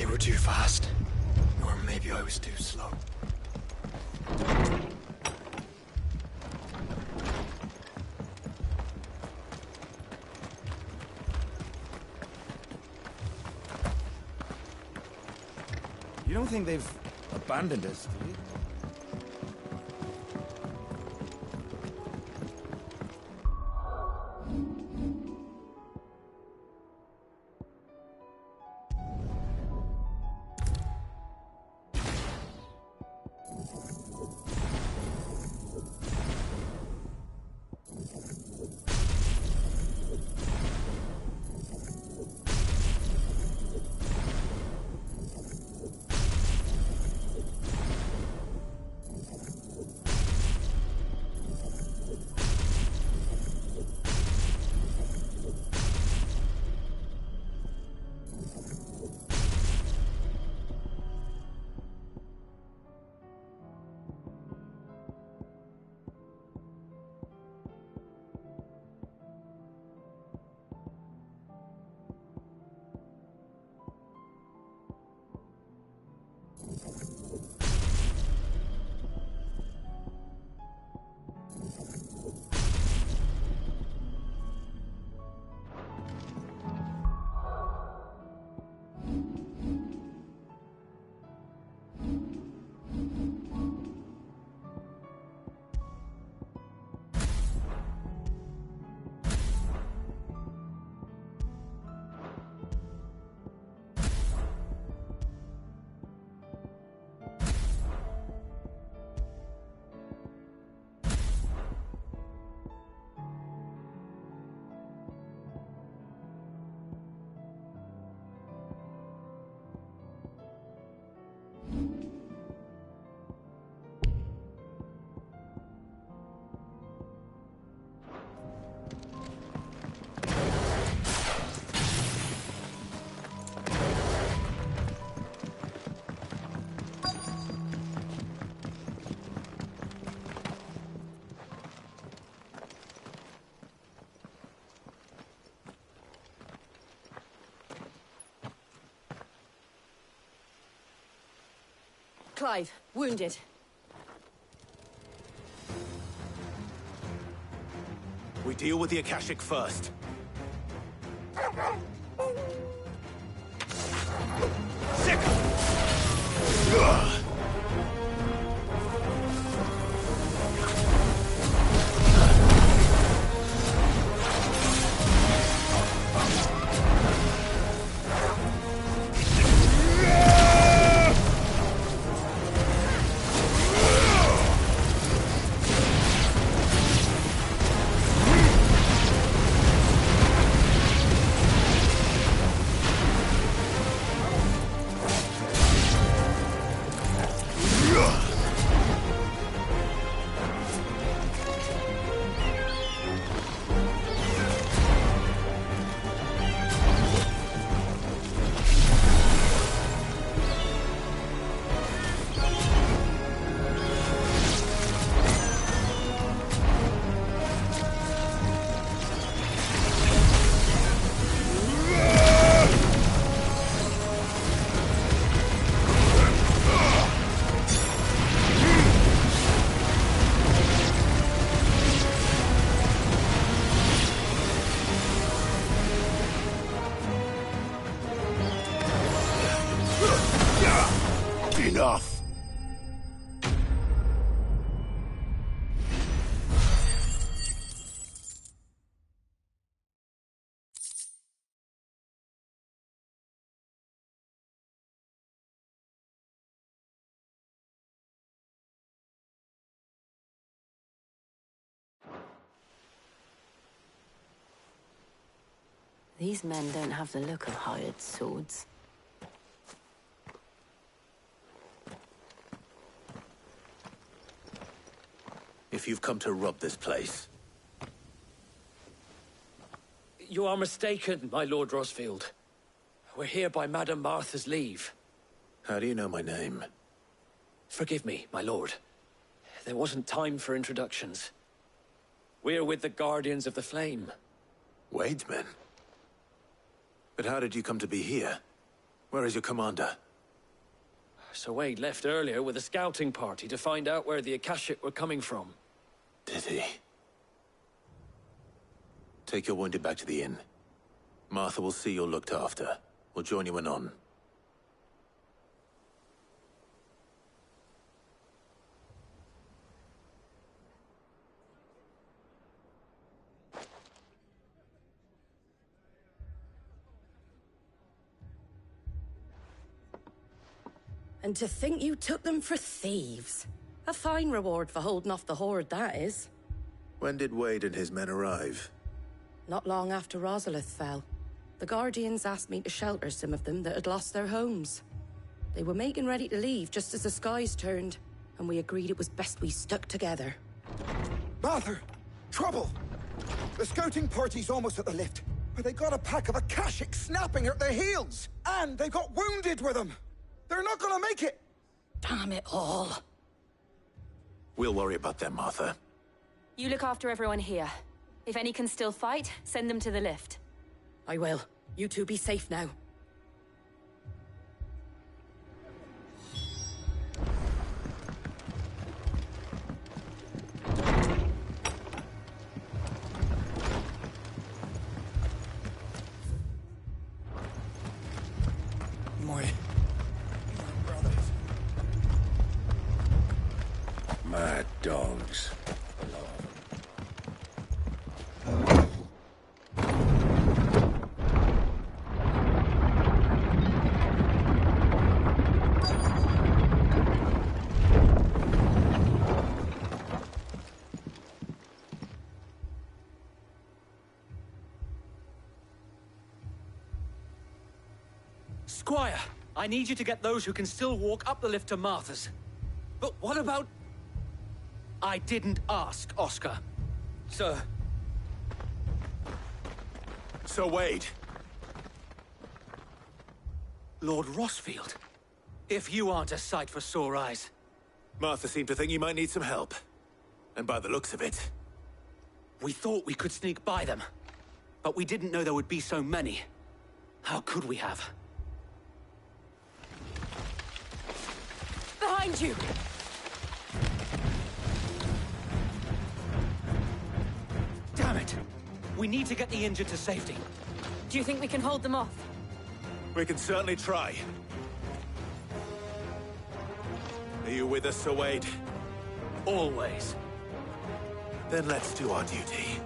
were too fast. Or maybe I was too slow. You don't think they've abandoned us, do you? Clive, wounded. We deal with the Akashic first. Enough! These men don't have the look of hired swords. If you've come to rob this place. You are mistaken, my Lord Rosfield. We're here by Madame Martha's leave. How do you know my name? Forgive me, my lord. There wasn't time for introductions. We're with the Guardians of the Flame. Wade's men? But how did you come to be here? Where is your commander? Sir Wade left earlier with a scouting party to find out where the Akashic were coming from. Did he? Take your wounded back to the inn. Martha will see you're looked after. We'll join you anon. And to think you took them for thieves. A fine reward for holding off the horde, that is. When did Wade and his men arrive? Not long after Rosalith fell. The Guardians asked me to shelter some of them that had lost their homes. They were making ready to leave just as the skies turned, and we agreed it was best we stuck together. Martha! Trouble! The scouting party's almost at the lift, but they got a pack of Akashic snapping at their heels! And they've got wounded with them! They're not gonna make it! Damn it all. We'll worry about them, Martha. You look after everyone here. If any can still fight, send them to the lift. I will. You two be safe now. My brothers. Mad dogs. Squire, I need you to get those who can still walk up the lift to Martha's. But what about... I didn't ask, Oscar. Sir. Sir Wade. Lord Rossfield. If you aren't a sight for sore eyes. Martha seemed to think you might need some help. And by the looks of it... We thought we could sneak by them. But we didn't know there would be so many. How could we have? Behind you! Damn it! We need to get the injured to safety. Do you think we can hold them off? We can certainly try. Are you with us, Sir Wade? Always. Then let's do our duty.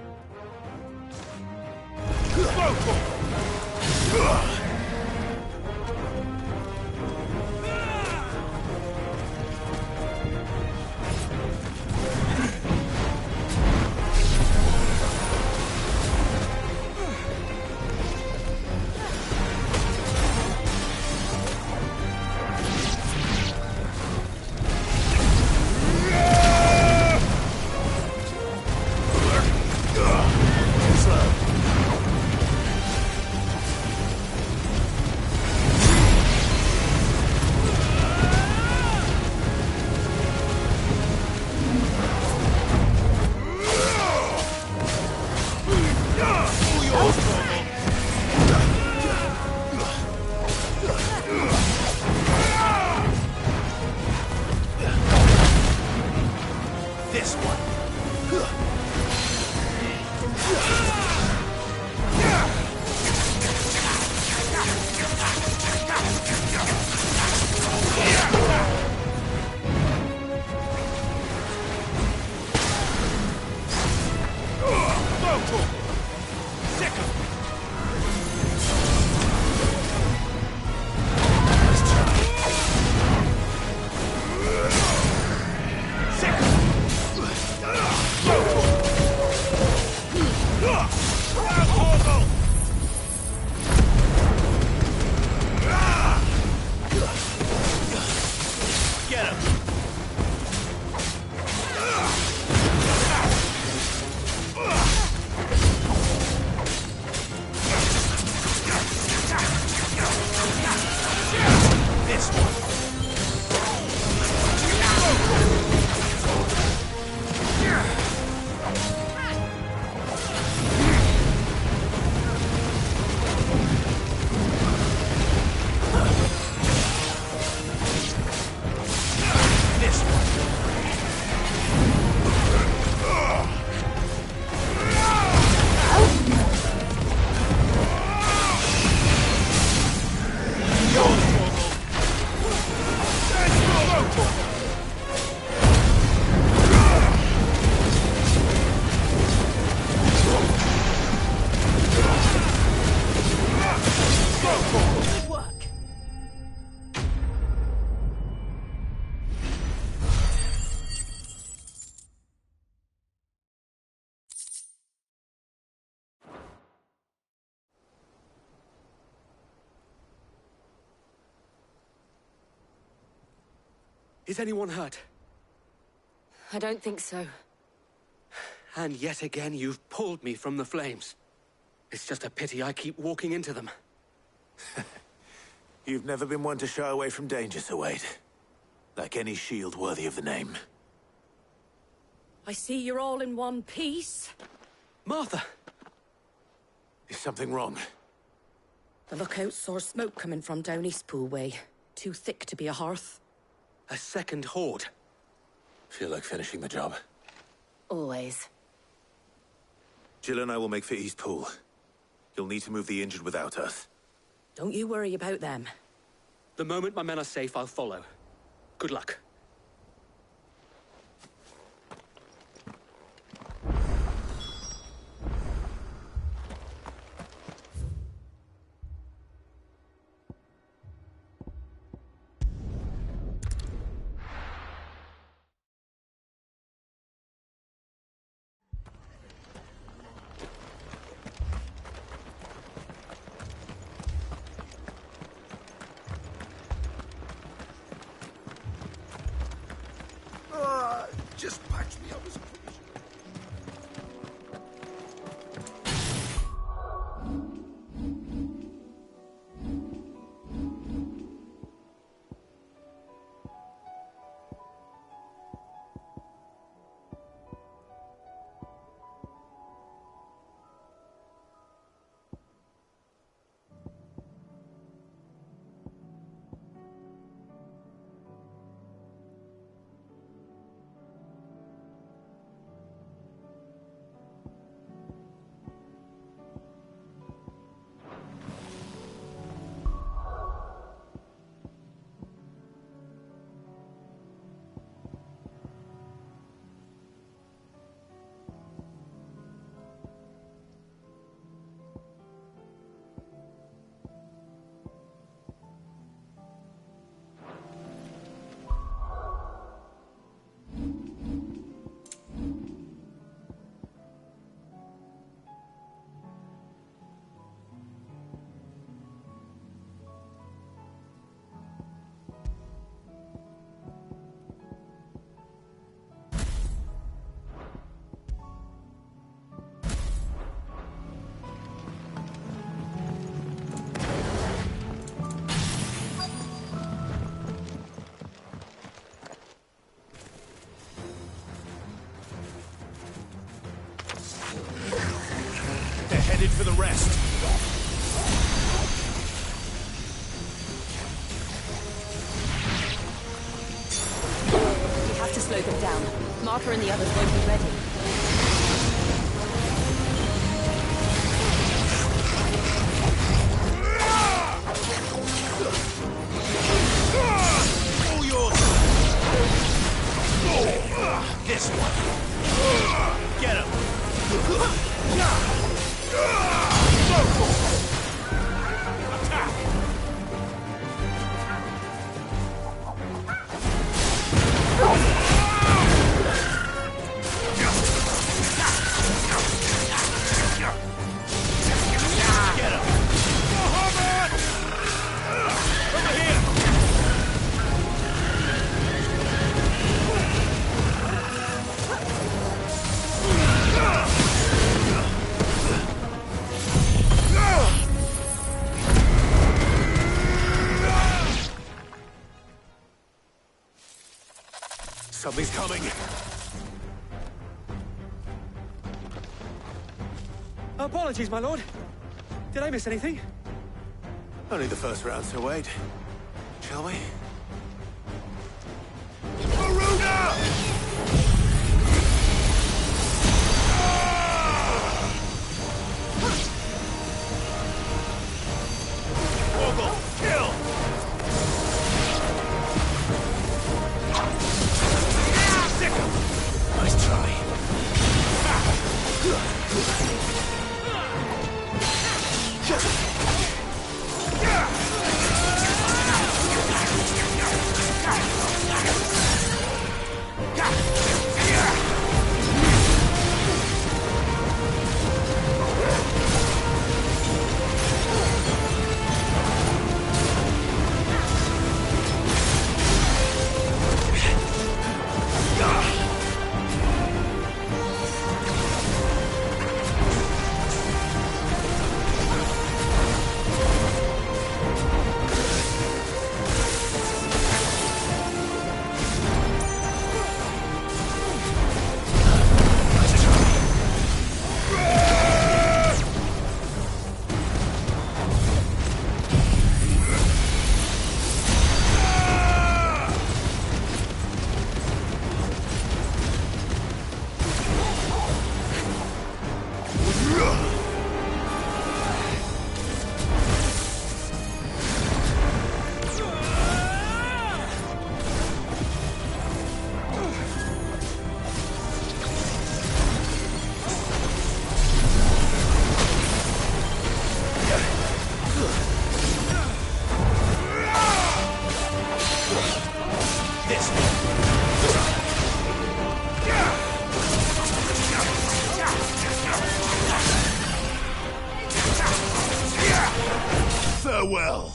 Is anyone hurt? I don't think so. And yet again, you've pulled me from the flames. It's just a pity I keep walking into them. You've never been one to shy away from danger, Sir Wade. Like any shield worthy of the name. I see you're all in one piece. Martha! Is something wrong? The lookout saw smoke coming from down Eastpool way. Too thick to be a hearth. A second horde. Feel like finishing the job. Always. Jill and I will make for Eastpool. You'll need to move the injured without us. Don't you worry about them. The moment my men are safe, I'll follow. Good luck. Just patch me up as a Headed for the rest. We have to slow them down. Martha and the others won't be ready. All yours. This one. Get him. Something's coming. Apologies, my lord. Did I miss anything? Only the first round, Sir Wade. Shall we? Farewell.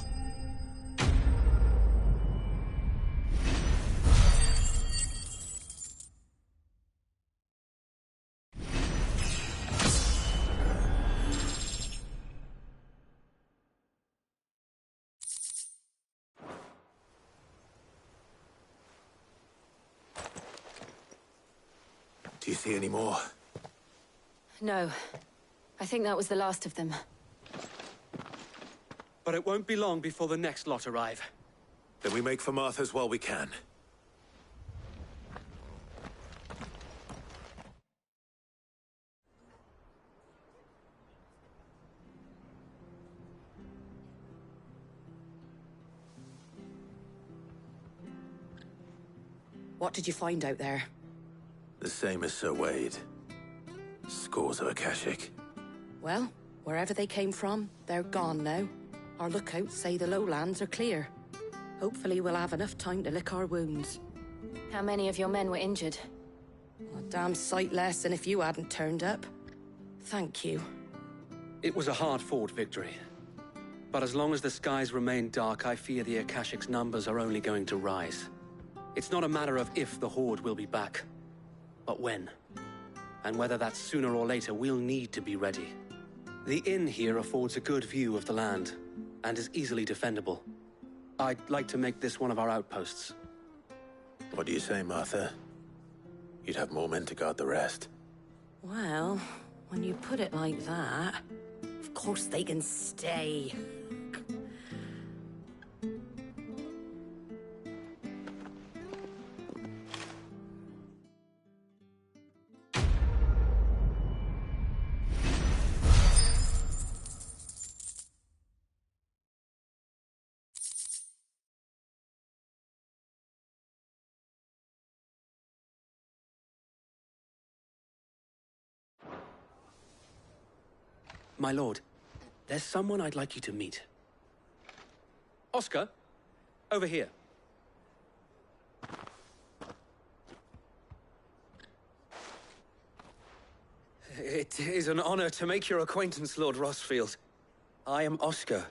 Do you see any more? No. I think that was the last of them. But it won't be long before the next lot arrive. Then we make for Martha's while we can. What did you find out there? The same as Sir Wade. Scores of Akashic. Well, wherever they came from, they're gone now. Our lookouts say the lowlands are clear. Hopefully we'll have enough time to lick our wounds. How many of your men were injured? A damn sight less than if you hadn't turned up. Thank you. It was a hard-fought victory. But as long as the skies remain dark, I fear the Akashic's numbers are only going to rise. It's not a matter of if the Horde will be back, but when. And whether that's sooner or later, we'll need to be ready. The inn here affords a good view of the land, and is easily defendable. I'd like to make this one of our outposts. What do you say, Martha? You'd have more men to guard the rest. Well, when you put it like that, of course they can stay. My lord, there's someone I'd like you to meet. Oscar, over here. It is an honor to make your acquaintance, Lord Rosfield. I am Oscar.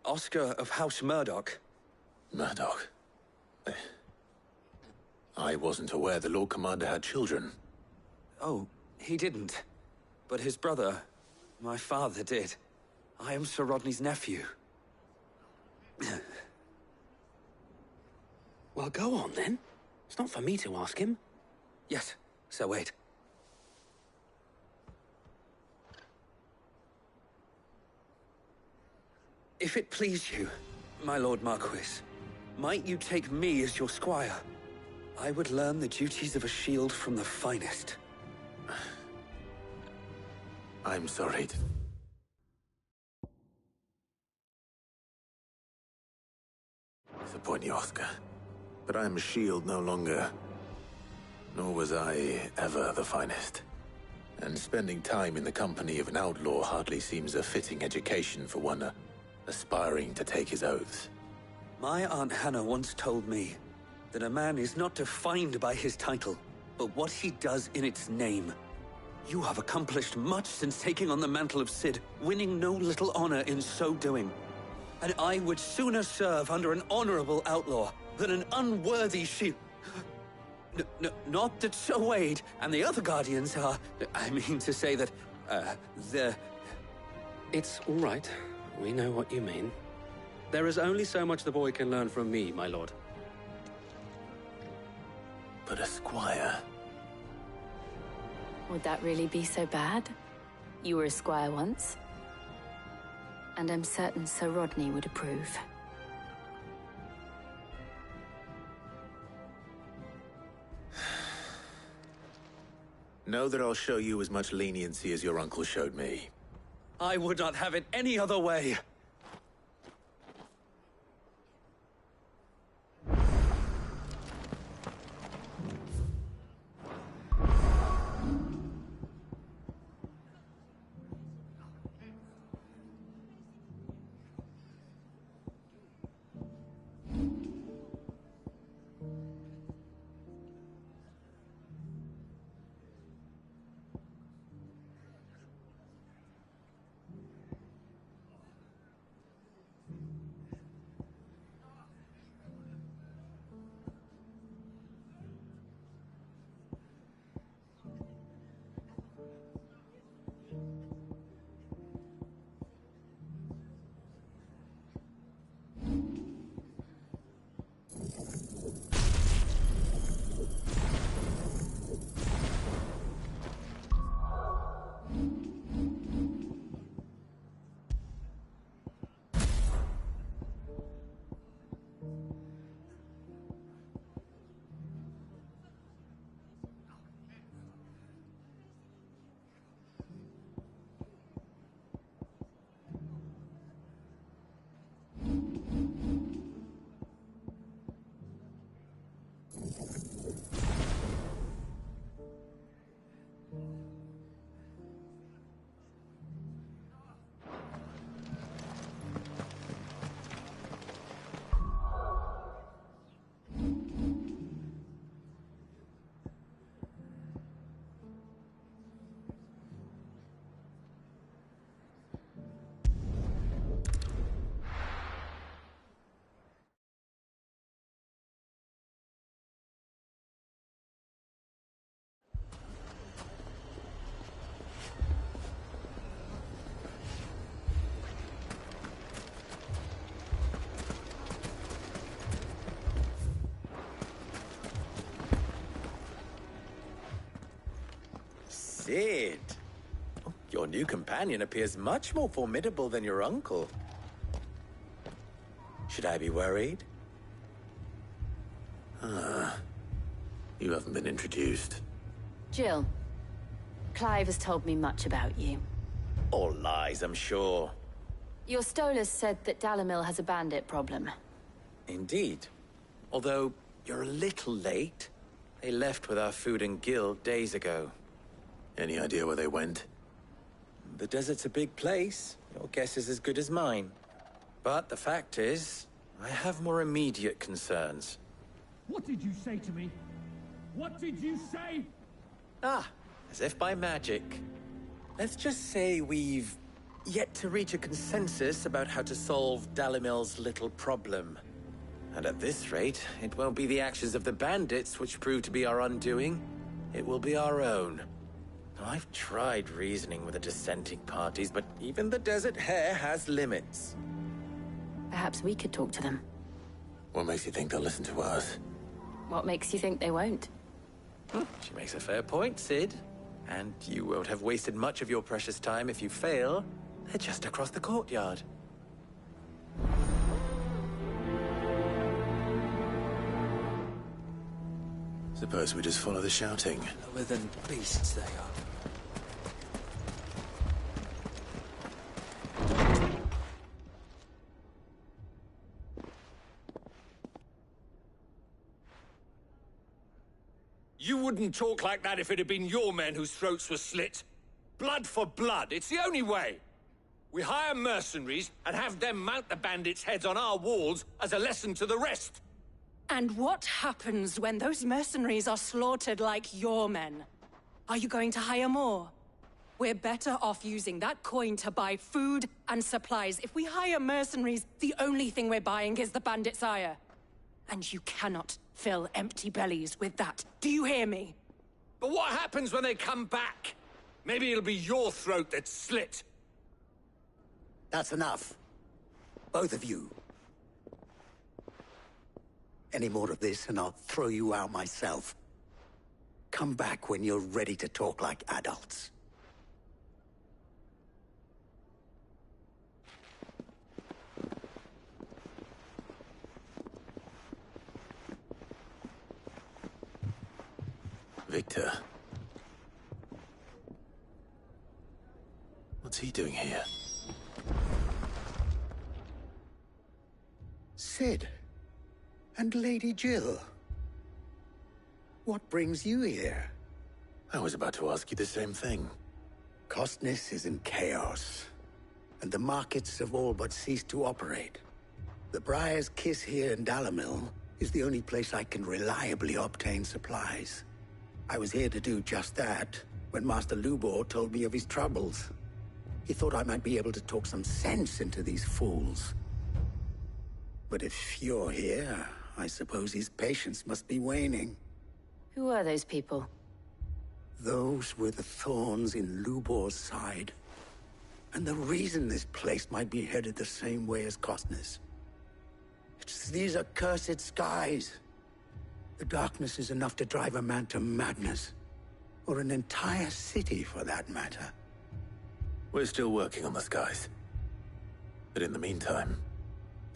Oscar of House Murdoch. Murdoch? I wasn't aware the Lord Commander had children. Oh, he didn't. But his brother, my father, did. I am Sir Rodney's nephew. Well, go on then. It's not for me to ask him. Yes, Sir Wade. If it please you, my Lord Marquis, might you take me as your squire? I would learn the duties of a shield from the finest. I'm sorry. Disappoint you, Oscar. But I'm a shield no longer. Nor was I ever the finest. And spending time in the company of an outlaw hardly seems a fitting education for one aspiring to take his oaths. My Aunt Hannah once told me that a man is not defined by his title, but what he does in its name. You have accomplished much since taking on the mantle of Cid, winning no little honor in so doing. And I would sooner serve under an honorable outlaw than an unworthy shield. Not that Sir Wade and the other Guardians are... I mean to say that, they're... It's all right. We know what you mean. There is only so much the boy can learn from me, my lord. But a squire... Would that really be so bad? You were a squire once. And I'm certain Sir Rodney would approve. Know that I'll show you as much leniency as your uncle showed me. I would not have it any other way. Sid. Oh, your new companion appears much more formidable than your uncle. Should I be worried? You haven't been introduced. Jill. Clive has told me much about you. All lies, I'm sure. Your Stolas said that Dalimil has a bandit problem. Indeed. Although, you're a little late. They left with our food and guild days ago. Any idea where they went? The desert's a big place. Your guess is as good as mine. But the fact is, I have more immediate concerns. What did you say to me? What did you say? Ah, as if by magic. Let's just say we've yet to reach a consensus about how to solve Dalimil's little problem. And at this rate, it won't be the actions of the bandits which prove to be our undoing. It will be our own. Now, I've tried reasoning with the dissenting parties, but even the Desert Hare has limits. Perhaps we could talk to them. What makes you think they'll listen to us? What makes you think they won't? She makes a fair point, Sid. And you won't have wasted much of your precious time if you fail. They're just across the courtyard. Suppose we just follow the shouting. Lower than beasts they are. You wouldn't talk like that if it had been your men whose throats were slit. Blood for blood, it's the only way. We hire mercenaries and have them mount the bandits' heads on our walls as a lesson to the rest. And what happens when those mercenaries are slaughtered like your men? Are you going to hire more? We're better off using that coin to buy food and supplies. If we hire mercenaries, the only thing we're buying is the bandits' ire. And you cannot fill empty bellies with that. Do you hear me? But what happens when they come back? Maybe it'll be your throat that's slit. That's enough. Both of you. Any more of this and I'll throw you out myself. Come back when you're ready to talk like adults. Victor. What's he doing here? Sid. And Lady Jill. What brings you here? I was about to ask you the same thing. Costness is in chaos, and the markets have all but ceased to operate. The Briar's Kiss here in Dalimil is the only place I can reliably obtain supplies. I was here to do just that when Master Lubor told me of his troubles. He thought I might be able to talk some sense into these fools. But if you're here, I suppose his patience must be waning. Who are those people? Those were the thorns in Lubor's side. And the reason this place might be headed the same way as Costness. It's these accursed skies. The darkness is enough to drive a man to madness. Or an entire city, for that matter. We're still working on the skies. But in the meantime,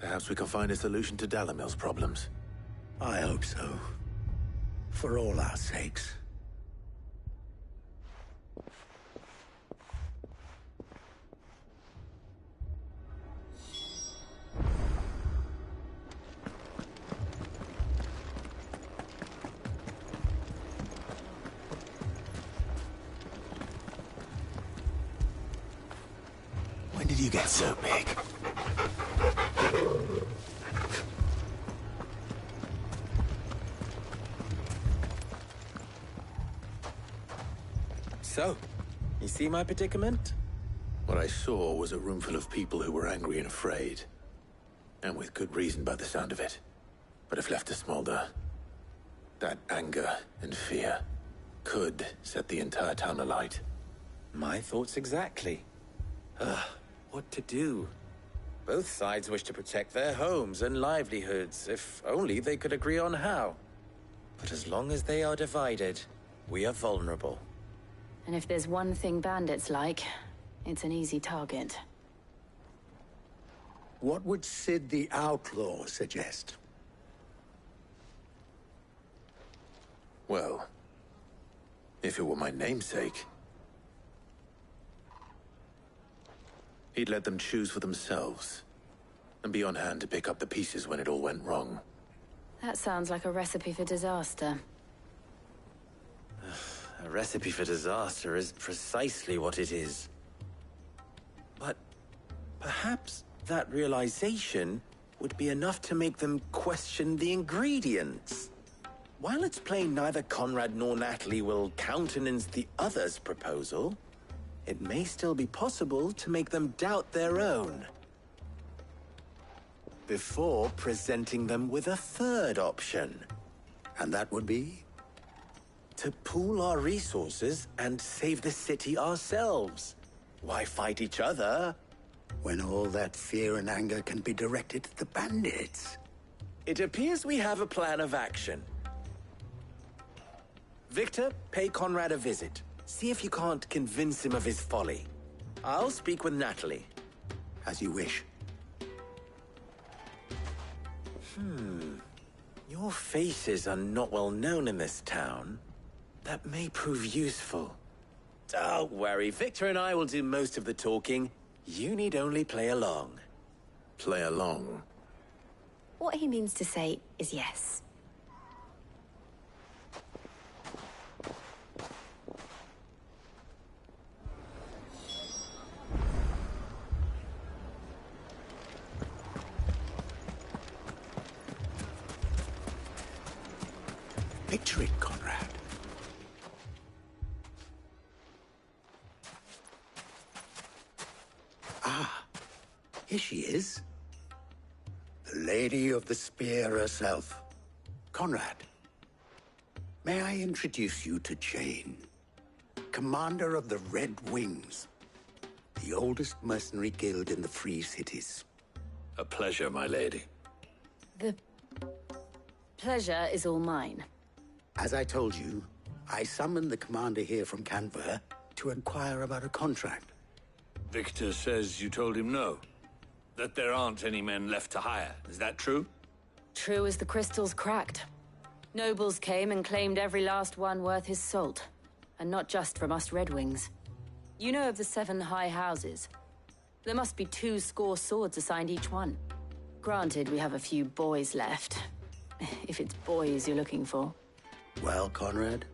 perhaps we can find a solution to Dalimil's problems. I hope so. For all our sakes. When did you get so big? So, you see my predicament? What I saw was a room full of people who were angry and afraid. And with good reason by the sound of it. But if left to smolder, that anger and fear could set the entire town alight. My thoughts exactly. What to do? Both sides wish to protect their homes and livelihoods, if only they could agree on how. But as long as they are divided, we are vulnerable. And if there's one thing bandits like, it's an easy target. What would Sid the Outlaw suggest? Well, if it were my namesake, he'd let them choose for themselves, and be on hand to pick up the pieces when it all went wrong. That sounds like a recipe for disaster. A recipe for disaster is precisely what it is. But perhaps that realization would be enough to make them question the ingredients. While it's plain neither Conrad nor Natalie will countenance the other's proposal, it may still be possible to make them doubt their own. Before presenting them with a third option. And that would be? To pool our resources and save the city ourselves. Why fight each other? When all that fear and anger can be directed at the bandits. It appears we have a plan of action. Victor, pay Conrad a visit. See if you can't convince him of his folly. I'll speak with Natalie. As you wish. Your faces are not well known in this town. That may prove useful. Don't worry, Victor and I will do most of the talking. You need only play along. Play along? What he means to say is yes. Picture it, Conrad. Ah, here she is. The Lady of the Spear herself. Conrad, may I introduce you to Jane, commander of the Red Wings, the oldest mercenary guild in the Free Cities. A pleasure, my lady. The pleasure is all mine. As I told you, I summoned the commander here from Canver to inquire about a contract. Victor says you told him no. That there aren't any men left to hire. Is that true? True as the crystals cracked. Nobles came and claimed every last one worth his salt. And not just from us Red Wings. You know of the 7 high houses. There must be 200 swords assigned each one. Granted, we have a few boys left. If it's boys you're looking for. Well, Conrad,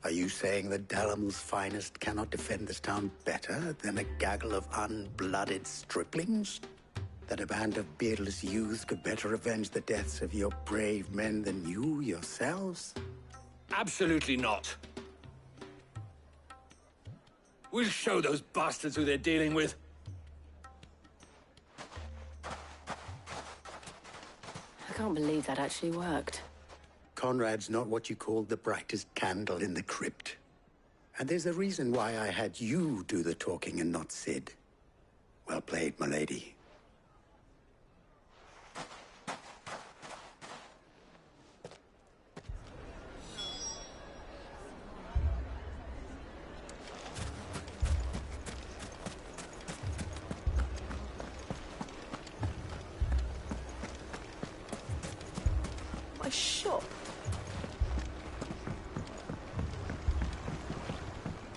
are you saying that Dalamil's finest cannot defend this town better than a gaggle of unblooded striplings? That a band of beardless youths could better avenge the deaths of your brave men than you yourselves? Absolutely not. We'll show those bastards who they're dealing with. I can't believe that actually worked. Conrad's not what you call the brightest candle in the crypt. And there's a reason why I had you do the talking and not Sid. Well played, my lady. My shop.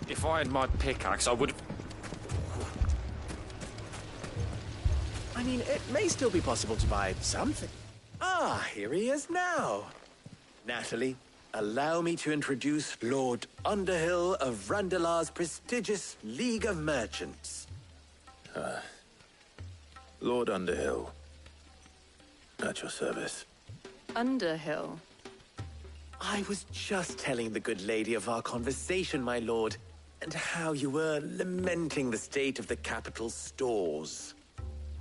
If I had my pickaxe, I would... I mean, it may still be possible to buy something. Ah, here he is now. Natalie, allow me to introduce Lord Underhill of Randalar's prestigious League of Merchants. Lord Underhill. At your service. Underhill? I was just telling the good lady of our conversation, my lord, and how you were lamenting the state of the capital's stores.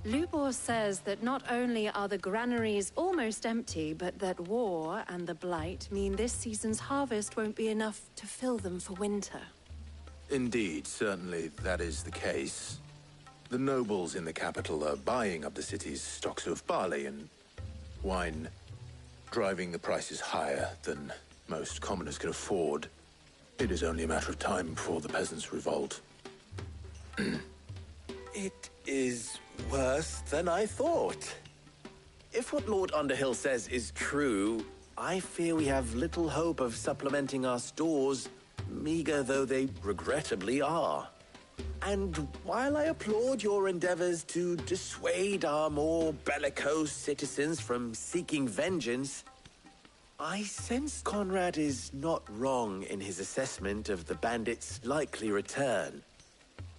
Lubor says that not only are the granaries almost empty, but that war and the Blight mean this season's harvest won't be enough to fill them for winter. Indeed, certainly that is the case. The nobles in the capital are buying up the city's stocks of barley and wine, driving the prices higher than most commoners can afford. It is only a matter of time before the peasants revolt. It is worse than I thought. If what Lord Underhill says is true, I fear we have little hope of supplementing our stores, meager though they regrettably are. And while I applaud your endeavors to dissuade our more bellicose citizens from seeking vengeance, I sense Conrad is not wrong in his assessment of the bandits' likely return.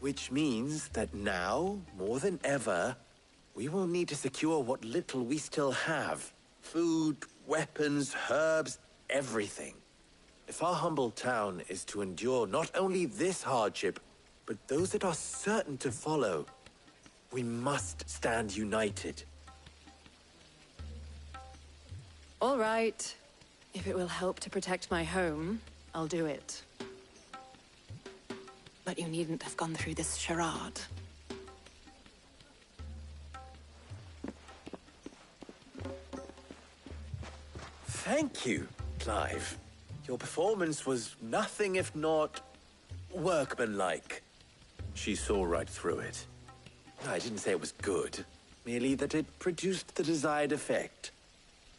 Which means that now, more than ever, we will need to secure what little we still have. Food, weapons, herbs, everything. If our humble town is to endure not only this hardship, but those that are certain to follow, we must stand united. All right. If it will help to protect my home, I'll do it. But you needn't have gone through this charade. Thank you, Clive. Your performance was nothing if not workmanlike. She saw right through it. I didn't say it was good, merely that it produced the desired effect.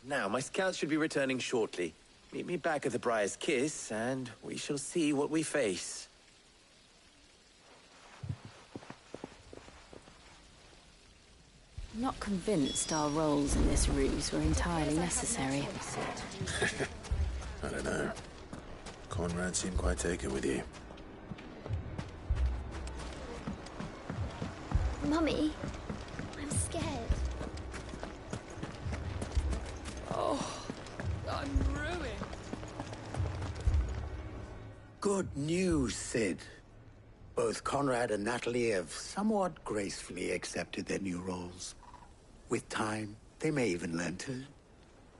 Now, my scouts should be returning shortly. Meet me back at the Briar's Kiss, and we shall see what we face. I'm not convinced our roles in this ruse were entirely necessary. I don't know. Conrad seemed quite taken with you. Mummy, I'm scared. Oh, I'm ruined. Good news, Cid. Both Conrad and Natalie have somewhat gracefully accepted their new roles. With time, they may even learn to.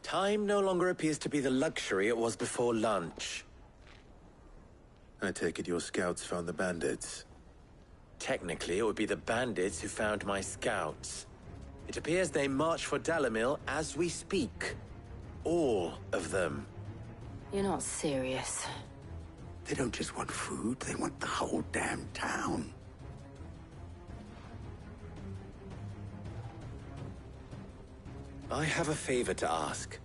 Time no longer appears to be the luxury it was before lunch. I take it your scouts found the bandits. Technically, it would be the bandits who found my scouts. It appears they march for Dalimil as we speak. All of them. You're not serious. They don't just want food, they want the whole damn town. I have a favor to ask.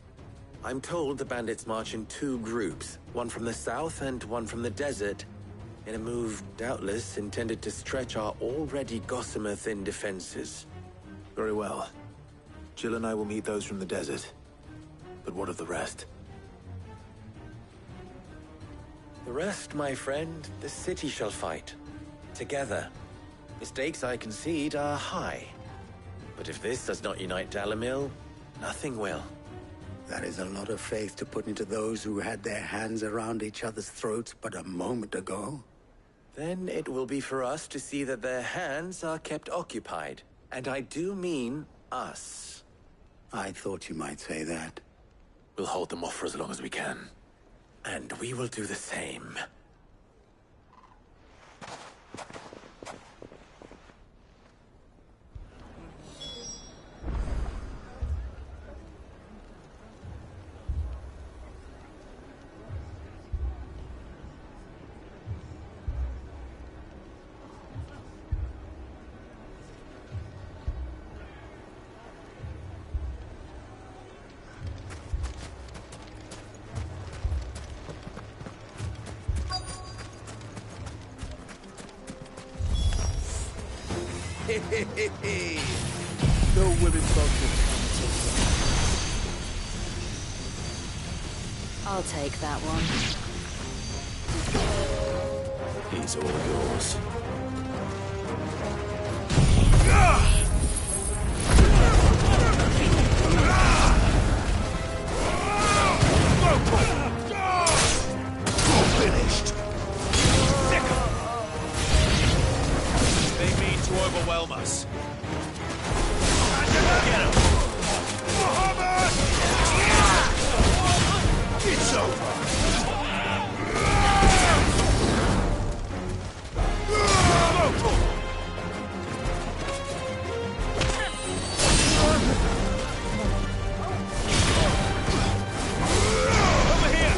I'm told the bandits march in two groups, one from the south and one from the desert, in a move doubtless intended to stretch our already gossamer-thin defenses. Very well. Jill and I will meet those from the desert. But what of the rest? The rest, my friend, the city shall fight. Together. The stakes, I concede, are high. But if this does not unite Dalimil, nothing will. That is a lot of faith to put into those who had their hands around each other's throats but a moment ago. Then it will be for us to see that their hands are kept occupied. And I do mean us. I thought you might say that. We'll hold them off for as long as we can. And we will do the same. No women focus. I'll take that one. He's all yours. Finished. They mean to overwhelm us. Get him! It's over! Over here!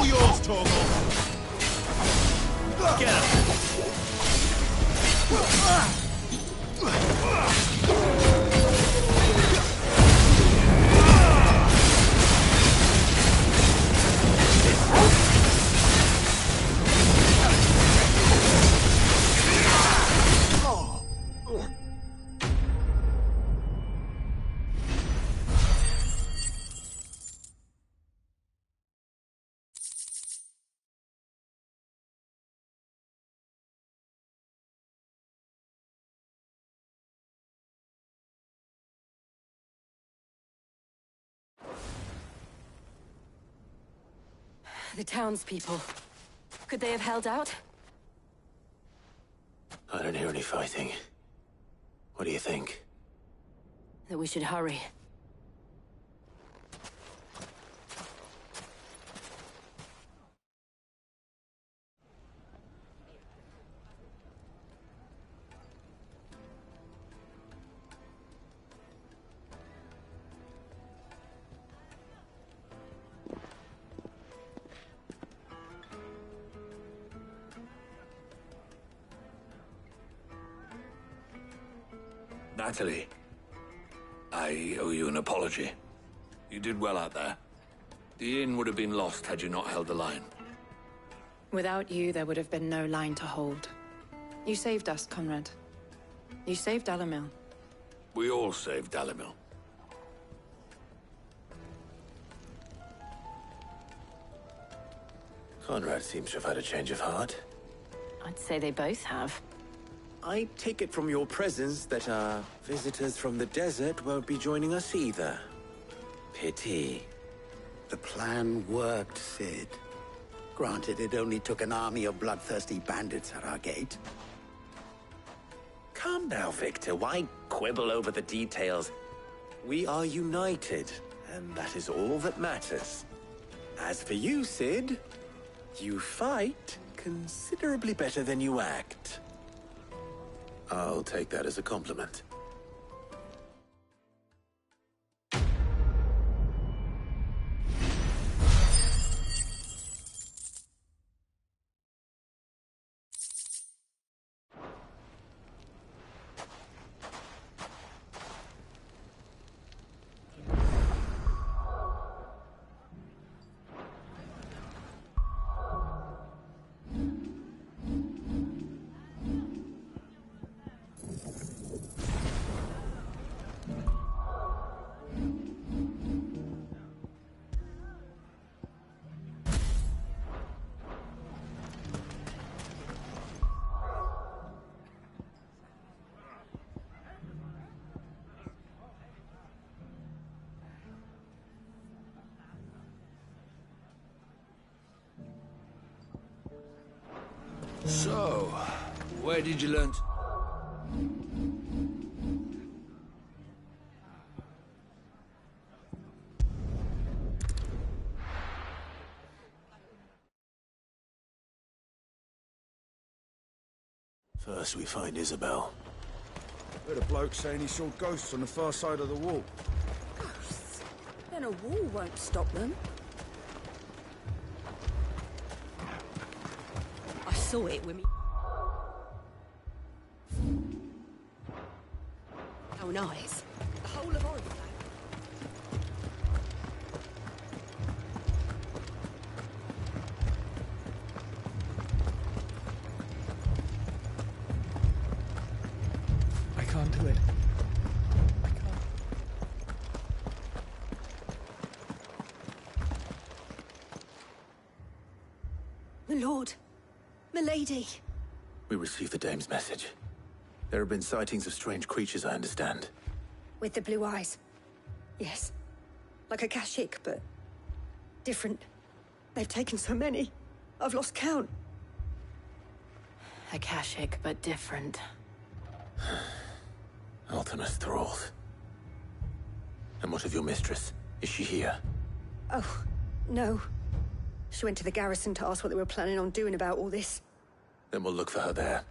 All yours, Torgal! Get him! The townspeople. Could they have held out? I don't hear any fighting. What do you think? That we should hurry. Natalie, I owe you an apology. You did well out there. The inn would have been lost had you not held the line. Without you, there would have been no line to hold. You saved us, Conrad. You saved Dalimil. We all saved Dalimil. Conrad seems to have had a change of heart. I'd say they both have. I take it from your presence that our visitors from the desert won't be joining us either. Pity. The plan worked, Cid. Granted, it only took an army of bloodthirsty bandits at our gate. Calm now, Victor. Why quibble over the details? We are united, and that is all that matters. As for you, Cid, you fight considerably better than you act. I'll take that as a compliment. So, where did you learn? First we find Isabel. Heard a bloke saying he saw ghosts on the far side of the wall. Ghosts? Then a wall won't stop them. I saw it with me. Own eyes. The whole of Oriflamme. I can't do it. I can't. My lord. Milady. We received the dame's message. There have been sightings of strange creatures, I understand. With the blue eyes. Yes. Like a Kashik, but different. They've taken so many. I've lost count. Akashic, but different. Ultimus thralls. And what of your mistress? Is she here? Oh, no. She went to the garrison to ask what they were planning on doing about all this. Then we'll look for her there.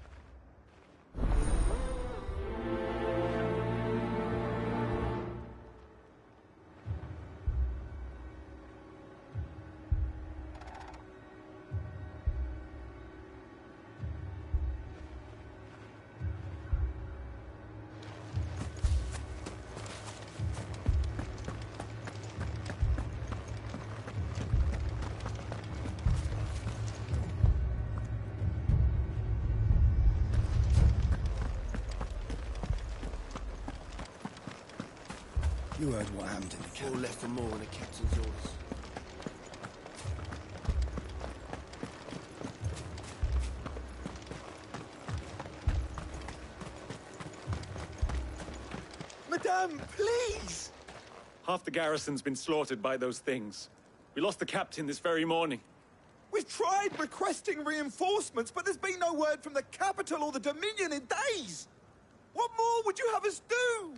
You heard what happened in the camp. All left for more on the captain's orders. Madame, please! Half the garrison's been slaughtered by those things. We lost the captain this very morning. We've tried requesting reinforcements, but there's been no word from the capital or the Dominion in days! What more would you have us do?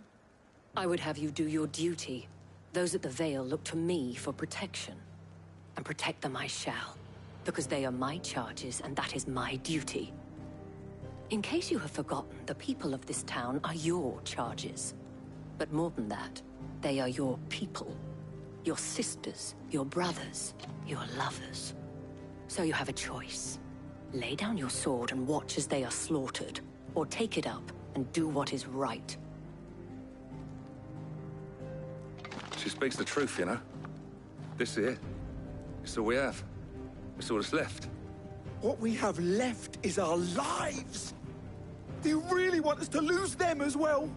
I would have you do your duty. Those at the Vale look to me for protection. And protect them I shall. Because they are my charges, and that is my duty. In case you have forgotten, the people of this town are your charges. But more than that, they are your people. Your sisters, your brothers, your lovers. So you have a choice. Lay down your sword and watch as they are slaughtered, or take it up and do what is right. She speaks the truth, you know. This here, it's all we have. It's all that's left. What we have left is our lives! Do you really want us to lose them as well?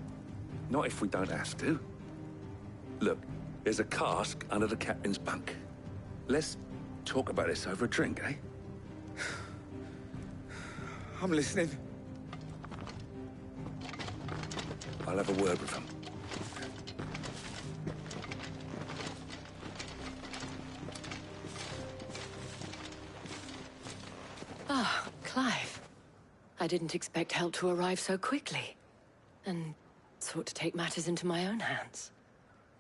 Not if we don't have to. Look, there's a cask under the captain's bunk. Let's talk about this over a drink, eh? I'm listening. I'll have a word with him. Ah, Clive. I didn't expect help to arrive so quickly. And sought to take matters into my own hands.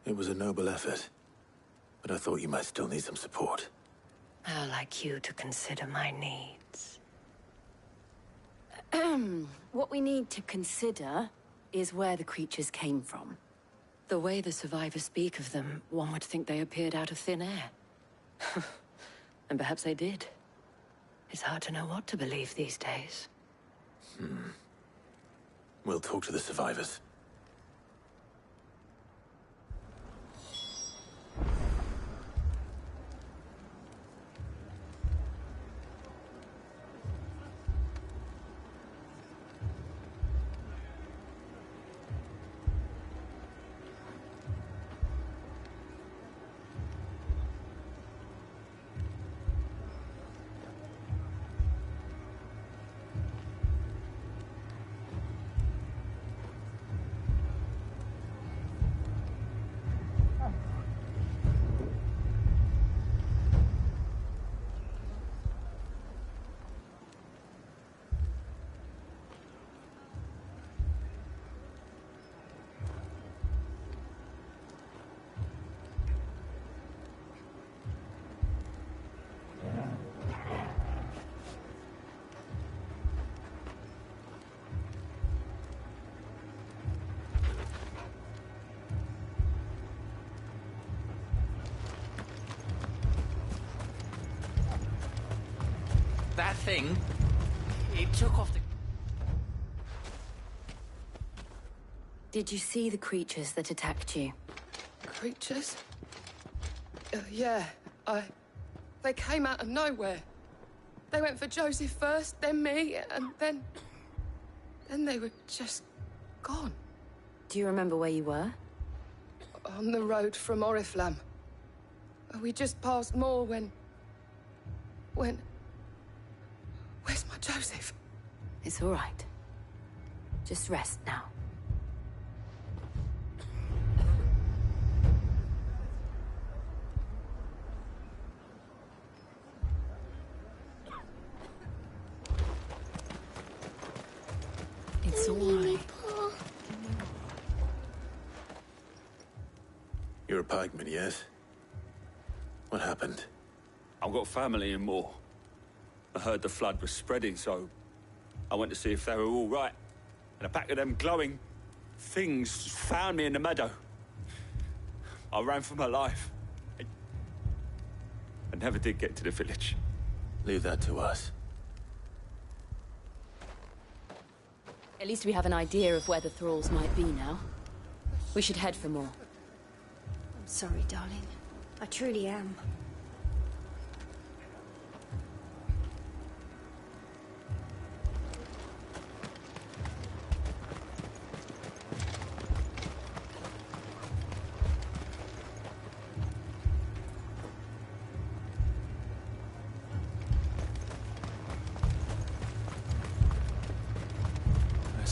It was a noble effort, but I thought you might still need some support. I'd like you to consider my needs. What we need to consider is where the creatures came from. The way the survivors speak of them, one would think they appeared out of thin air. And perhaps they did. It's hard to know what to believe these days. We'll talk to the survivors. That thing, it took off the... Did you see the creatures that attacked you? Creatures? Yeah, they came out of nowhere. They went for Joseph first, then me, and then they were just gone. Do you remember where you were? On the road from Oriflamme. We just passed Moor when... Where's my Joseph? It's all right. Just rest now. It's all right. You're a pikeman, yes? What happened? I've got family in Moor. I heard the flood was spreading, so I went to see if they were all right. And a pack of them glowing things found me in the meadow. I ran for my life. I never did get to the village. Leave that to us. At least we have an idea of where the thralls might be now. We should head for more. I'm sorry, darling. I truly am.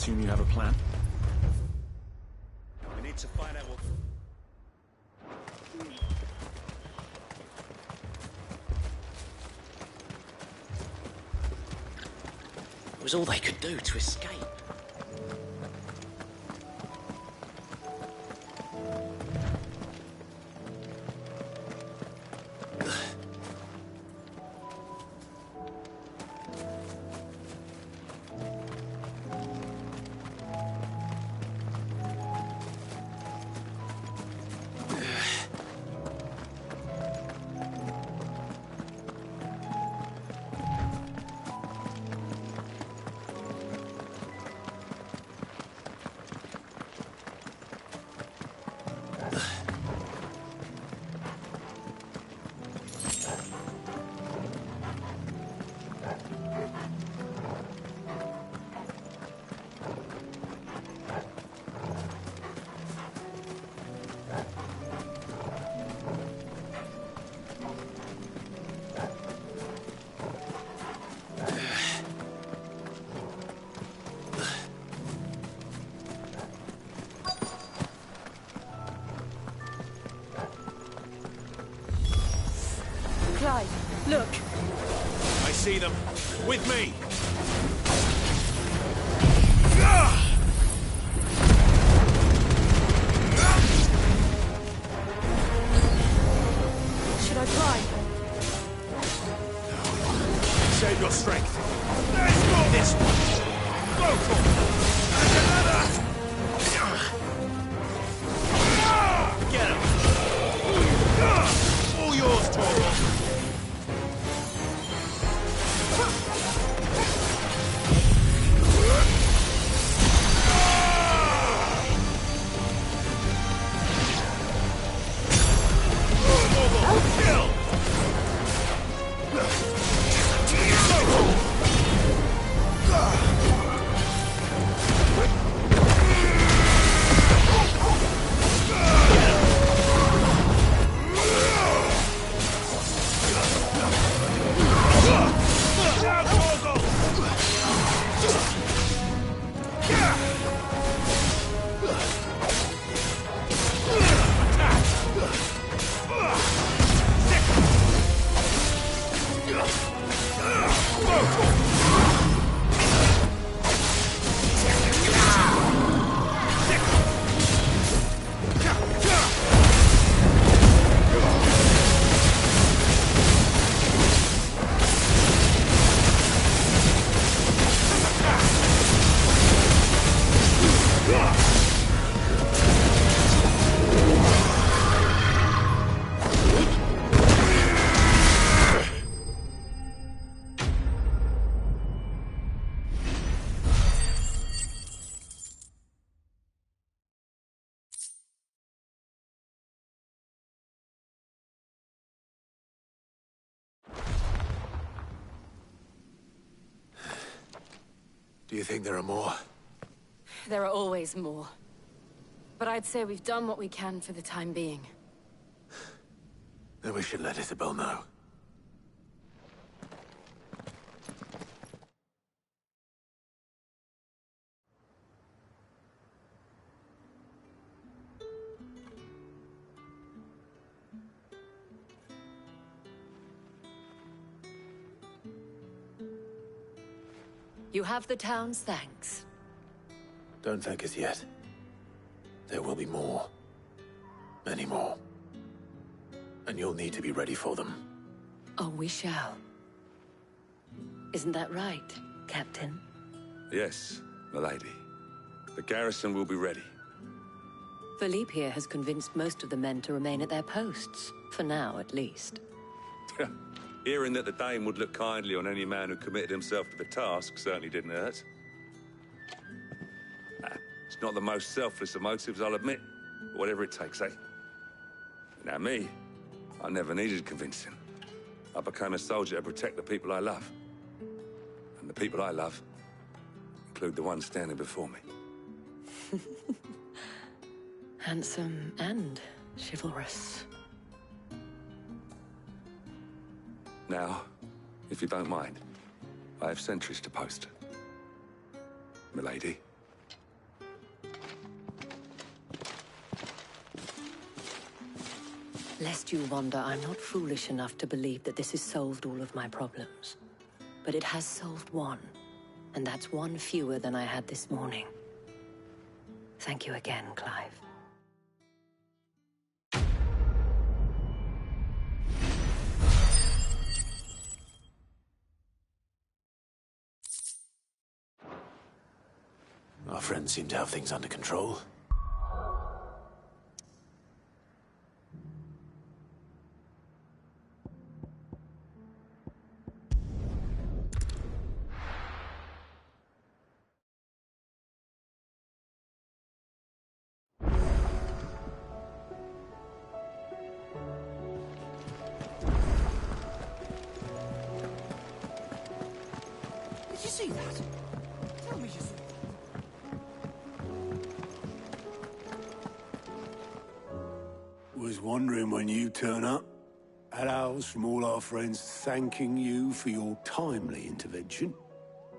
assume you have a plan? We need to find out what... It was all they could do to escape. Clive, look. I see them. With me! Should I try? Save your strength. Let's go this one. Local. And another. Get him. All yours, Torvald. Do you think there are more? There are always more. But I'd say we've done what we can for the time being. Then we should let Isabel know. You have the town's thanks. Don't thank us yet. There will be more. Many more. And you'll need to be ready for them. Oh, we shall. Isn't that right, Captain? Yes, milady. The garrison will be ready. Philippe here has convinced most of the men to remain at their posts. For now, at least. Hearing that the Dane would look kindly on any man who committed himself to the task certainly didn't hurt. It's not the most selfless of motives, I'll admit. But whatever it takes, eh? Now me, I never needed convincing. I became a soldier to protect the people I love. And the people I love include the ones standing before me. Handsome and chivalrous. Now, if you don't mind, I have sentries to post. Milady, Lest you wonder, I'm not foolish enough to believe that this has solved all of my problems. But it has solved one, and that's one fewer than I had this morning. Thank you again, Clive. Our friends seem to have things under control. Did you see that? Tell me you saw Was wondering when you turn up. Had owls from all our friends thanking you for your timely intervention.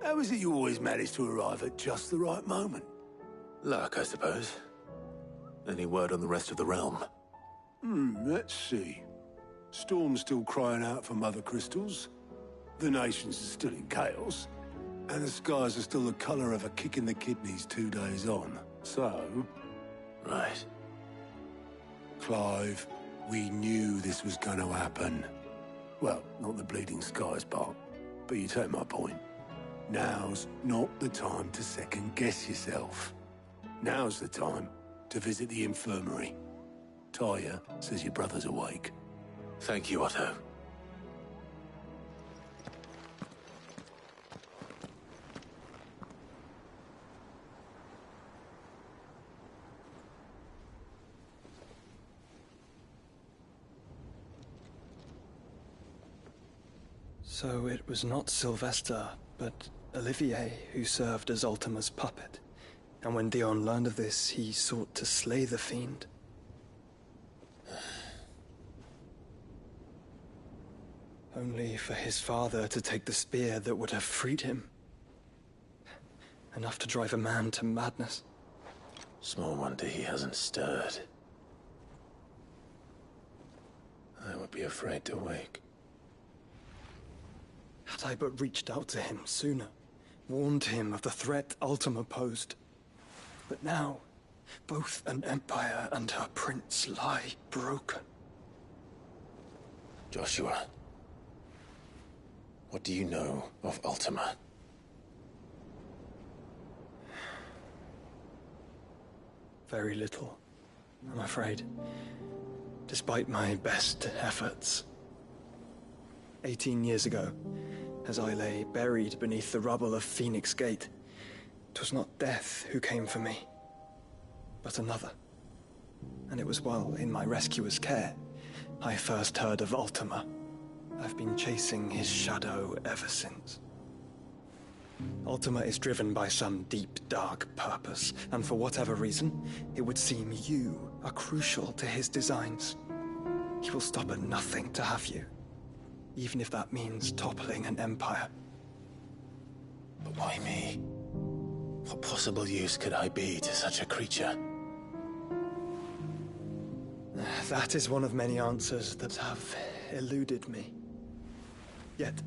How is it you always manage to arrive at just the right moment? Luck, I suppose. Any word on the rest of the realm? Let's see. Storm's still crying out for Mother Crystals. The nations are still in chaos. And the skies are still the color of a kick in the kidneys 2 days on. So... Right. Clive, we knew this was going to happen. Well, not the bleeding skies part, but you take my point. Now's not the time to second-guess yourself. Now's the time to visit the infirmary. Talia says your brother's awake. Thank you, Otto. So it was not Sylvester, but Olivier who served as Ultima's puppet. And when Dion learned of this, he sought to slay the fiend. Only for his father to take the spear that would have freed him. Enough to drive a man to madness. Small wonder he hasn't stirred. I would be afraid to wake. Had I but reached out to him sooner, warned him of the threat Ultima posed. But now, both an empire and her prince lie broken. Joshua, what do you know of Ultima? Very little, I'm afraid. Despite my best efforts. 18 years ago, as I lay buried beneath the rubble of Phoenix Gate, 'twas not death who came for me, but another. And it was while in my rescuer's care I first heard of Ultima. I've been chasing his shadow ever since. Ultima is driven by some deep, dark purpose, and for whatever reason, it would seem you are crucial to his designs. He will stop at nothing to have you, even if that means toppling an empire. But why me? What possible use could I be to such a creature? That is one of many answers that have eluded me. Yet,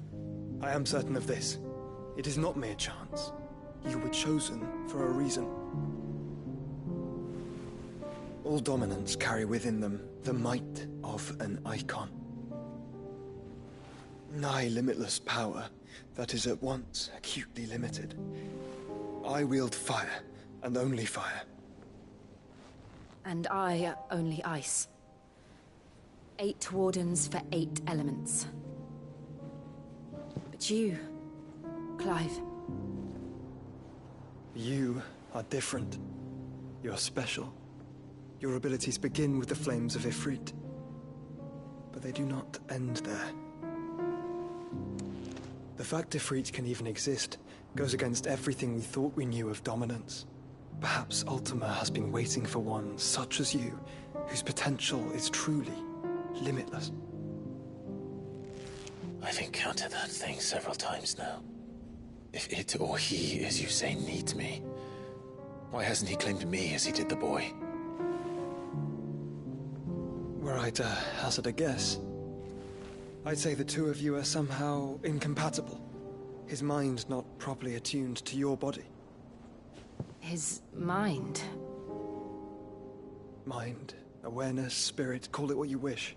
I am certain of this. It is not mere chance. You were chosen for a reason. All dominants carry within them the might of an icon. Nigh limitless power that is at once acutely limited. I wield fire, and only fire. And I only ice. 8 wardens for 8 elements. But you, Clive. You are different. You're special. Your abilities begin with the flames of Ifrit. But they do not end there. The fact Ifrit can even exist goes against everything we thought we knew of dominance. Perhaps Ultima has been waiting for one such as you, whose potential is truly limitless. I've encountered that thing several times now. If it or he, as you say, needs me, why hasn't he claimed me as he did the boy? Were Were I to hazard a guess, I'd say the two of you are somehow incompatible. His mind not properly attuned to your body. His mind? Mind, awareness, spirit, call it what you wish.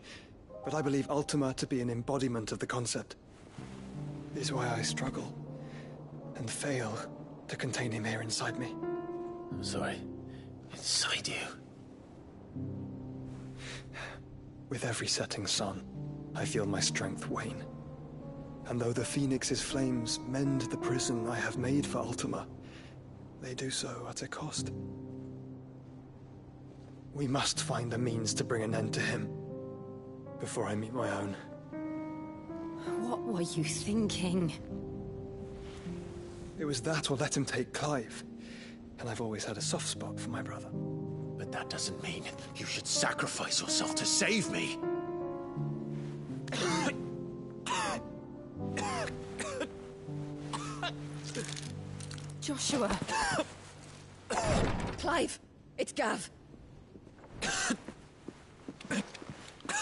But I believe Ultima to be an embodiment of the concept. Is why I struggle and fail to contain him here inside me. I'm sorry. Inside you? With every setting sun, I feel my strength wane. And though the Phoenix's flames mend the prison I have made for Ultima, they do so at a cost. We must find a means to bring an end to him before I meet my own. What were you thinking? It was that or let him take Clive. And I've always had a soft spot for my brother. But that doesn't mean you should sacrifice yourself to save me. Joshua! Clive! It's Gav!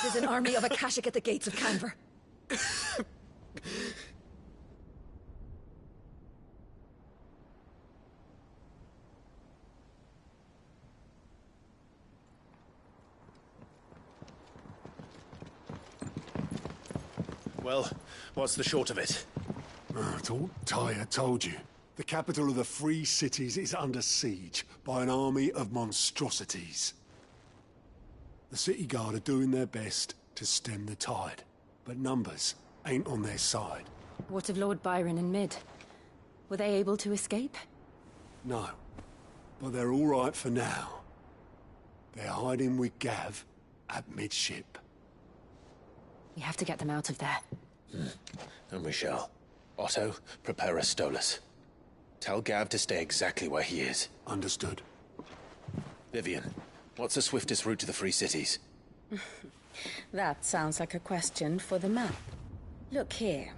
There's an army of Akashic at the gates of Canver. Well, what's the short of it? It's all Tyr told you. The capital of the Free Cities is under siege by an army of monstrosities. The city guard are doing their best to stem the tide, but numbers ain't on their side. What of Lord Byron and Mid? Were they able to escape? No, but they're all right for now. They're hiding with Gav at midship. We have to get them out of there. And we shall. Otto, prepare a Stolas. Tell Gav to stay exactly where he is. Understood. Vivian, what's the swiftest route to the Free Cities? That sounds like a question for the map. Look here.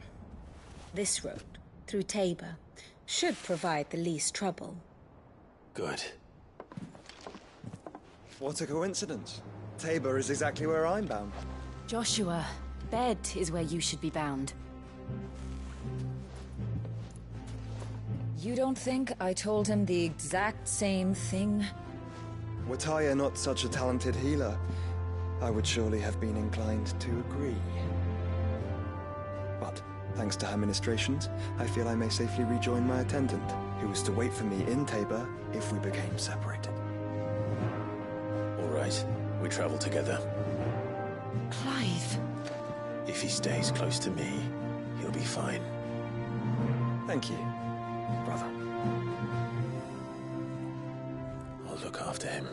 This road, through Tabor, should provide the least trouble. Good. What a coincidence. Tabor is exactly where I'm bound. Joshua, bed is where you should be bound. You don't think I told him the exact same thing? Were Tyr not such a talented healer, I would surely have been inclined to agree. But, thanks to her ministrations, I feel I may safely rejoin my attendant, who was to wait for me in Tabor if we became separated. All right, we travel together. Clive. If he stays close to me, he'll be fine. Thank you, brother. I'll look after him.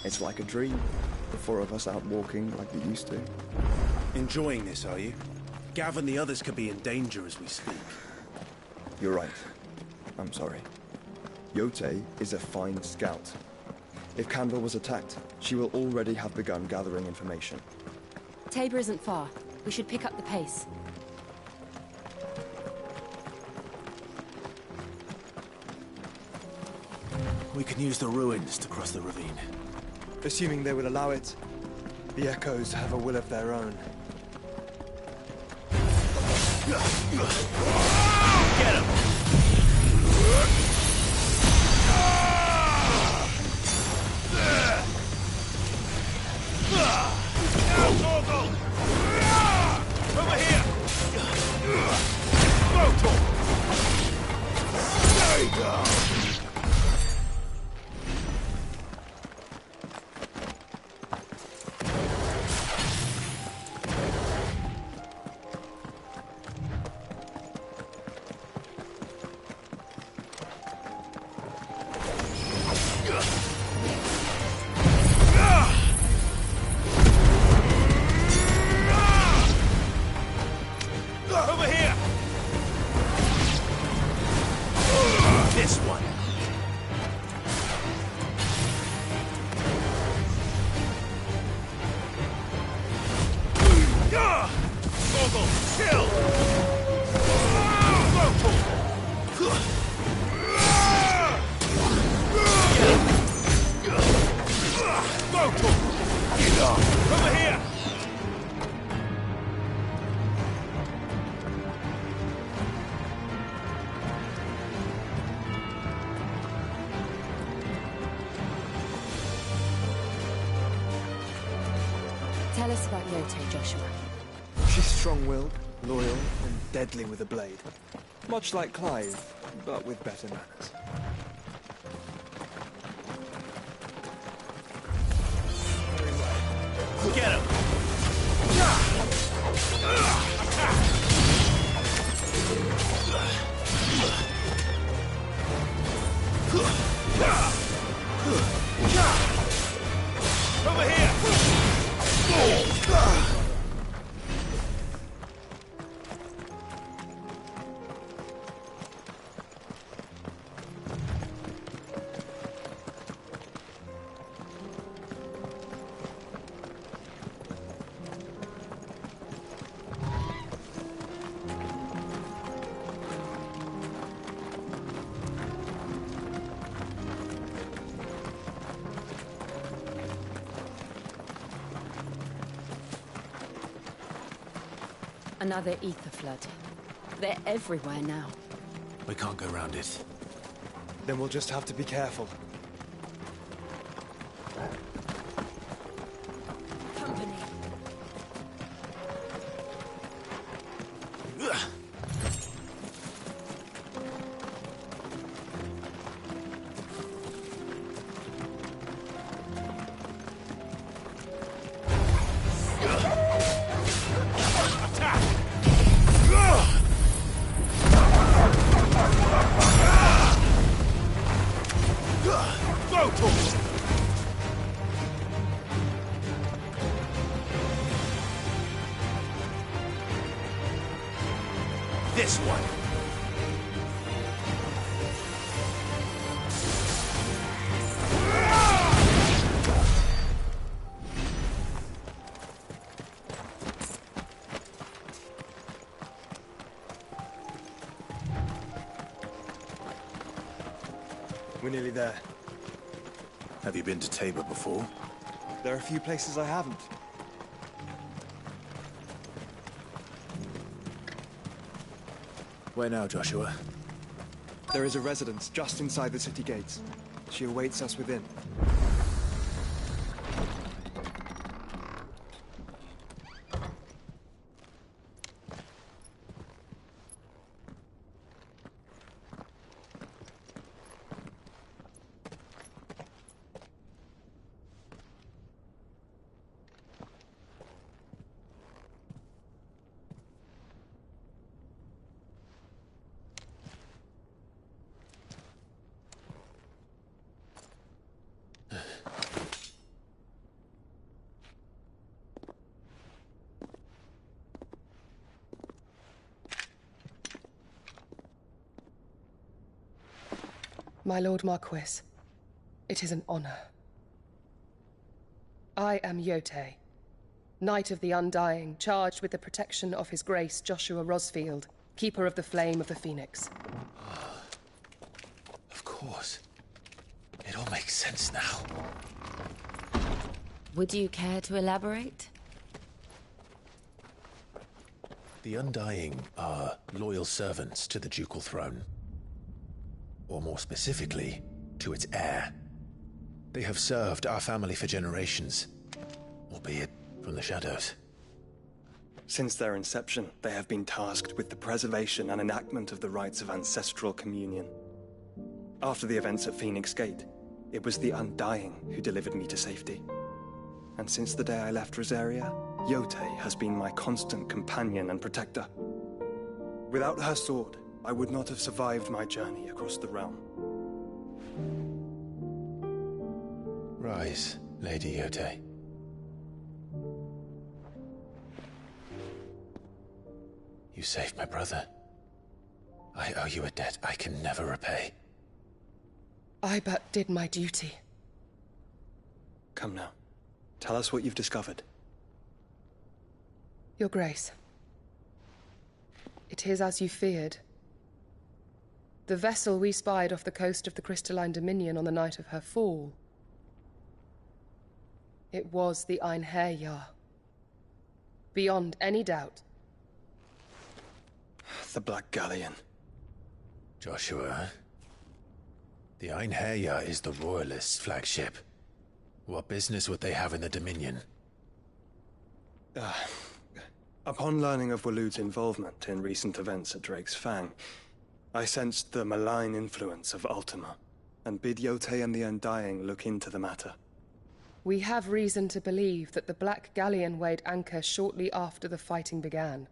It's like a dream. The four of us out walking like we used to. Enjoying this, are you? Gav and the others could be in danger as we speak. You're right. I'm sorry. Yote is a fine scout. If Canver was attacked, she will already have begun gathering information. Tabor isn't far. We should pick up the pace. We can use the ruins to cross the ravine. Assuming they will allow it, the Echoes have a will of their own. Get him! Over here! Tell us about Yote, Joshua. She's strong-willed, loyal, and deadly with a blade. Much like Clive, but with better manners. Get him! Over here! Another ether flood. They're everywhere now. We can't go around it. Then we'll just have to be careful. Company. This one. We're nearly there. Have you been to Tabor before? There are a few places I haven't. Where now, Joshua? There is a residence just inside the city gates. She awaits us within. My Lord Marquis, it is an honor. I am Yote, Knight of the Undying, charged with the protection of His Grace Joshua Rosfield, Keeper of the Flame of the Phoenix. Of course. It all makes sense now. Would you care to elaborate? The Undying are loyal servants to the ducal throne. Or more specifically, to its heir. They have served our family for generations, albeit from the shadows. Since their inception, they have been tasked with the preservation and enactment of the rites of ancestral communion. After the events at Phoenix Gate, it was the Undying who delivered me to safety. And since the day I left Rosaria, Yote has been my constant companion and protector. Without her sword, I would not have survived my journey across the realm. Rise, Lady Yote. You saved my brother. I owe you a debt I can never repay. I but did my duty. Come now. Tell us what you've discovered. Your Grace. It is as you feared. The vessel we spied off the coast of the Crystalline Dominion on the night of her fall It was the Einherjar. Beyond any doubt. The Black Galleon. Joshua, the Einherjar is the Royalists' flagship. What business would they have in the Dominion? Upon learning of Waloed's involvement in recent events at Drake's Fang, I sensed the malign influence of Ultima, and bid Yotei and the Undying look into the matter. We have reason to believe that the Black Galleon weighed anchor shortly after the fighting began,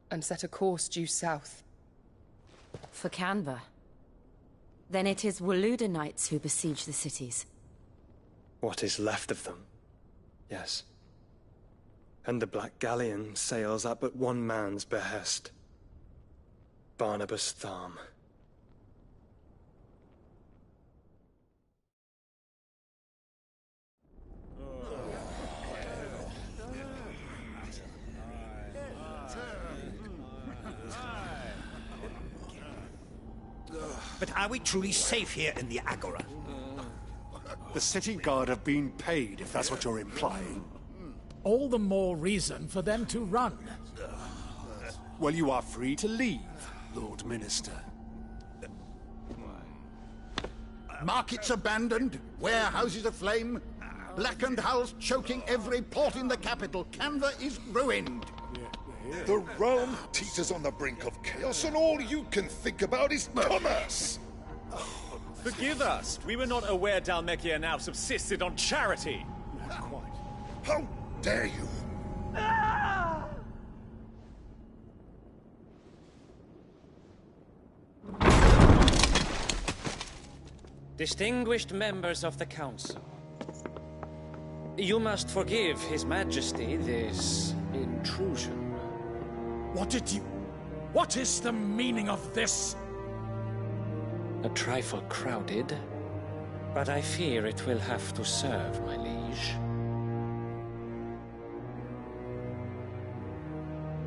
and set a course due south. For Canva? Then it is Waloeder knights who besiege the cities. What is left of them, yes. And the Black Galleon sails at but one man's behest. Barnabas Tharm. But are we truly safe here in the Agora? The city guard have been paid, if that's what you're implying. All the more reason for them to run. Well, you are free to leave, Lord Minister. Markets abandoned, warehouses aflame, blackened hulls choking every port in the capital. Canva is ruined. The realm teeters on the brink of chaos, and all you can think about is commerce! Forgive us. We were not aware Dhalmekia now subsisted on charity. Not quite. How dare you? Distinguished members of the Council, you must forgive His Majesty this intrusion. What is the meaning of this? A trifle crowded, but I fear it will have to serve, my liege.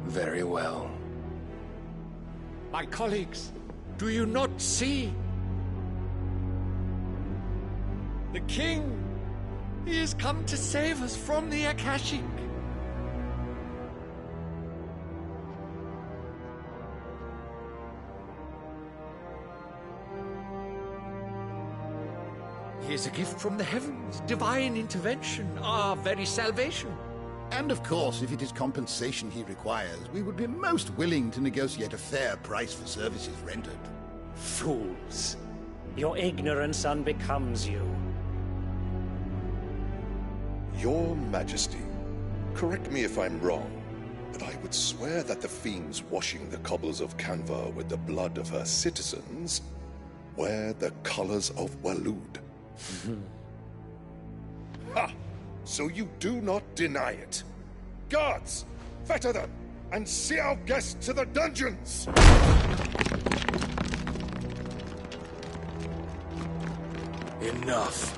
Very well. My colleagues, do you not see? The king! He has come to save us from the Akashic! He is a gift from the heavens, divine intervention, our very salvation. And of course, if it is compensation he requires, we would be most willing to negotiate a fair price for services rendered. Fools! Your ignorance unbecomes you. Your Majesty, correct me if I'm wrong, but I would swear that the fiends washing the cobbles of Canva with the blood of her citizens wear the colors of Waloed. Ha! So you do not deny it. Guards, fetter them, and see our guests to the dungeons! Enough.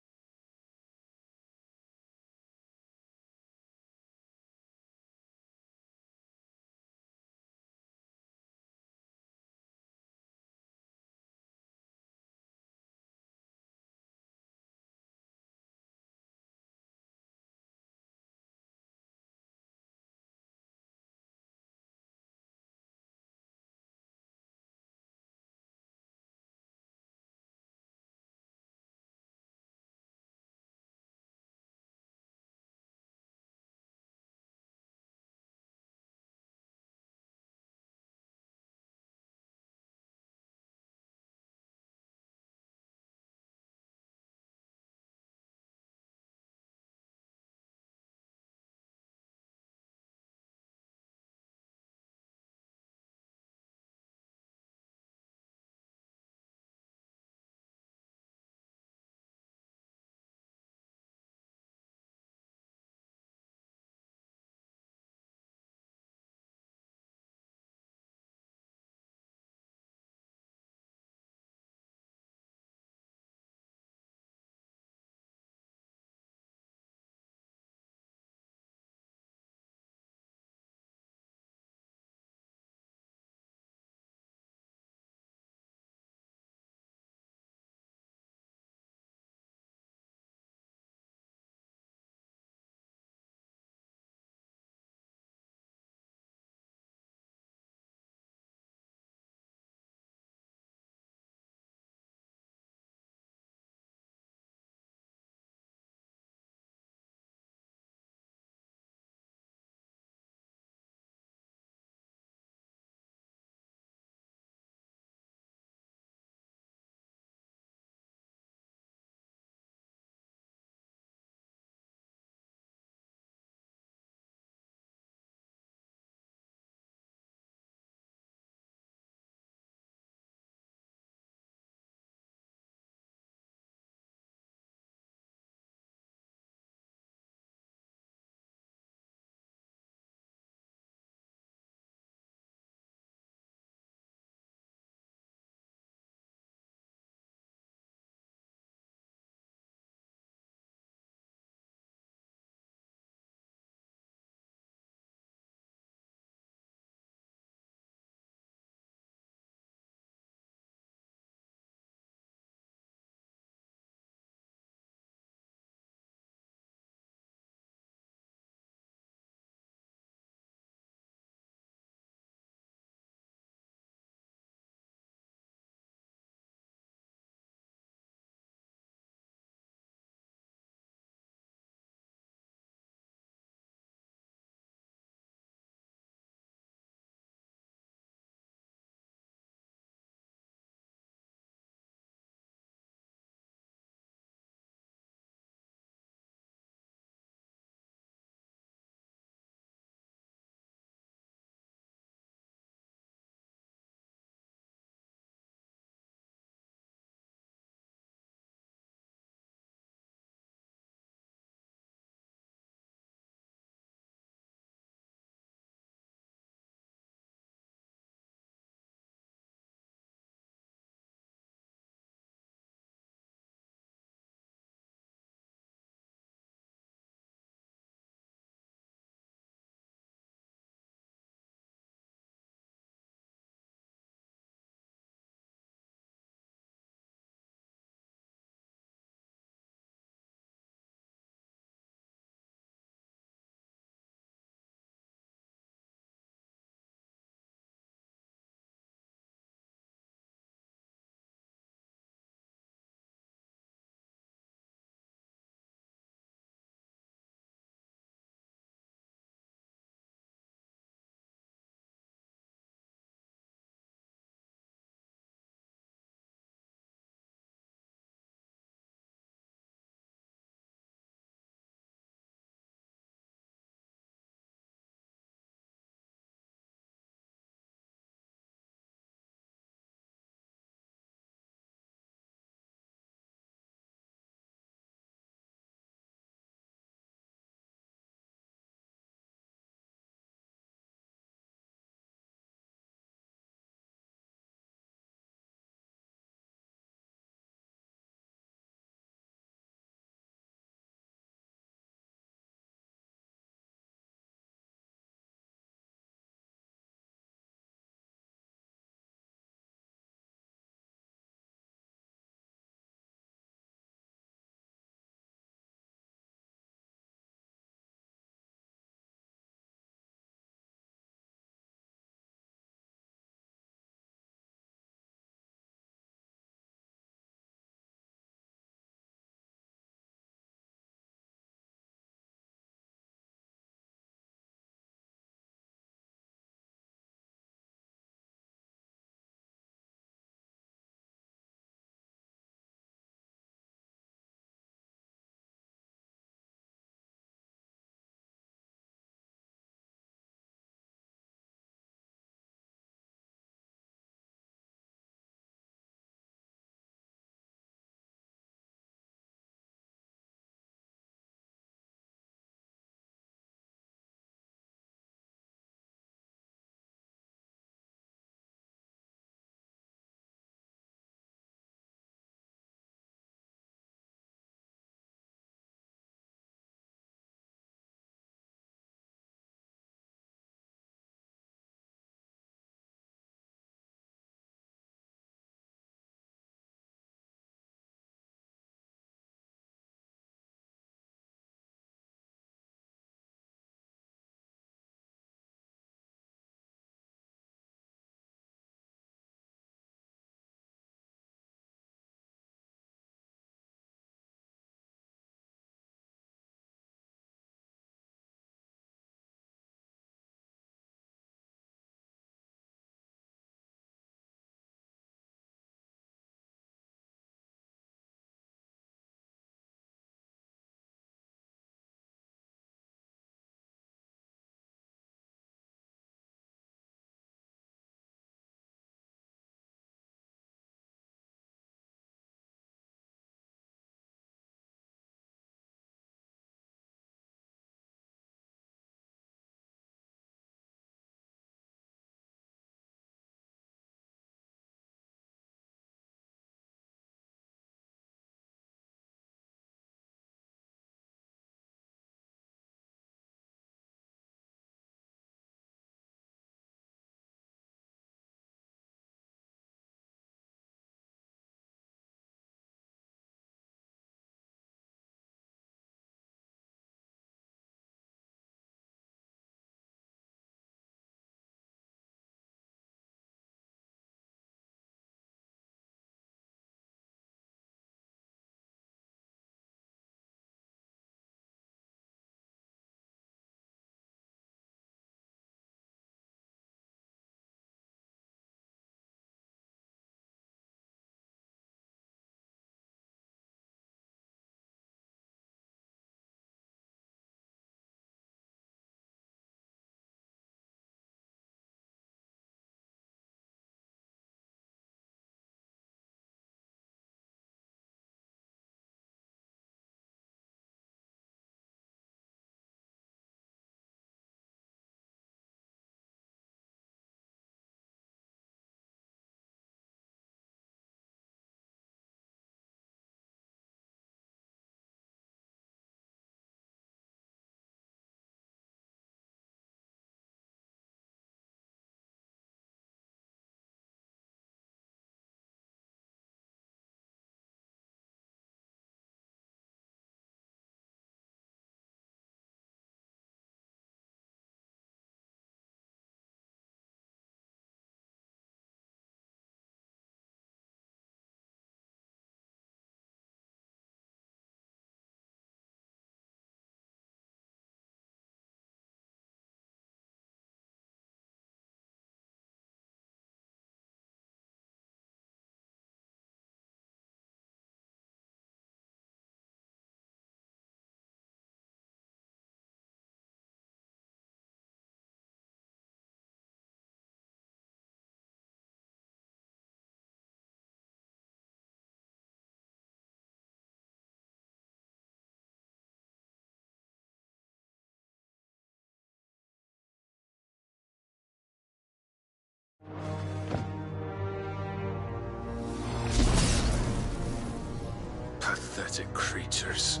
pathetic creatures.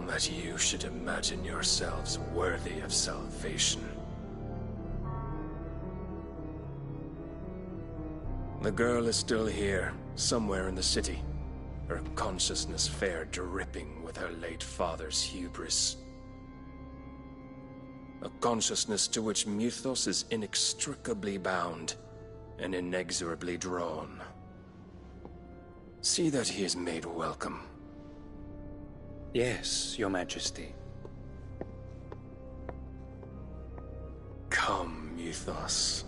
That you should imagine yourselves worthy of salvation. The girl is still here, somewhere in the city, her consciousness fair dripping with her late father's hubris. A consciousness to which Mythos is inextricably bound and inexorably drawn. See that he is made welcome. Yes, Your Majesty. Come, Mythos.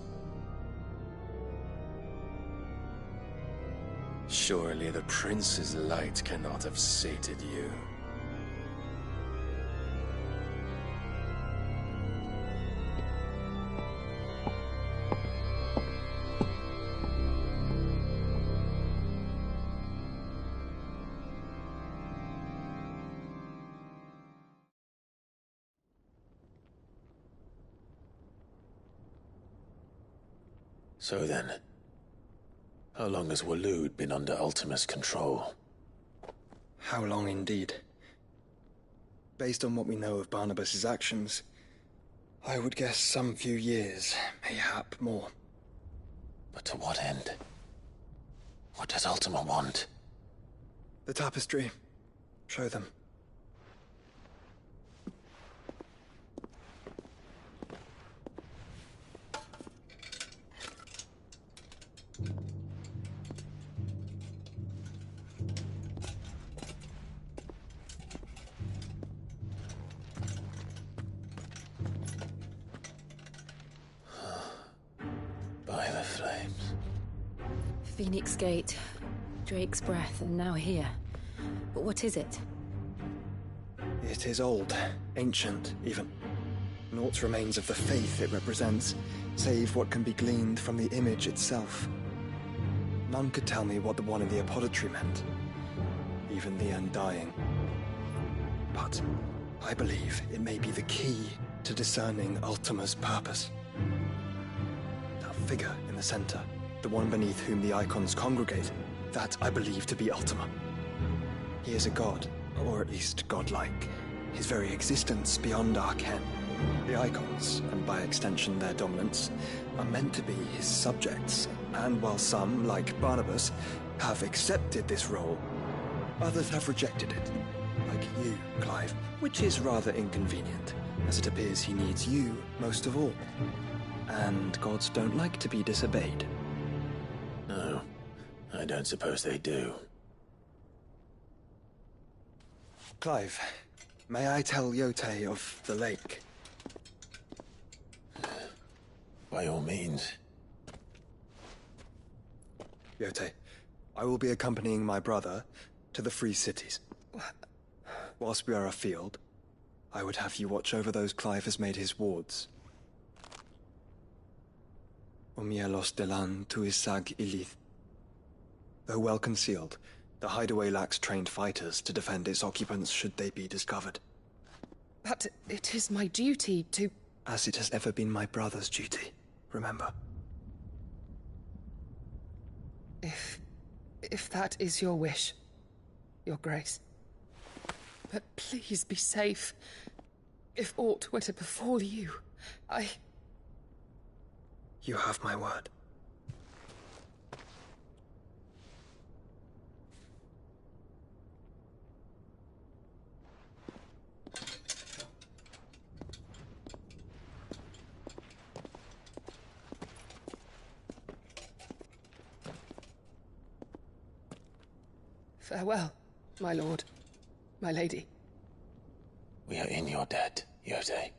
Surely the Prince's light cannot have sated you. So then, how long has Waloed been under Ultima's control? How long indeed? Based on what we know of Barnabas's actions, I would guess some few years, mayhap more. But to what end? What does Ultima want? The tapestry. Show them. By the flames. Phoenix Gate, Drake's Breath, and now here. But what is it? It is old, ancient, even. Naught remains of the faith it represents, save what can be gleaned from the image itself. None could tell me what the one in the apothecary meant, even the Undying. But I believe it may be the key to discerning Ultima's purpose. That figure in the center, the one beneath whom the icons congregate, that I believe to be Ultima. He is a god, or at least godlike, his very existence beyond our ken. The icons, and by extension their dominants, are meant to be his subjects, and while some, like Barnabas, have accepted this role, others have rejected it. Like you, Clive, which is rather inconvenient, as it appears he needs you most of all. And gods don't like to be disobeyed. No, I don't suppose they do. Clive, may I tell Yotei of the lake? By all means. Yotei, I will be accompanying my brother to the Free Cities. Whilst we are afield, I would have you watch over those Clive has made his wards. Omielos delan tuisag ilith. Though well concealed, the hideaway lacks trained fighters to defend its occupants should they be discovered. But it is my duty to... As it has ever been my brother's duty, remember. If that is your wish, Your Grace. But please be safe. If aught were to befall you, You have my word. Farewell, my lord, my lady. We are in your debt, Yotei.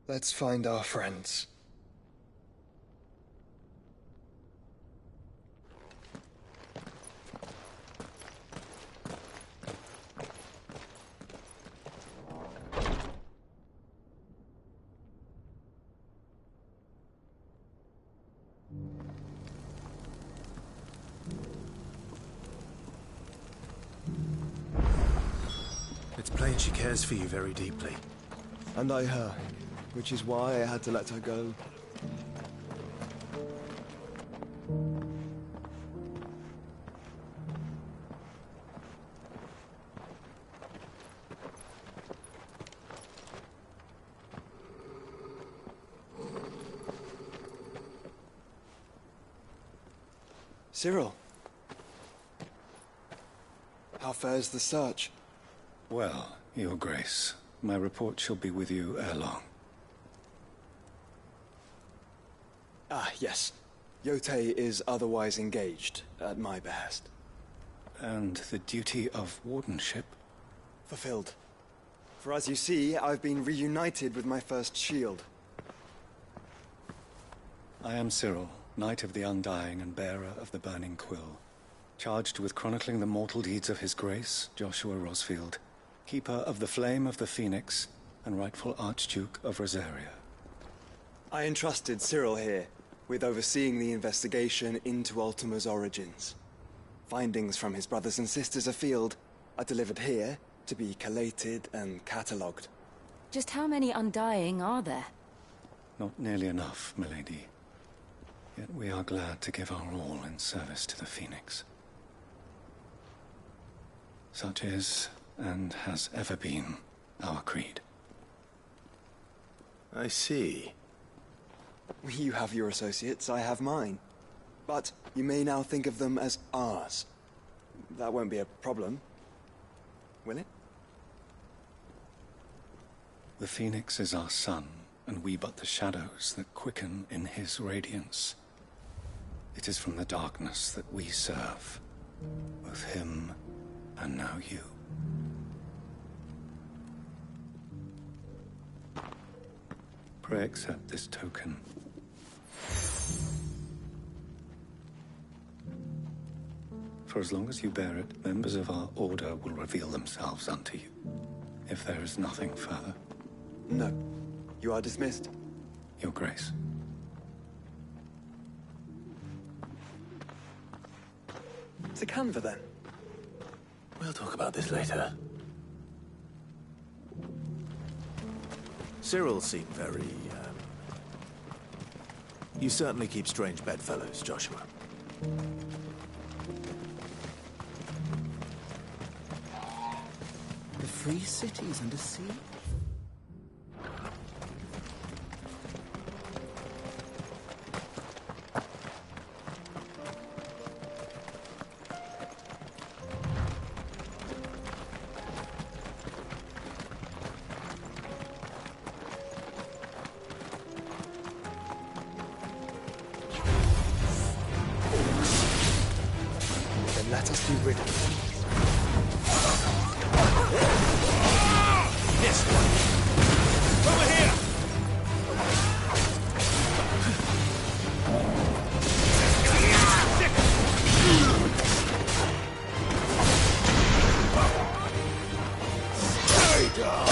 Let's find our friends. plain she cares for you very deeply. And I her, which is why I had to let her go. Cyril. How fares the search? Well, Your Grace, my report shall be with you ere long. Ah, yes. Yotei is otherwise engaged, at my behest. And the duty of wardenship? Fulfilled. For as you see, I've been reunited with my first shield. I am Cyril, Knight of the Undying and bearer of the Burning Quill, charged with chronicling the mortal deeds of His Grace, Joshua Rosfield, Keeper of the Flame of the Phoenix, and rightful Archduke of Rosaria. I entrusted Cyril here with overseeing the investigation into Ultima's origins. Findings from his brothers and sisters afield are delivered here to be collated and catalogued. Just how many Undying are there? Not nearly enough, milady. Yet we are glad to give our all in service to the Phoenix. Such is, and has ever been, our creed. I see. You have your associates, I have mine. But you may now think of them as ours. That won't be a problem, will it? The Phoenix is our sun, and we but the shadows that quicken in his radiance. It is from the darkness that we serve, both him and now you. Pray accept this token. For as long as you bear it, members of our order will reveal themselves unto you. If there is nothing further. No. You are dismissed. Your Grace. To Canva, then. We'll talk about this later. Cyril seemed very, You certainly keep strange bedfellows, Joshua. The free cities under siege? Let us be rid of them. This one! Over here! Stay down!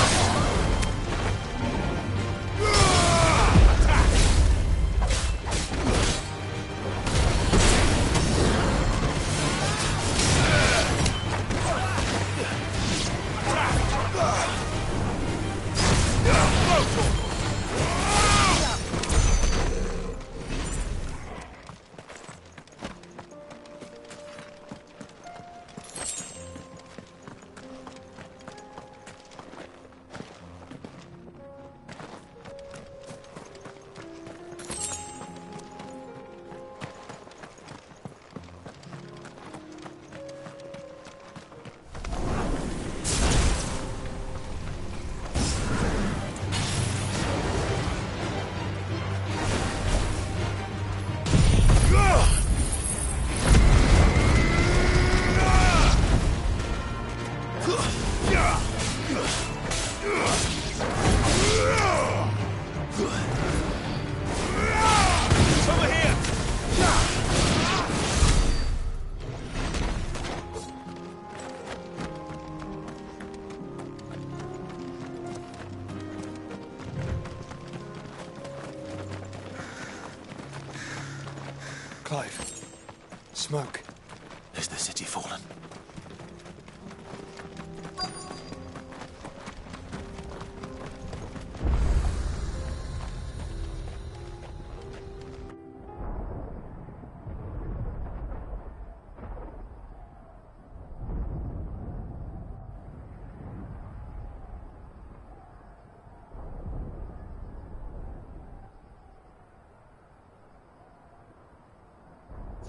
Clive. Smoke. Is the city fallen?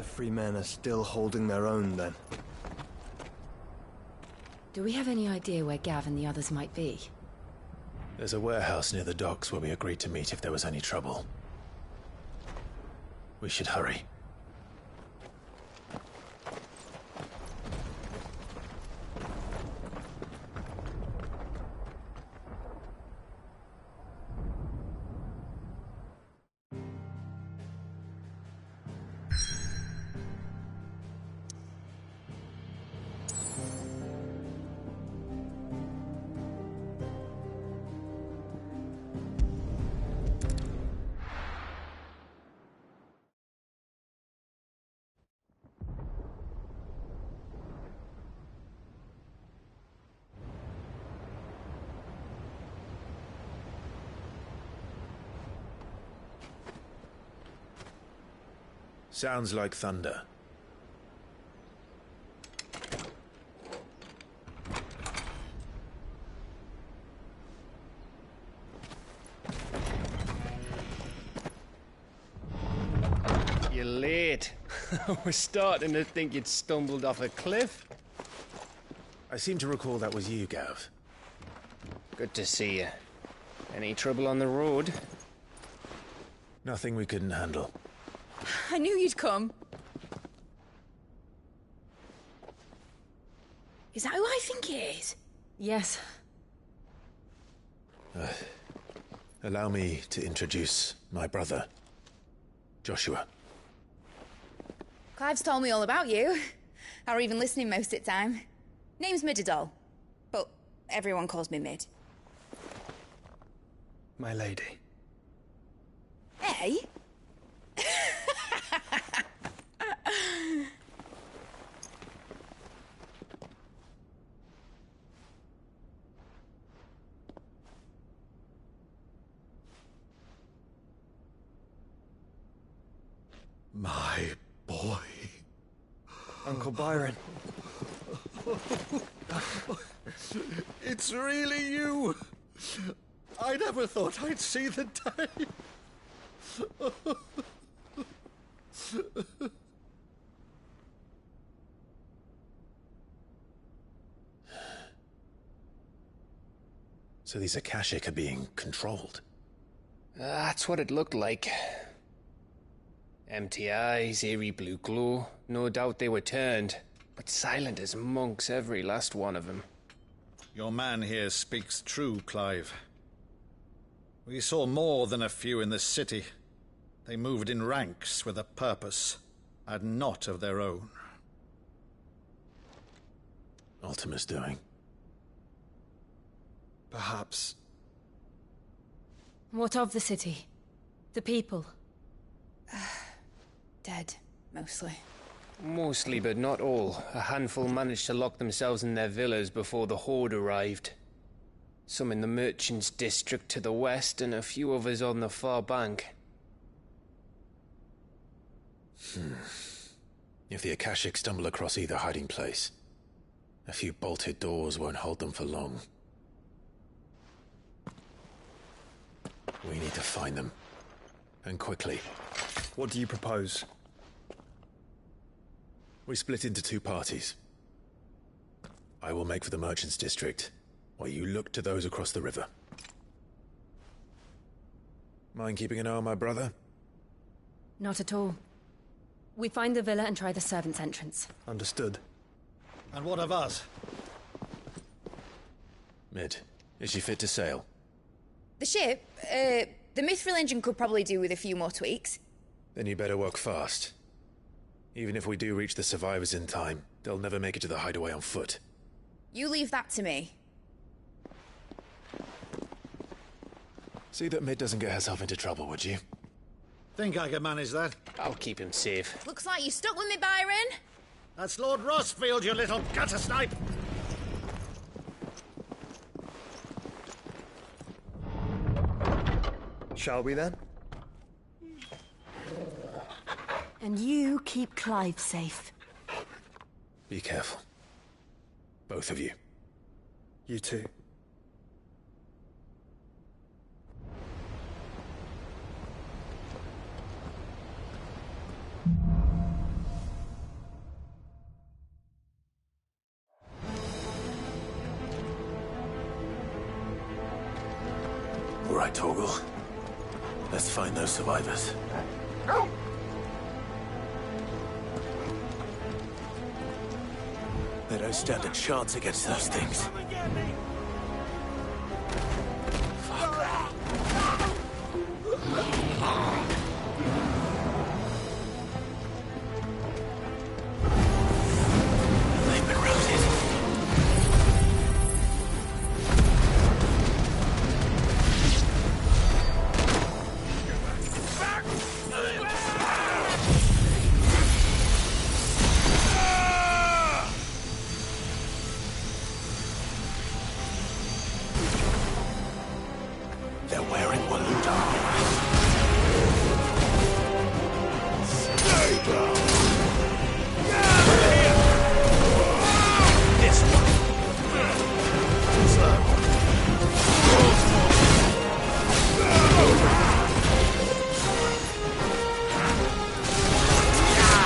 The free men are still holding their own, then. Do we have any idea where Gav and the others might be? There's a warehouse near the docks where we agreed to meet if there was any trouble. We should hurry. Sounds like thunder. You're late. We're starting to think you'd stumbled off a cliff. I seem to recall that was you, Gav. Good to see you. Any trouble on the road? Nothing we couldn't handle. I knew you'd come. Is that who I think it is? Yes. Allow me to introduce my brother, Joshua. Clive's told me all about you. Or even listening most of the time. Name's Midadol, but everyone calls me Mid. My lady. Hey? My boy. Uncle Byron. It's really you. I never thought I'd see the day. So these Akashic are being controlled? That's what it looked like. Empty eyes, eerie blue glow. No doubt they were turned, but silent as monks, every last one of them. Your man here speaks true, Clive. We saw more than a few in the city. They moved in ranks with a purpose, and not of their own. Ultima's doing. Perhaps. What of the city? The people? Dead, mostly. Mostly, but not all. A handful managed to lock themselves in their villas before the Horde arrived. Some in the Merchants' District to the west, and a few others on the far bank. If the Akashic stumble across either hiding place, a few bolted doors won't hold them for long. We need to find them. And quickly. What do you propose? We split into two parties. I will make for the Merchants' District, while you look to those across the river. Mind keeping an eye on my brother? Not at all. We find the villa and try the servants' entrance. Understood. And what of us? Mid, is she fit to sail? The ship, the Mithril engine could probably do with a few more tweaks. Then you better work fast. Even if we do reach the survivors in time, they'll never make it to the hideaway on foot. You leave that to me. See that Mid doesn't get herself into trouble, would you? Think I can manage that? I'll keep him safe. Looks like you stuck with me, Byron. That's Lord Rossfield, you little gutter snipe! Shall we then? And you keep Clive safe. Be careful. Both of you. You too. right, Torgal. Let's find those survivors. They don't stand a chance against those things. They've been routed. They're wearing Walud armor. Stay down! This one. Slow.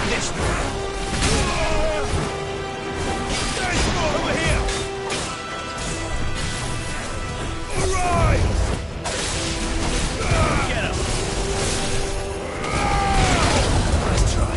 This one. Over here! All right! Get him! Nice try.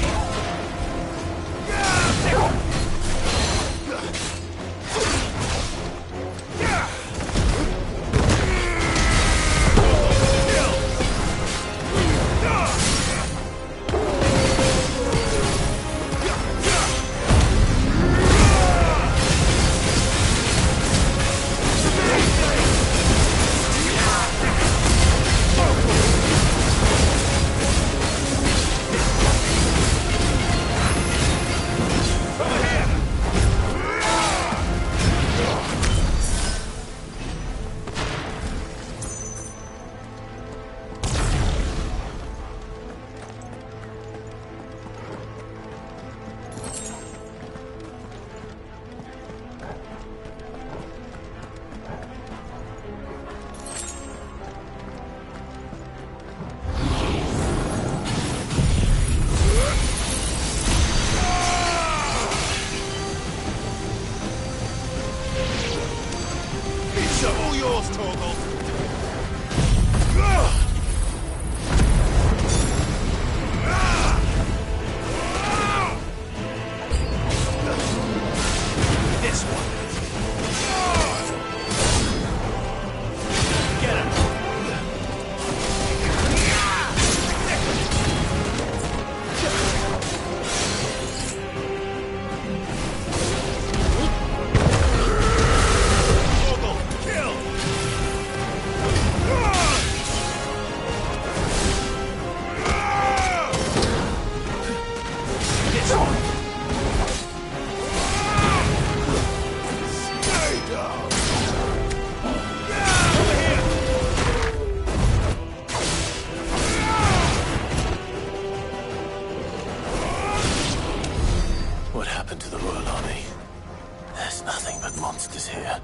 It's all yours, Torgal. This one. Get him. Torgal, kill. This one. Stay down. Over here. What happened to the Royal Army? There's nothing but monsters here.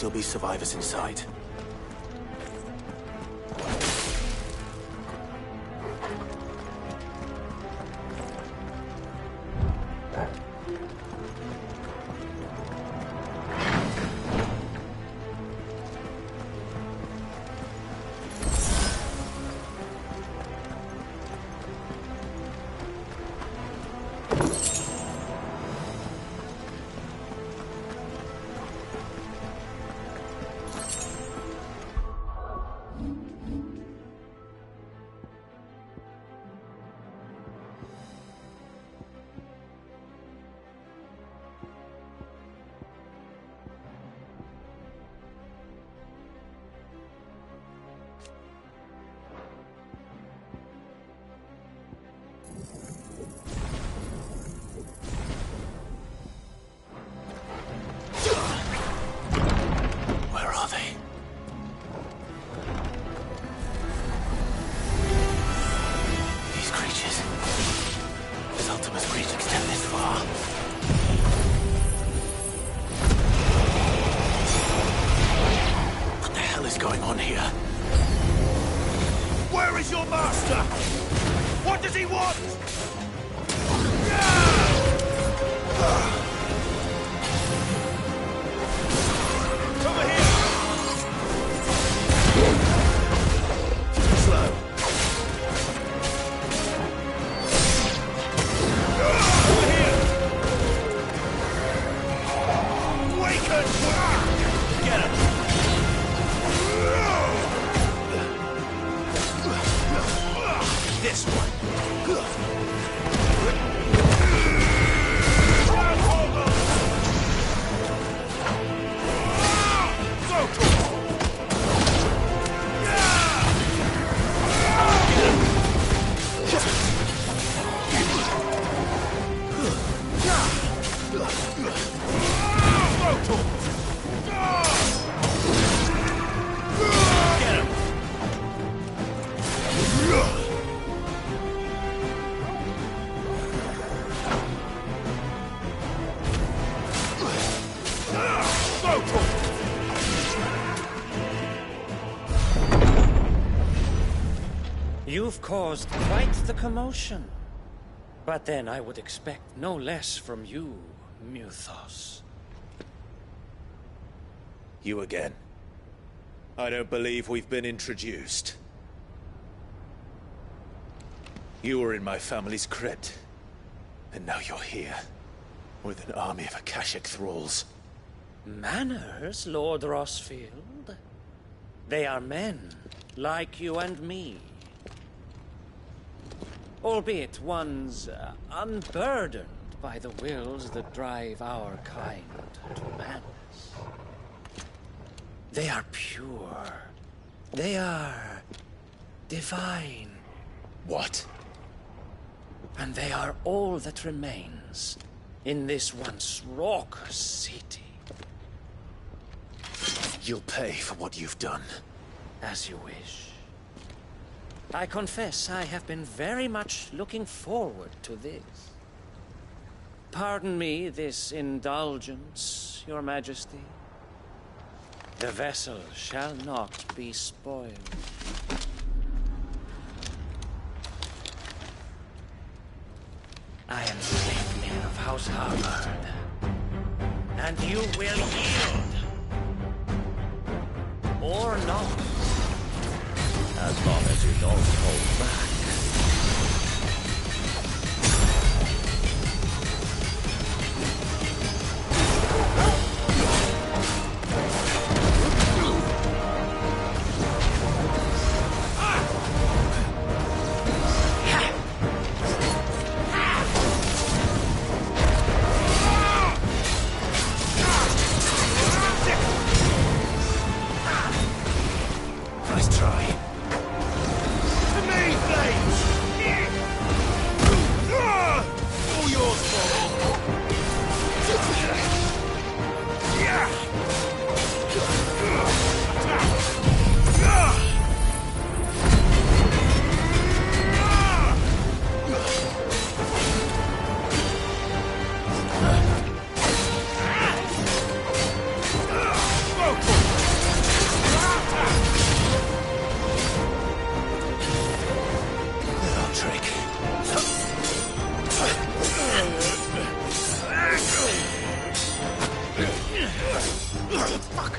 Still be survivors inside. You've caused quite the commotion. But then I would expect no less from you, Muthos. You again. I don't believe we've been introduced. You were in my family's crypt. And now you're here. With an army of Akashic thralls. Manners, Lord Rosfield? They are men, like you and me. Albeit one's unburdened by the wills that drive our kind to madness. They are pure. They are divine. What? And they are all that remains in this once raucous city. You'll pay for what you've done. As you wish. I confess I have been very much looking forward to this. Pardon me this indulgence, Your Majesty. The vessel shall not be spoiled. I am Sleipnir of House Harvard, and you will yield. Or not. As long as you don't hold back. Nice try. To me, Flames! All yours, Paul. Trick. Fuck.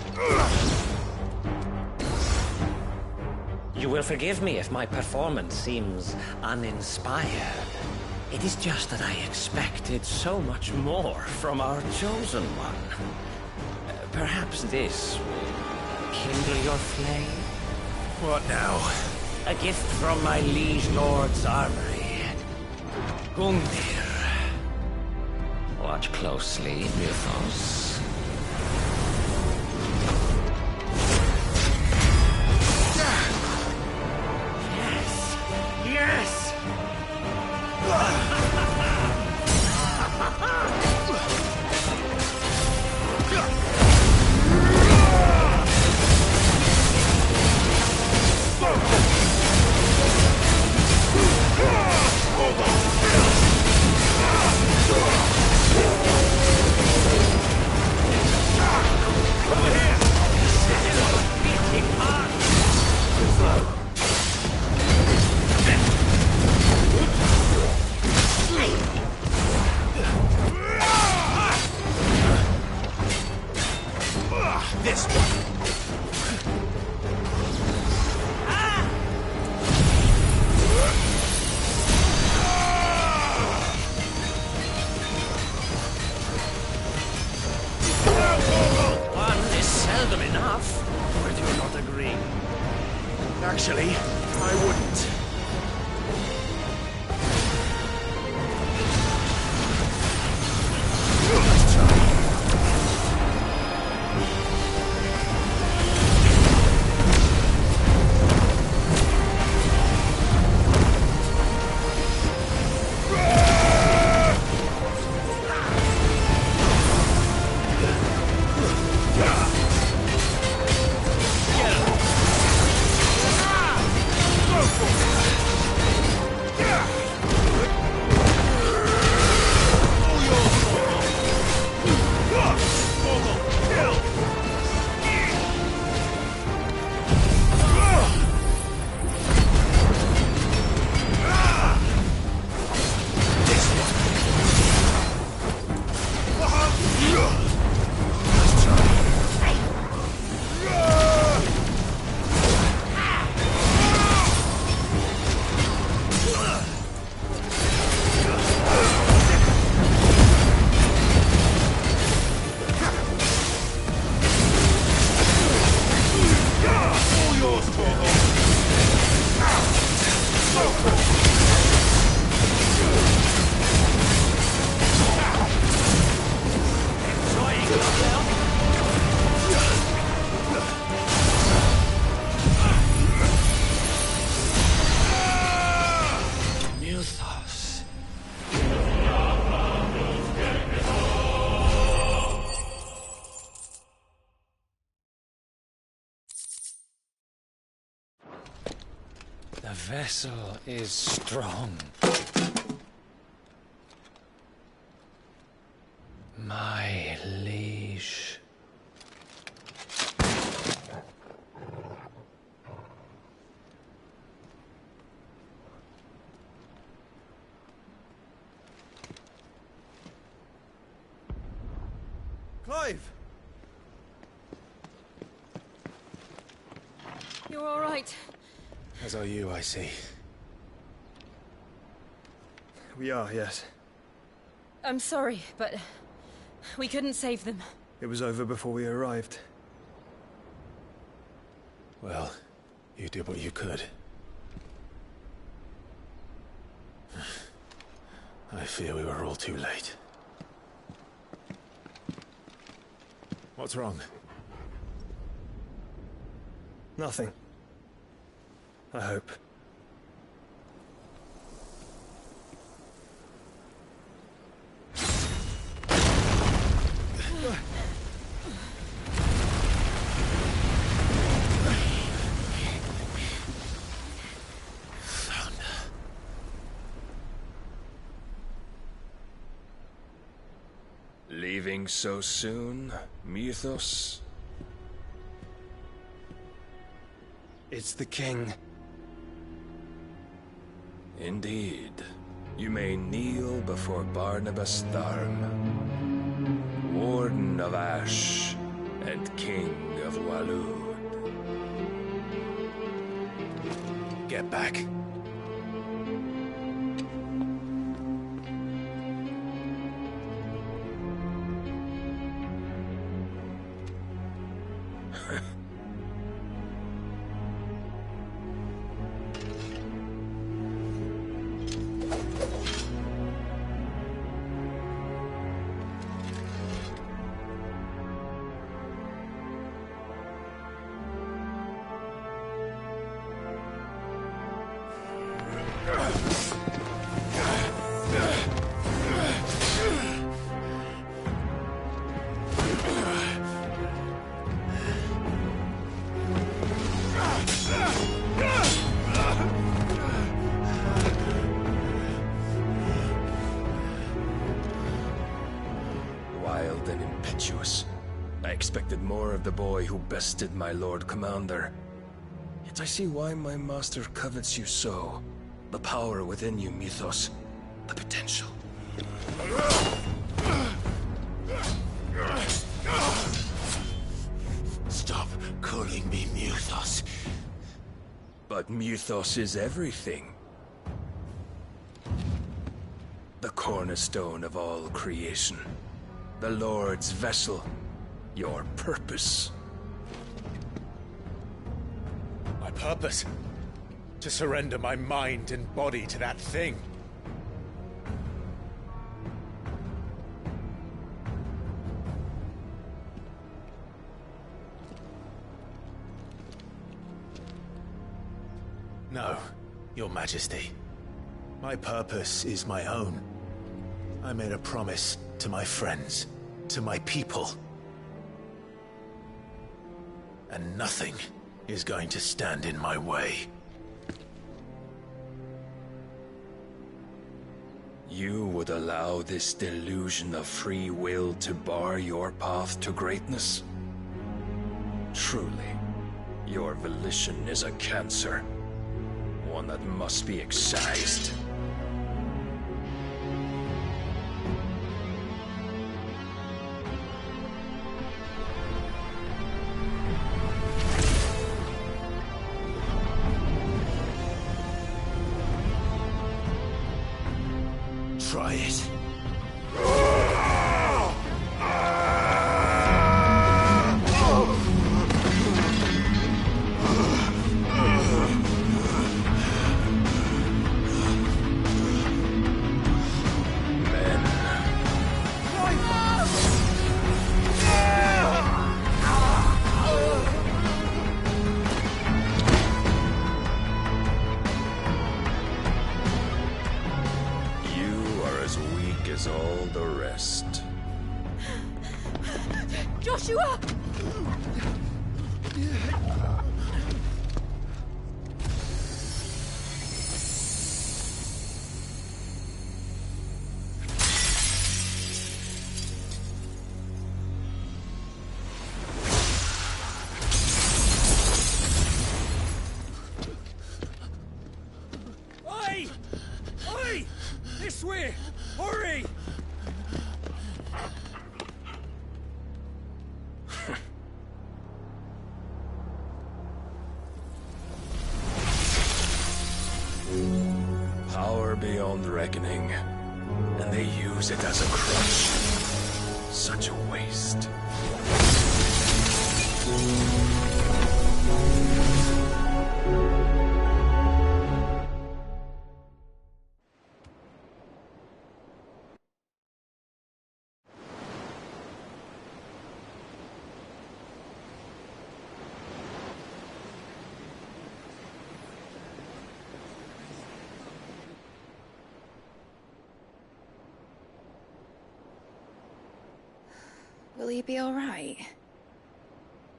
You will forgive me if my performance seems uninspired. It is just that I expected so much more from our chosen one. Perhaps this will kindle your flame? What now? A gift from my liege lord's armory. Gungnir. Watch closely, Mythos. Yes! Yes! This one. One is seldom enough. Would you not agree? Actually, I wouldn't. Nice try. Go for it! vessel is strong. My liege. Clive! You're all right. As are you, I see. We are, yes. I'm sorry, but we couldn't save them. It was over before we arrived. Well, you did what you could. I fear we were all too late. What's wrong? Nothing. I hope. Leaving so soon, Mythos? It's the king. Indeed. You may kneel before Barnabas Tharm, Warden of Ash and King of Waloed. Get back. Wild and impetuous. I expected more of the boy who bested my Lord Commander. Yet I see why my master covets you so. The power within you, Mythos. The potential. Stop calling me Mythos. But Mythos is everything. The cornerstone of all creation. The Lord's vessel. Your purpose. My purpose? To surrender my mind and body to that thing. No, Your Majesty. My purpose is my own. I made a promise to my friends, to my people. And nothing is going to stand in my way. You would allow this delusion of free will to bar your path to greatness? Truly, your volition is a cancer. One that must be excised. Try it. As all the rest. Joshua! reckoning, and they use it as a crutch. Such a waste. Will he be all right?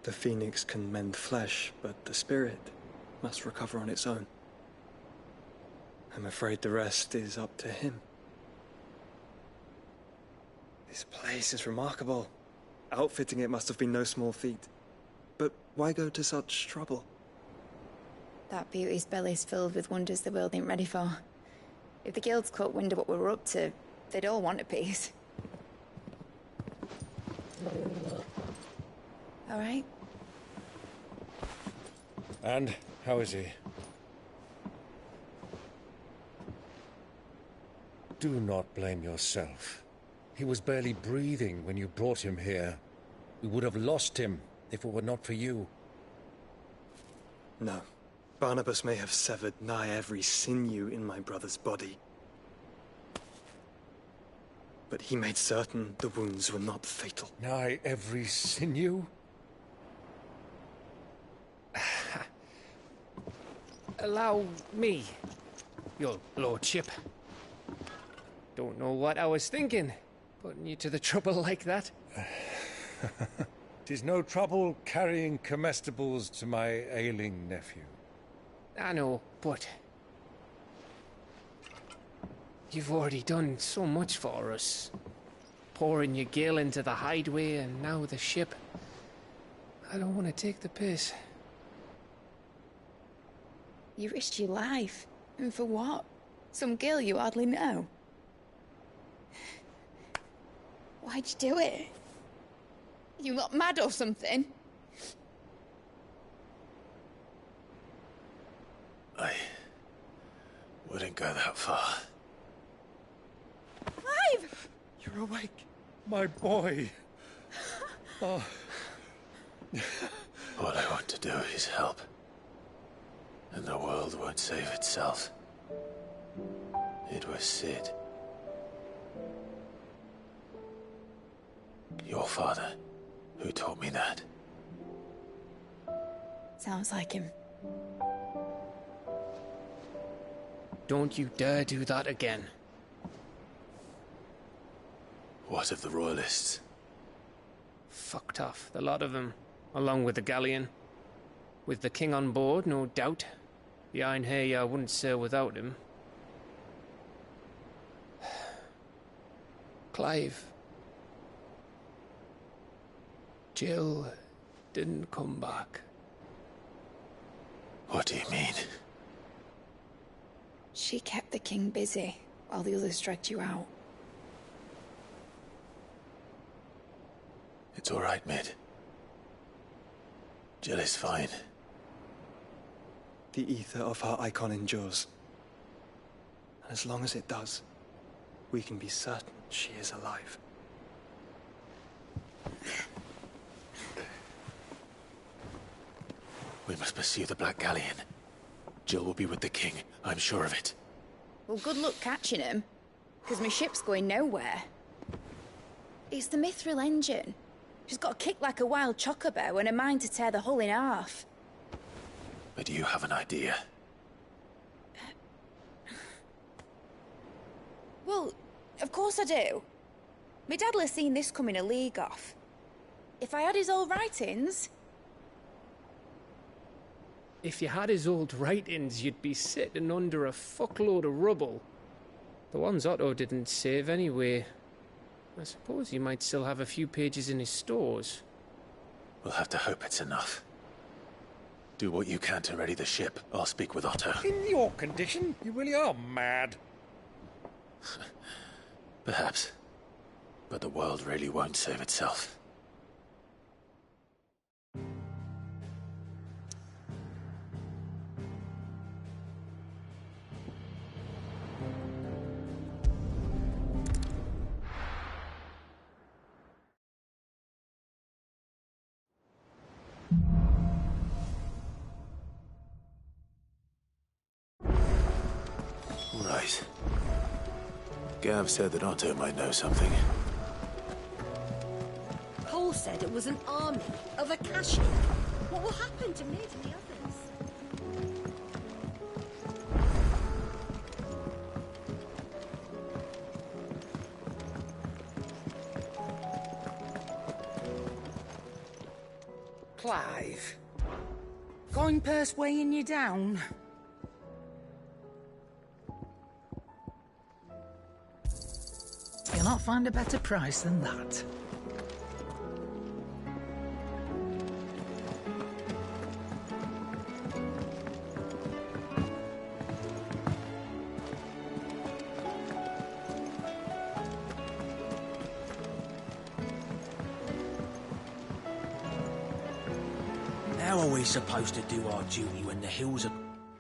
The phoenix can mend flesh, but the spirit must recover on its own. I'm afraid the rest is up to him. This place is remarkable. Outfitting it must have been no small feat. But why go to such trouble? That beauty's belly's filled with wonders the world ain't ready for. If the guilds caught wind of what we were up to, they'd all want a piece. All right? And how is he? Do not blame yourself. He was barely breathing when you brought him here. We would have lost him if it were not for you. No. Barnabas may have severed nigh every sinew in my brother's body. But he made certain the wounds were not fatal. Nigh every sinew? Allow me, your lordship. Don't know what I was thinking, putting you to the trouble like that. 'Tis no trouble carrying comestibles to my ailing nephew. I know, but you've already done so much for us. Pouring your gale into the hideaway and now the ship. I don't want to take the piss. You risked your life. And for what? Some girl you hardly know. Why'd you do it? You not mad or something? I wouldn't go that far. Clive! You're awake, my boy. Oh. All I want to do is help. And the world won't save itself. It was Sid. Your father, who taught me that. Sounds like him. Don't you dare do that again. What of the Royalists? Fucked off, the lot of them, along with the galleon. With the king on board, no doubt. The Iron Hair wouldn't sail without him. Clive. Jill didn't come back. What do you mean? She kept the king busy while the others dragged you out. It's all right, Mid. Jill is fine. The ether of her icon endures. And as long as it does, we can be certain she is alive. We must pursue the Black Galleon. Jill will be with the king, I'm sure of it. Well, good luck catching him, because my ship's going nowhere. It's the Mithril engine. She's got a kick like a wild chocobo and a mind to tear the hull in half. But you have an idea. Well, of course I do. My dad'll have seen this coming a league off. If I had his old writings... If you had his old writings, you'd be sitting under a fuckload of rubble. The ones Otto didn't save anyway. I suppose you might still have a few pages in his stores. We'll have to hope it's enough. Do what you can to ready the ship. I'll speak with Otto. In your condition, you really are mad. Perhaps. But the world really won't save itself. Gav said that Otto might know something. Cole said it was an army of Akashi. What will happen to Mid and the others? Clive. Coinpurse weighing you down? You'll not find a better price than that. How are we supposed to do our duty when the hills are...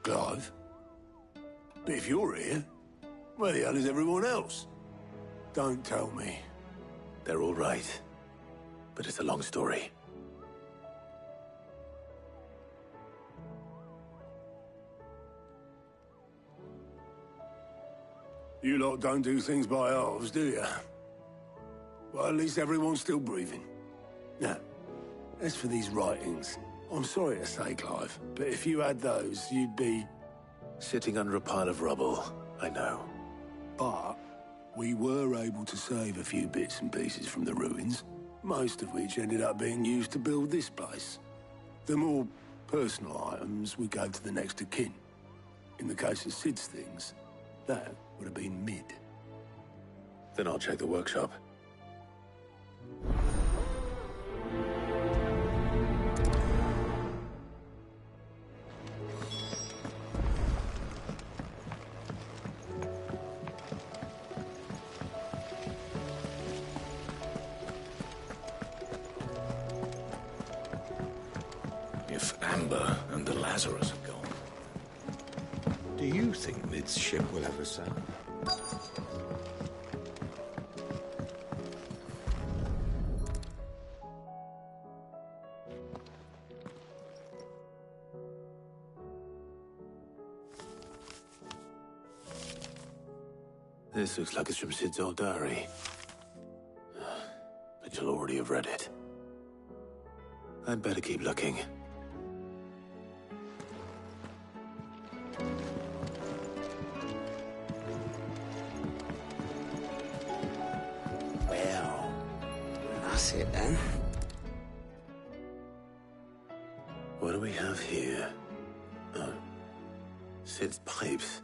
Clive? But if you're here, where the hell is everyone else? Don't tell me. They're all right. But it's a long story. You lot don't do things by halves, do you? Well, at least everyone's still breathing. Now, as for these writings, I'm sorry to say, Clive, but if you had those, you'd be... Sitting under a pile of rubble, I know. But we were able to save a few bits and pieces from the ruins, most of which ended up being used to build this place. The more personal items we gave to the next of kin. In the case of Sid's things, that would have been Mid. Then I'll check the workshop. If Amber and the Lazarus are gone, do you think Mid's ship will ever sail? This looks like it's from Sid's old diary. But you'll already have read it. I'd better keep looking. Well, that's it then. What do we have here? Oh, Sid's pipes.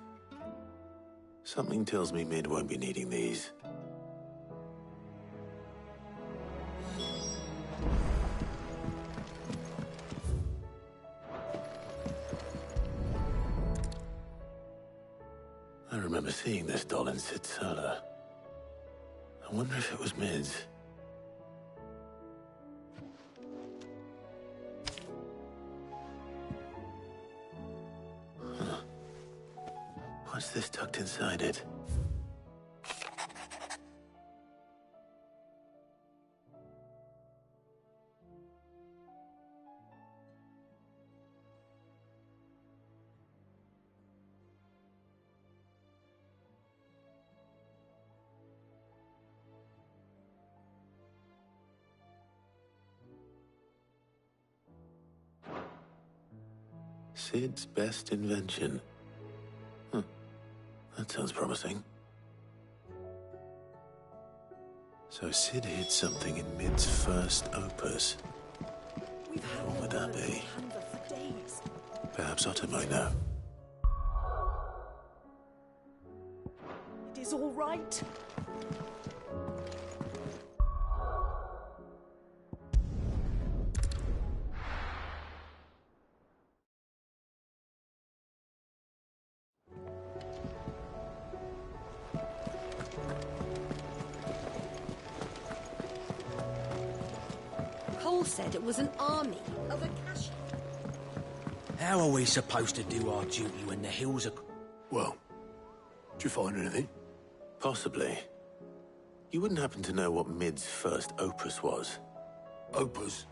Something tells me Mid won't be needing these. I remember seeing this doll in Sid's cellar. I wonder if it was Mid's. What's this tucked inside it? Sid's best invention. That sounds promising. So Sid hid something in Mid's first opus. What would that be? Perhaps Otto might know. It is all right. Cole said it was an army of Akashi. How are we supposed to do our duty when the hills are... Well, did you find anything? Possibly. You wouldn't happen to know what Mid's first opus was? Opus?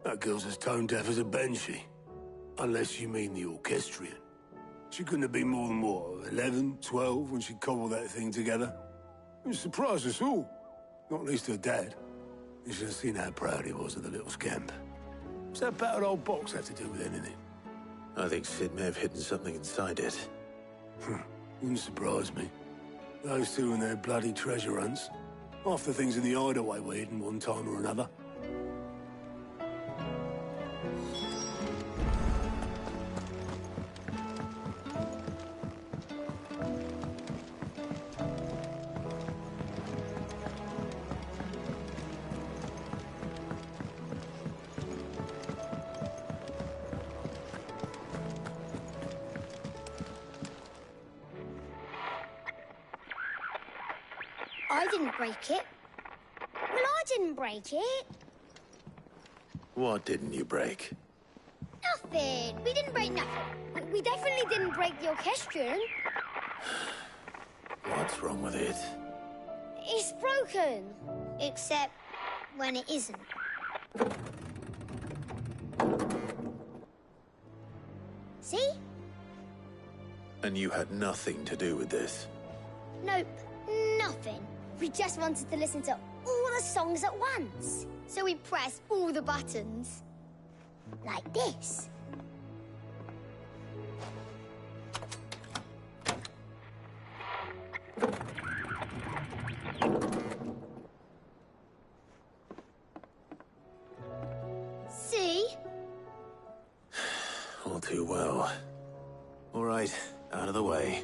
That girl's as tone deaf as a banshee. Unless you mean the orchestrion. She couldn't have been more than, what, 11, 12 when she cobbled that thing together? It surprised us all. Not least her dad. You should have seen how proud he was of the little scamp. What's that battered old box have to do with anything? I think Sid may have hidden something inside it. Wouldn't surprise me. Those two and their bloody treasure hunts. Half the things in the hideaway were hidden one time or another. I didn't break it. Well, I didn't break it. What didn't you break? Nothing. We didn't break nothing. We definitely didn't break the orchestrion. What's wrong with it? It's broken. Except when it isn't. See? And you had nothing to do with this? Nope. Nothing. We just wanted to listen to all the songs at once. So we pressed all the buttons. Like this. See? All too well. All right, out of the way.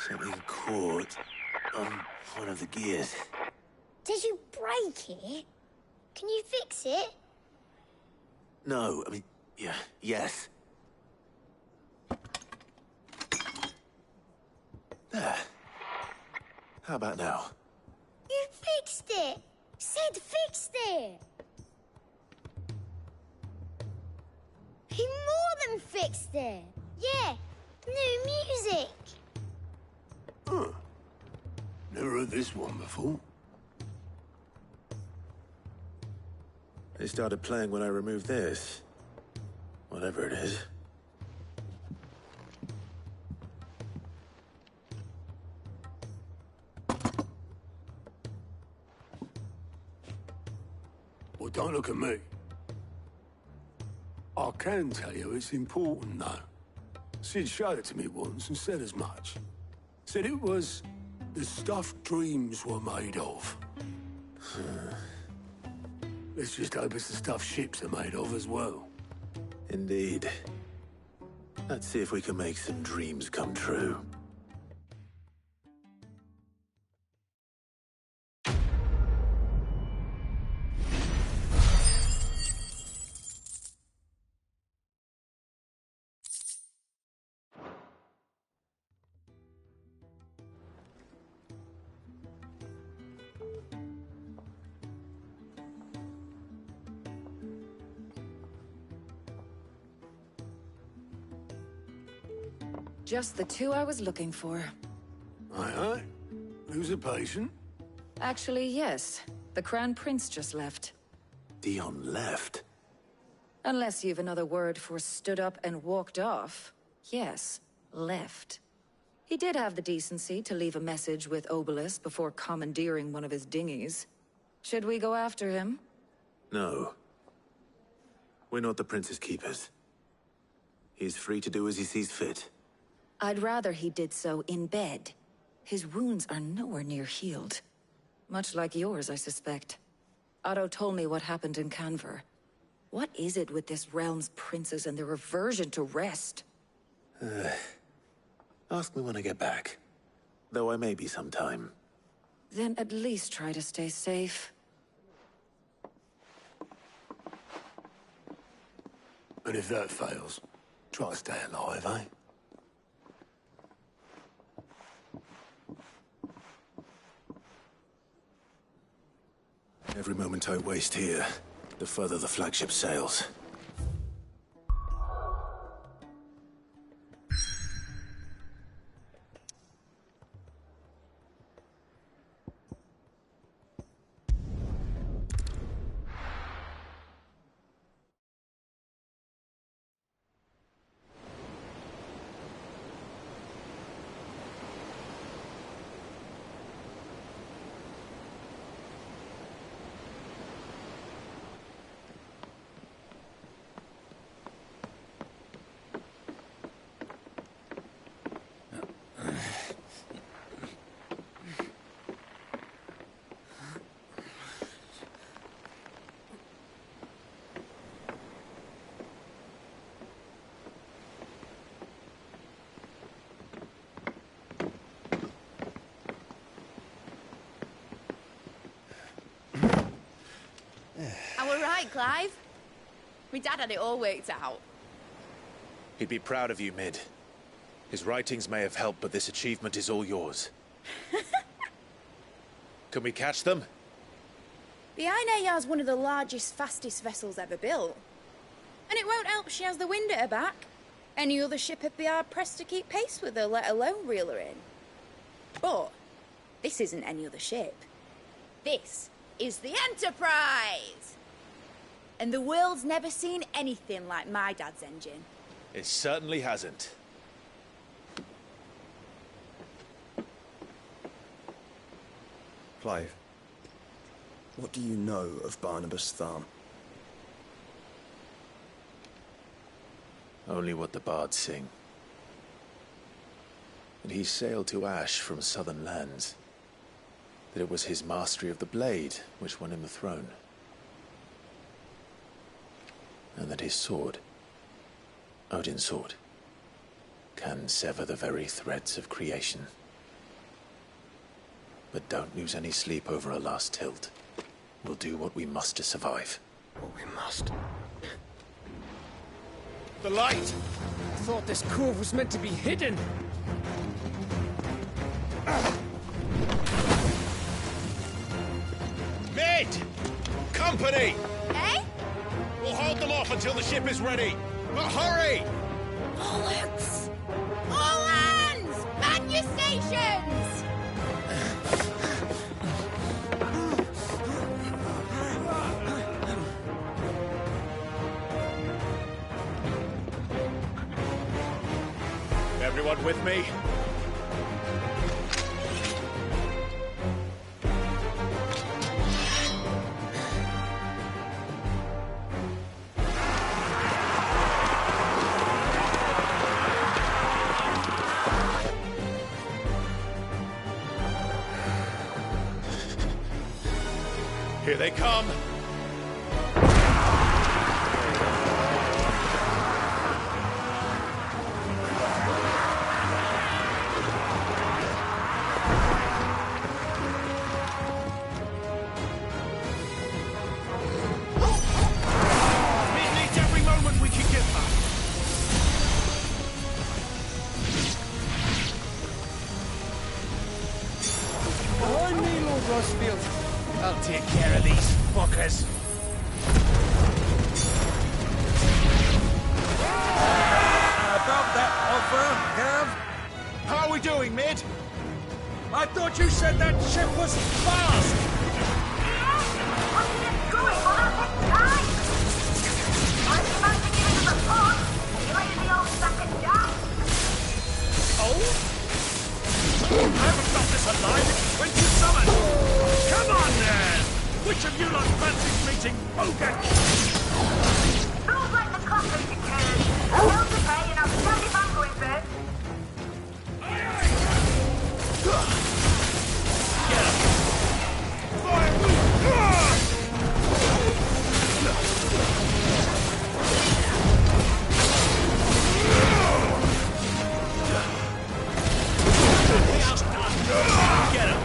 Something caught on one of the gears. Did you break it? Can you fix it? No, I mean, yeah, yes. There. How about now? You fixed it! Sid fixed it! He more than fixed it! Yeah, new music! Huh. Never heard this one before. They started playing when I removed this. Whatever it is. Well, don't look at me. I can tell you it's important, though. Sid showed it to me once and said as much. Said it was the stuff dreams were made of. Let's just hope it's the stuff ships are made of as well. Indeed. Let's see if we can make some dreams come true. Just the two I was looking for. Aye, aye. Who's a patient? Actually, yes. The Crown Prince just left. Dion left? Unless you've another word for stood up and walked off. Yes, left. He did have the decency to leave a message with Obelisk before commandeering one of his dinghies. Should we go after him? No. We're not the Prince's keepers. He's free to do as he sees fit. I'd rather he did so in bed. His wounds are nowhere near healed. Much like yours, I suspect. Otto told me what happened in Canver. What is it with this realm's princes and their aversion to rest? Ask me when I get back. Though I may be sometime. Then at least try to stay safe. And if that fails, try to stay alive, eh? Every moment I waste here, the further the flagship sails. right, Clive. My dad had it all worked out. He'd be proud of you, Mid. His writings may have helped, but this achievement is all yours. Can we catch them? The Aina Yar's one of the largest, fastest vessels ever built. And it won't help she has the wind at her back. Any other ship would be hard-pressed to keep pace with her, let alone reel her in. But this isn't any other ship. This is the Enterprise! And the world's never seen anything like my dad's engine. It certainly hasn't. Clive, what do you know of Barnabas Tharm? Only what the bards sing. That he sailed to Ash from southern lands. That it was his mastery of the blade which won him the throne. And that his sword, Odin's sword, can sever the very threads of creation. But don't lose any sleep over a last tilt. We'll do what we must to survive. What we must. The light! I thought this cove was meant to be hidden. Mid! Company! Eh? We'll hold them off until the ship is ready. But hurry! Bollocks! All hands! Man your stations! Everyone with me? Here they come! I'll take care of these fuckers. About that offer, Cav? How are we doing, Mid? I thought you said that ship was fast! I haven't got this alive when you summoned! Come on, then! Which of you lot fancies meeting Bogan? Feels like the clock has secured. Hell to pay and I'll stand if I'm going first. Get him!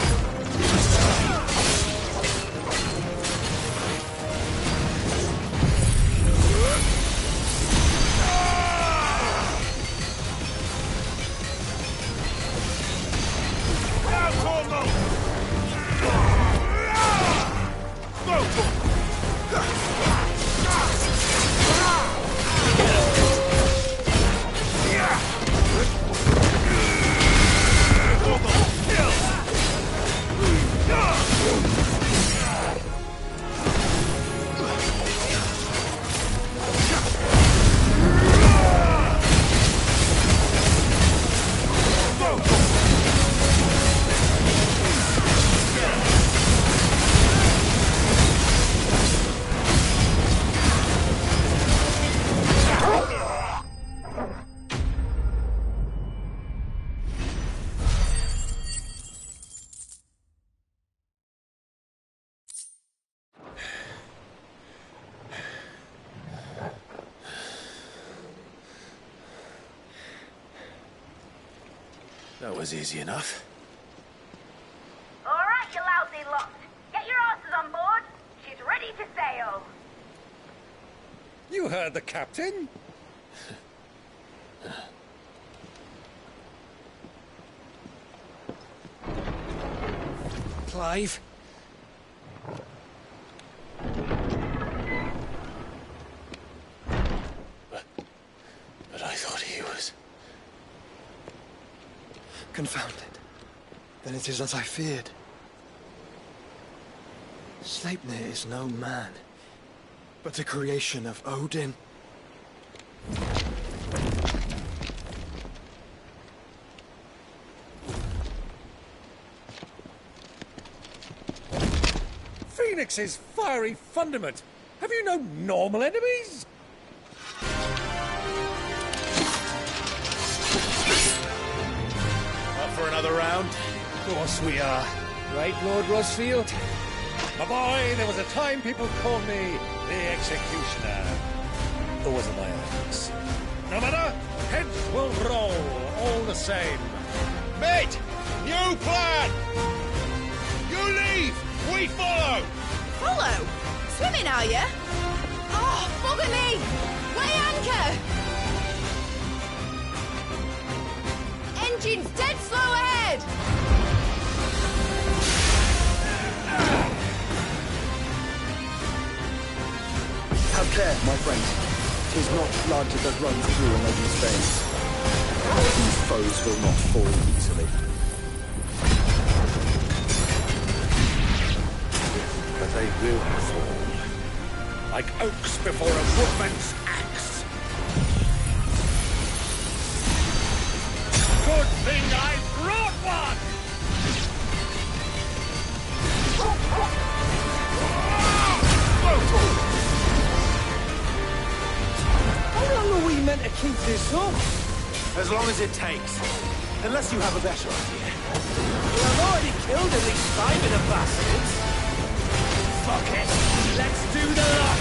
That was easy enough. All right, you lousy lot. Get your asses on board. She's ready to sail. You heard the captain. Clive? But I thought he was... Confounded. Then it is as I feared. Sleipnir is no man, but a creation of Odin. Phoenix's fiery fundament. Have you no normal enemies? Up for another round? Of course we are. Right, Lord Rosfield? My boy, there was a time people called me the Executioner. Or was it my axe? No matter, heads will roll all the same. Mate! New plan! You leave! We follow! Follow? Swimming, are you? Oh, bugger me! Weigh anchor! Engine's dead slow ahead! Have care, my friend. 'Tis not blood that runs through an Odin's veins. These foes will not fall easily. But they will fall. Like oaks before a woodman's axe. Good thing I brought one! How long are we meant to keep this up? As long as it takes. Unless you have a better idea. Well, I've already killed at least 5 of the bastards. Fuck it! Let's do the lot!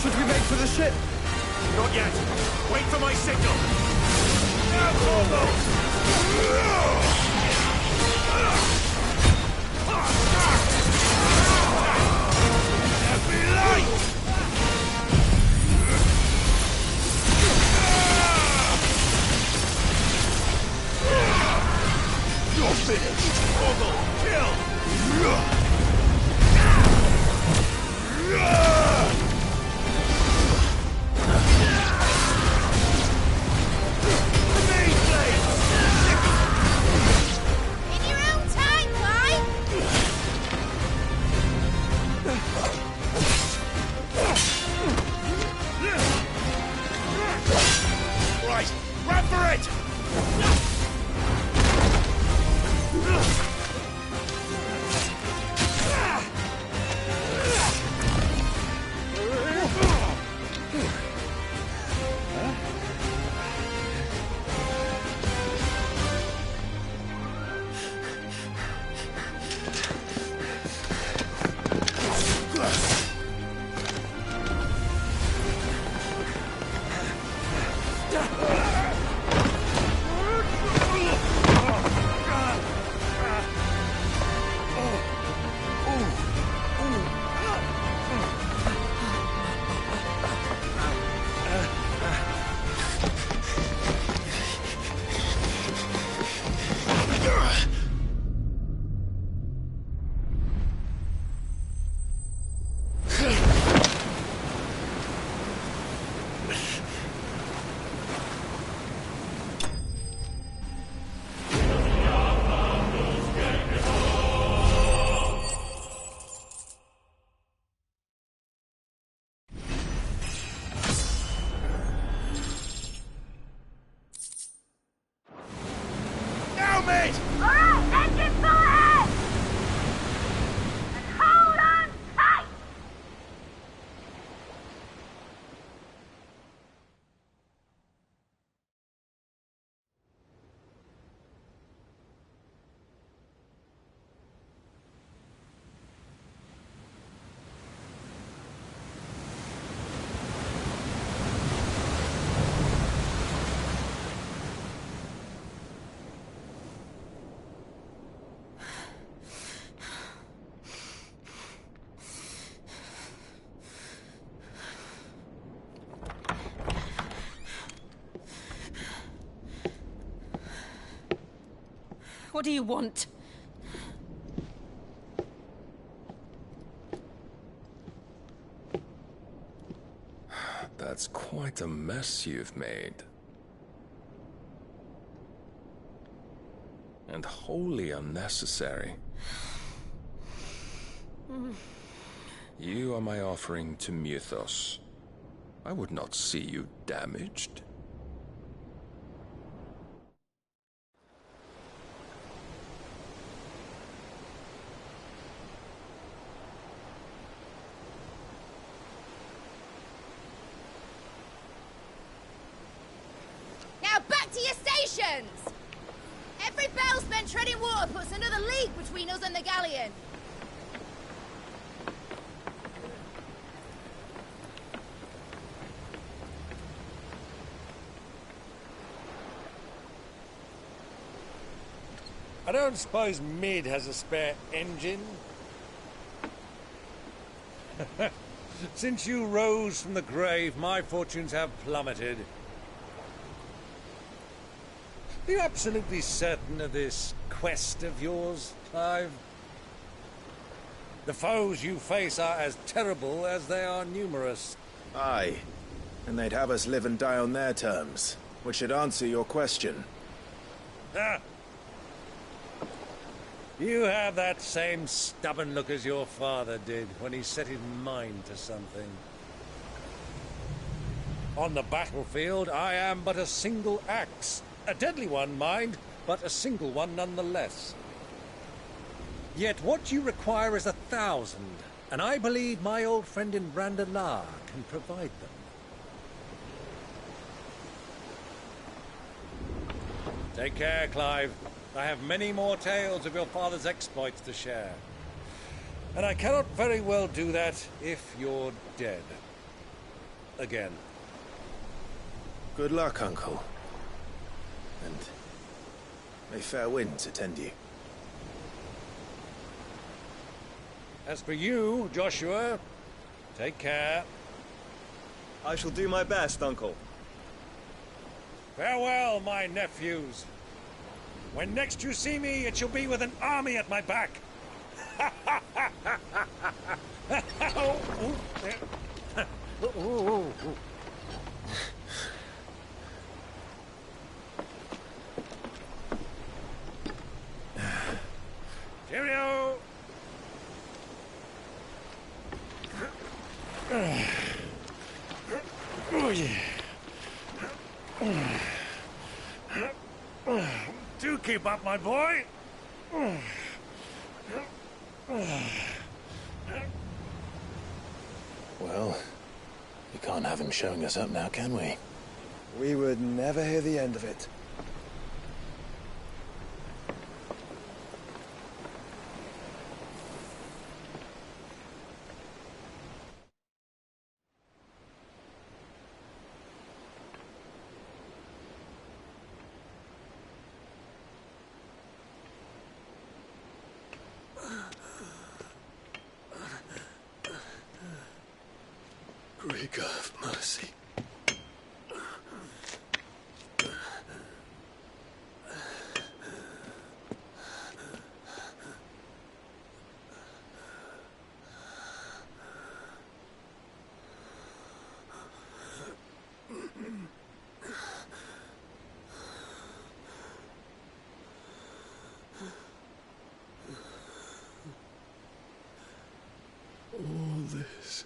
Should we make for the ship? Not yet. Wait for my signal. Now, Corvo! There be light! You're finished. Corvo, kill! In your own time, Clive! Right, run for it! Mate! Alright, engine full ahead! And hold on tight! What do you want? That's quite a mess you've made. And wholly unnecessary. You are my offering to Mythos. I would not see you damaged. Now back to your stations! Every bell spent treading water puts another league between us and the galleon. I don't suppose Mid has a spare engine? Since you rose from the grave, my fortunes have plummeted. Are you absolutely certain of this quest of yours, Clive? The foes you face are as terrible as they are numerous. Aye, and they'd have us live and die on their terms, which should answer your question. Ah! You have that same stubborn look as your father did when he set his mind to something. On the battlefield, I am but a single axe. A deadly one, mind, but a single one nonetheless. Yet what you require is 1,000, and I believe my old friend in Brandalar can provide them. Take care, Clive. I have many more tales of your father's exploits to share. And I cannot very well do that if you're dead. Again. Good luck, Uncle. And may fair winds attend you. As for you, Joshua, take care. I shall do my best, Uncle. Farewell, my nephews. When next you see me, it shall be with an army at my back. Cheerio! Oh, yeah. Do keep up, my boy. Well, we can't have him showing us up now, can we? We would never hear the end of it. Greek of mercy. All this.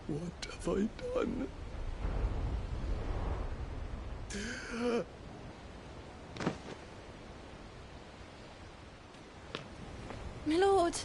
What have I done? My lord.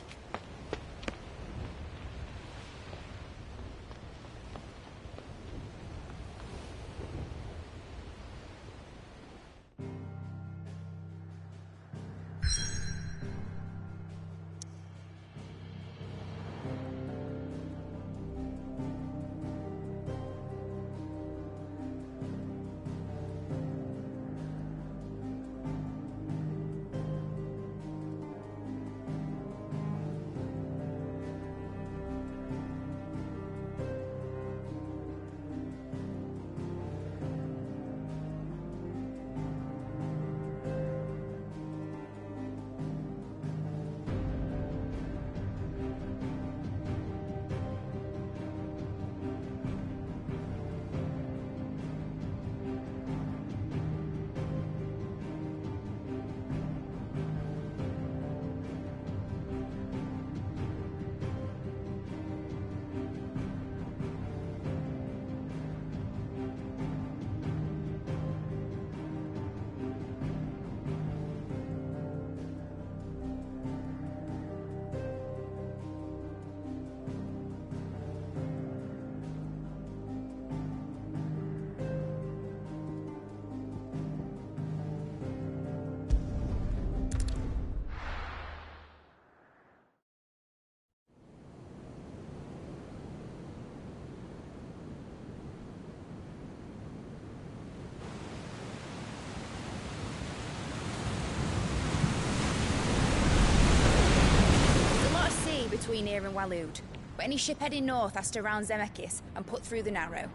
around Waloed, but any ship heading north has to round Zemeckis and put through the Narrow.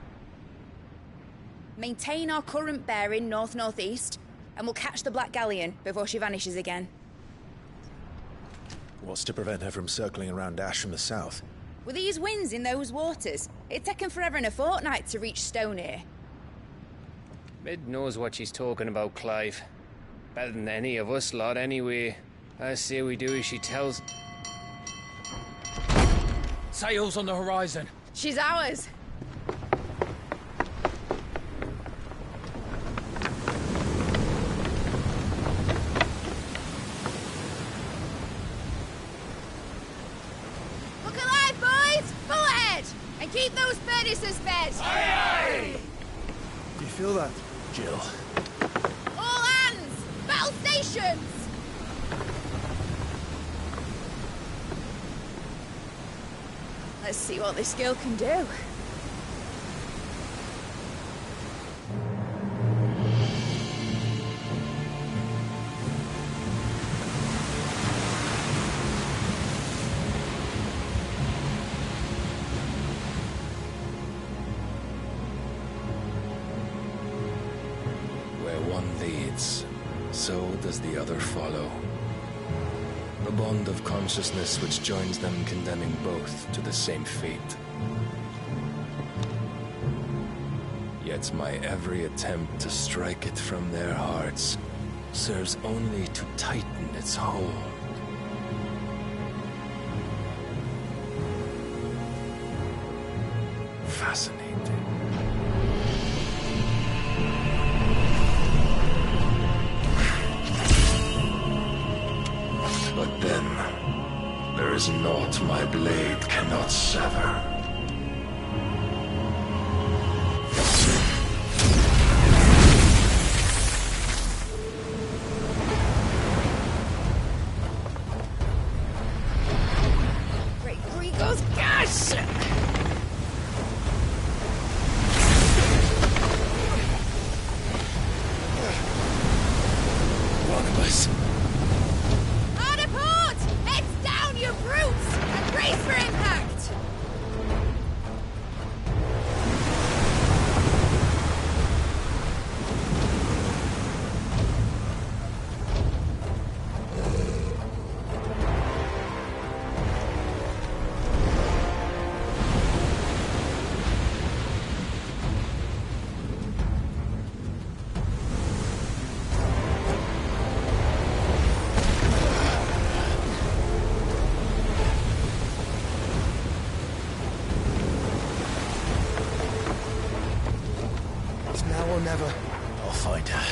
Maintain our current bearing north-northeast, and we'll catch the Black Galleon before she vanishes again. What's to prevent her from circling around Ash from the south? With these winds in those waters, it'd taken forever and a fortnight to reach Stonehere. Mid knows what she's talking about, Clive. Better than any of us lot, anyway. I say we do as she tells. Sails on the horizon. She's ours. Look alive, boys! Full ahead! And keep those Perdices fed! Aye, aye! Do you feel that? Jill. All hands! Battle stations! Let's see what this girl can do. Where one leads, so does the other follow. A bond of consciousness which joins them, condemning both to the same fate. Yet my every attempt to strike it from their hearts serves only to tighten its hold. Fascinating. But then, there is naught my blade cannot sever. Great Gregor's gosh! One of us. Hard apart! Heads down, you brutes! And brace for impact! It's now or never. I'll find her.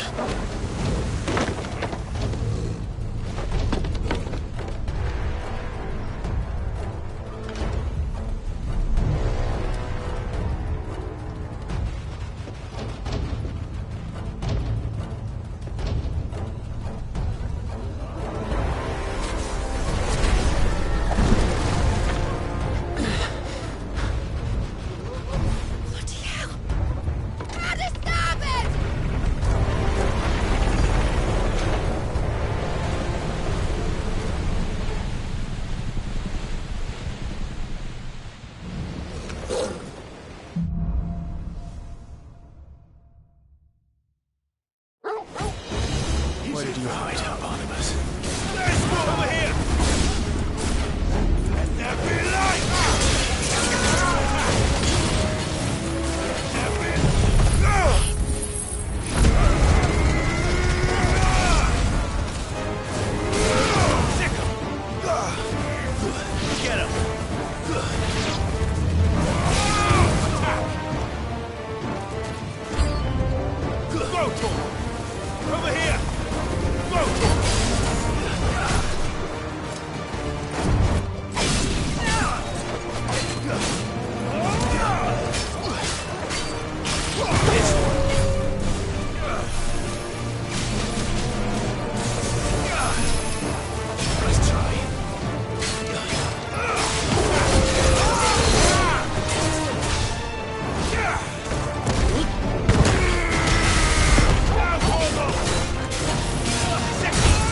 Bloody hell! Hard to starboard! Where did you hide her, Barnabas? There's one over here! Let there be light! Get him! Rotor! Over here! Nice try. Second!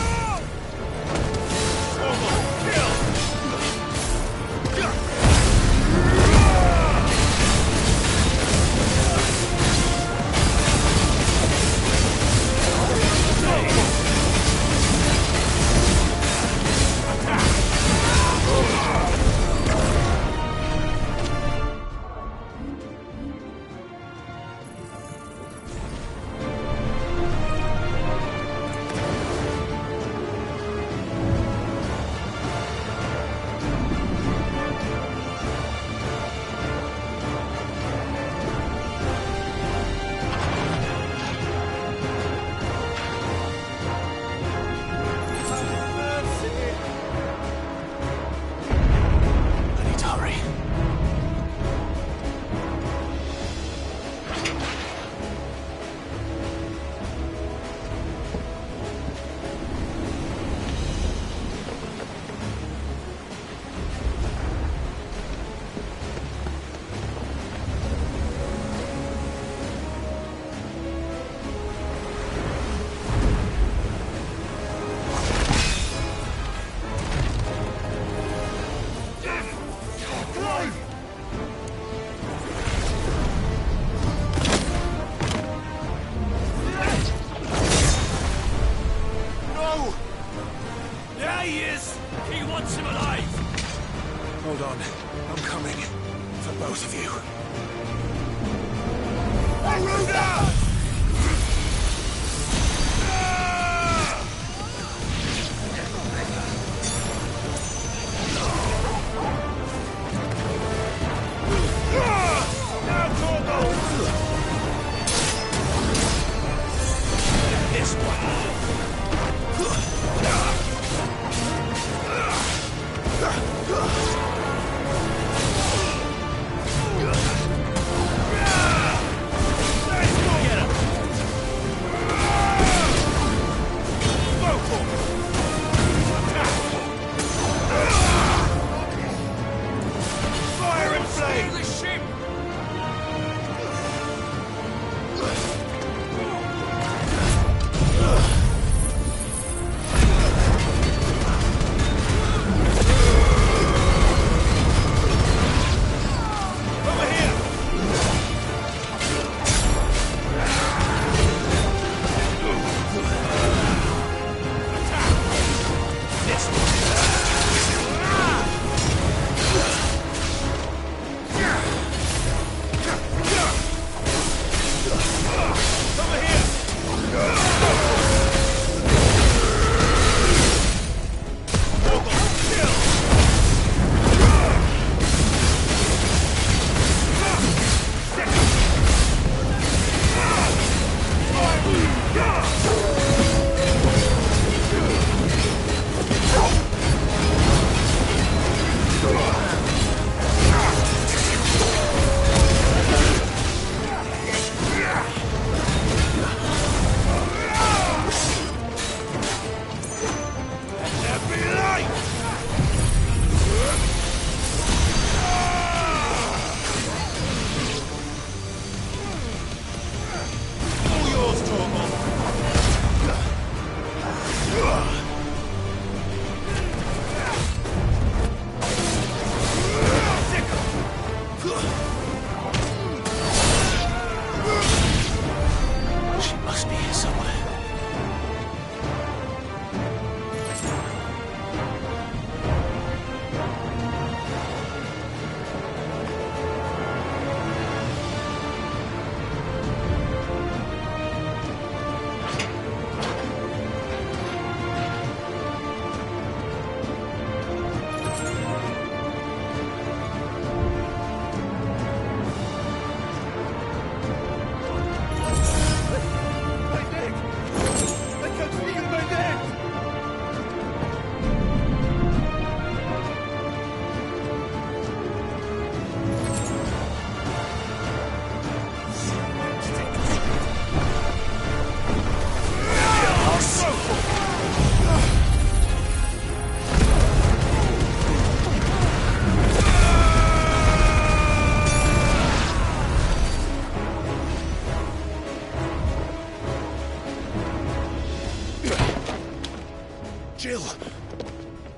still!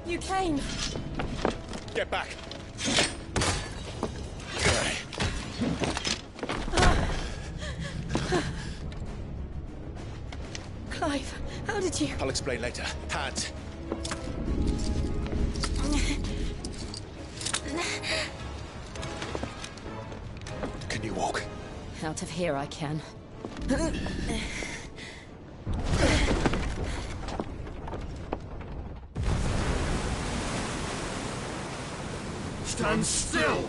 You came. Get back! Clive, how did you... I'll explain later. Hands. Can you walk? Out of here I can. Stand still!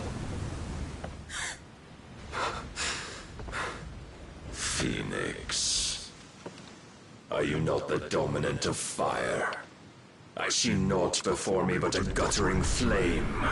Phoenix. Are you not the dominant of fire? I see naught before me but a guttering flame.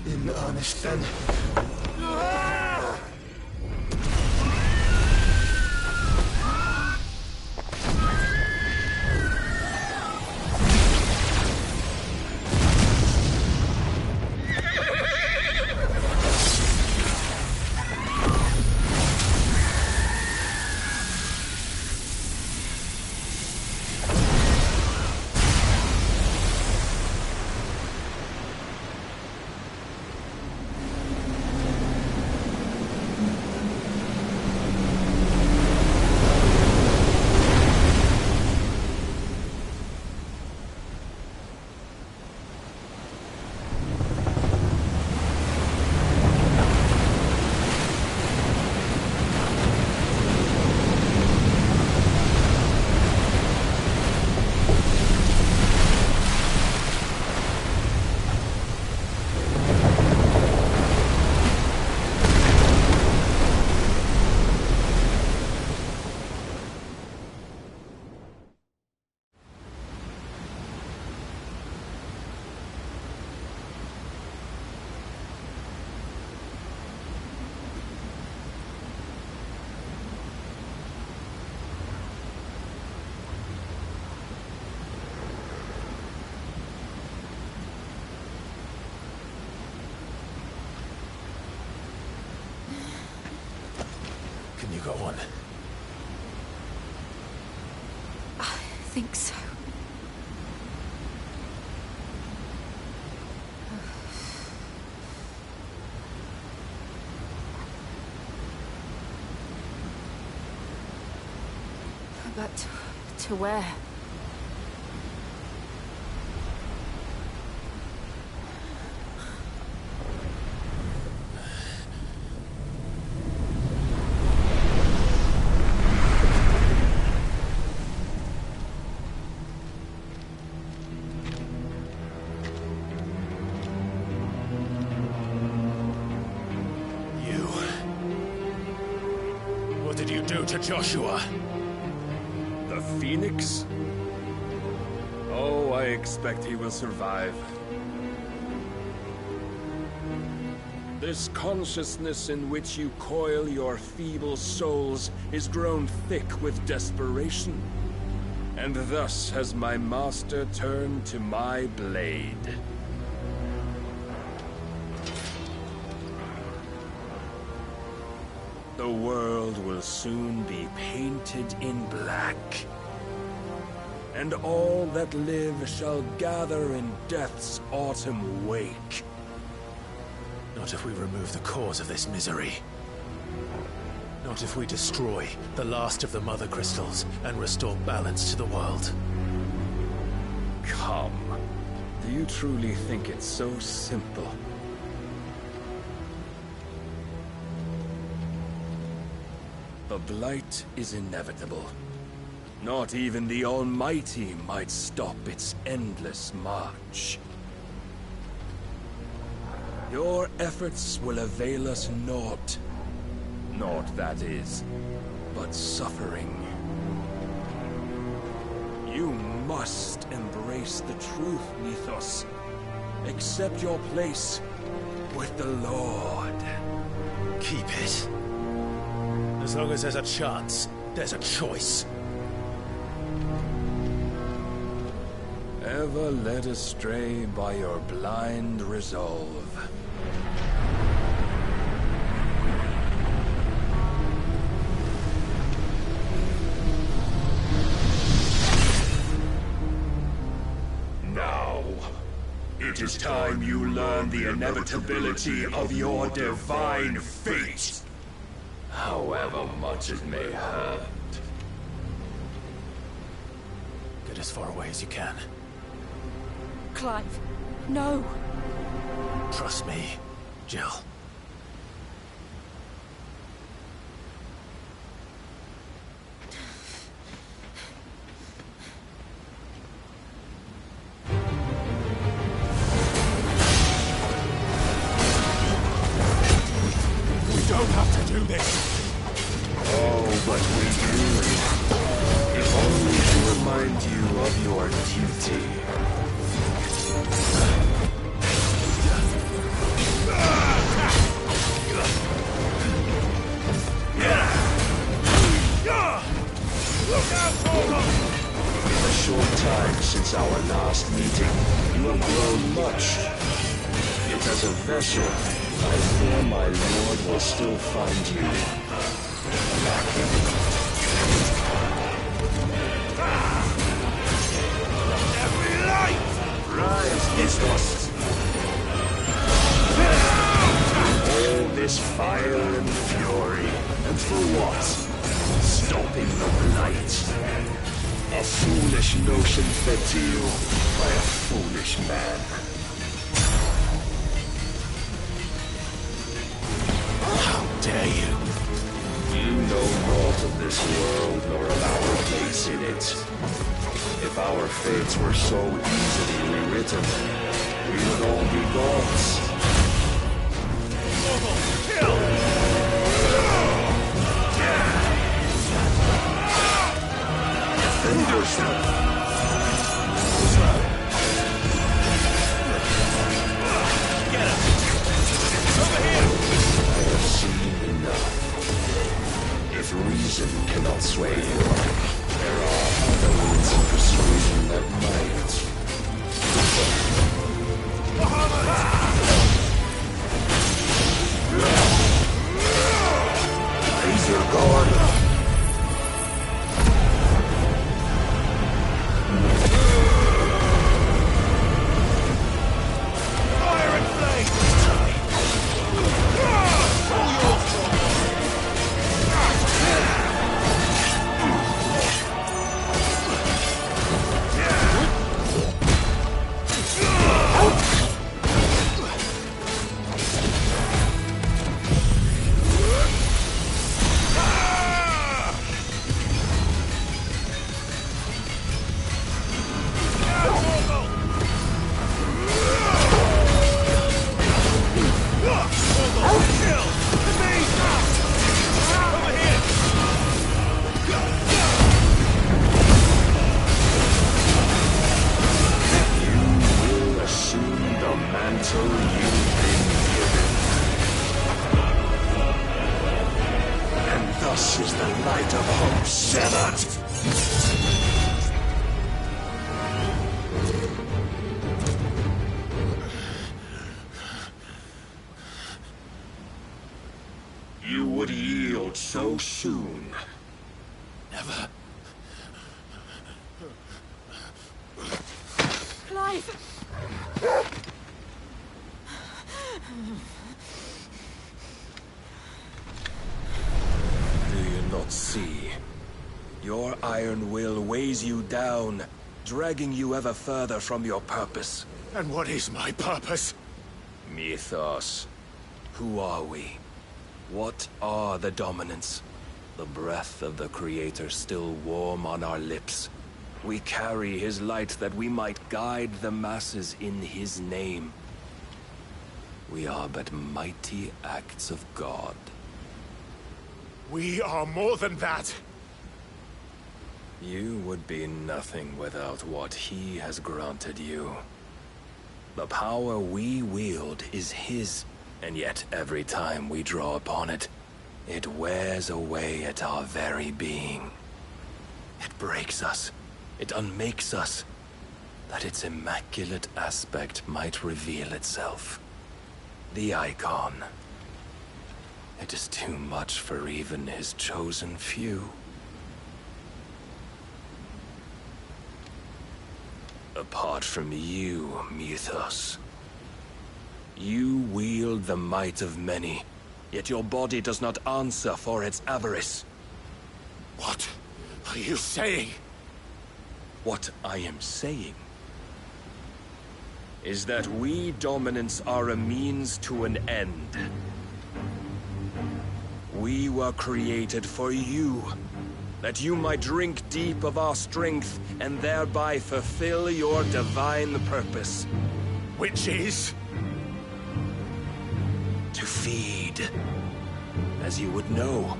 In earnest, then. Can you go on? I think so. But to where? What did you do to Joshua? The Phoenix? Oh, I expect he will survive. This consciousness in which you coil your feeble souls is grown thick with desperation. And thus has my master turned to my blade. The world will soon be painted in black. And all that live shall gather in death's autumn wake. Not if we remove the cause of this misery. Not if we destroy the last of the Mother Crystals and restore balance to the world. Come. Do you truly think it's so simple? The Blight is inevitable. Not even the Almighty might stop its endless march. Your efforts will avail us naught. Naught, that is, but suffering. You must embrace the truth, Mythos. Accept your place with the Lord. Keep it. As long as there's a chance, there's a choice. Ever led astray by your blind resolve. Now, it is time you learn the inevitability of your divine fate. However much it may hurt. Get as far away as you can. Clive, no. Trust me, Jill. We don't have to do this. Oh, but we do. If only to remind you of your duty. In the short time since our last meeting, you have grown much. Yet as a vessel, I fear my lord will still find you lacking. Every light! Rise, Mythos! All this fire and fury, and for what? Stopping the blight. A foolish notion fed to you by a foolish man. How dare you? You know naught of this world nor of our place in it. If our fates were so easily rewritten, we would all be gods. Defend yourself! Get him! Over here! I have seen enough. If reason cannot sway you, there are other means of persuasion that might. Raise your guard! Thus is the light of hope severed. You would yield so soon. Never. Clive! Do you not see? Your iron will weighs you down, dragging you ever further from your purpose. And what is my purpose? Mythos. Who are we? What are the dominants? The breath of the Creator still warm on our lips. We carry his light that we might guide the masses in his name. We are but mighty acts of God. We are more than that. You would be nothing without what he has granted you. The power we wield is his, and yet every time we draw upon it, it wears away at our very being. It breaks us. It unmakes us, that its immaculate aspect might reveal itself. The icon. It is too much for even his chosen few. Apart from you, Mythos. You wield the might of many, yet your body does not answer for its avarice. What are you saying? What I am saying is that we dominants are a means to an end. We were created for you, that you might drink deep of our strength and thereby fulfill your divine purpose. Which is? To feed. As you would know,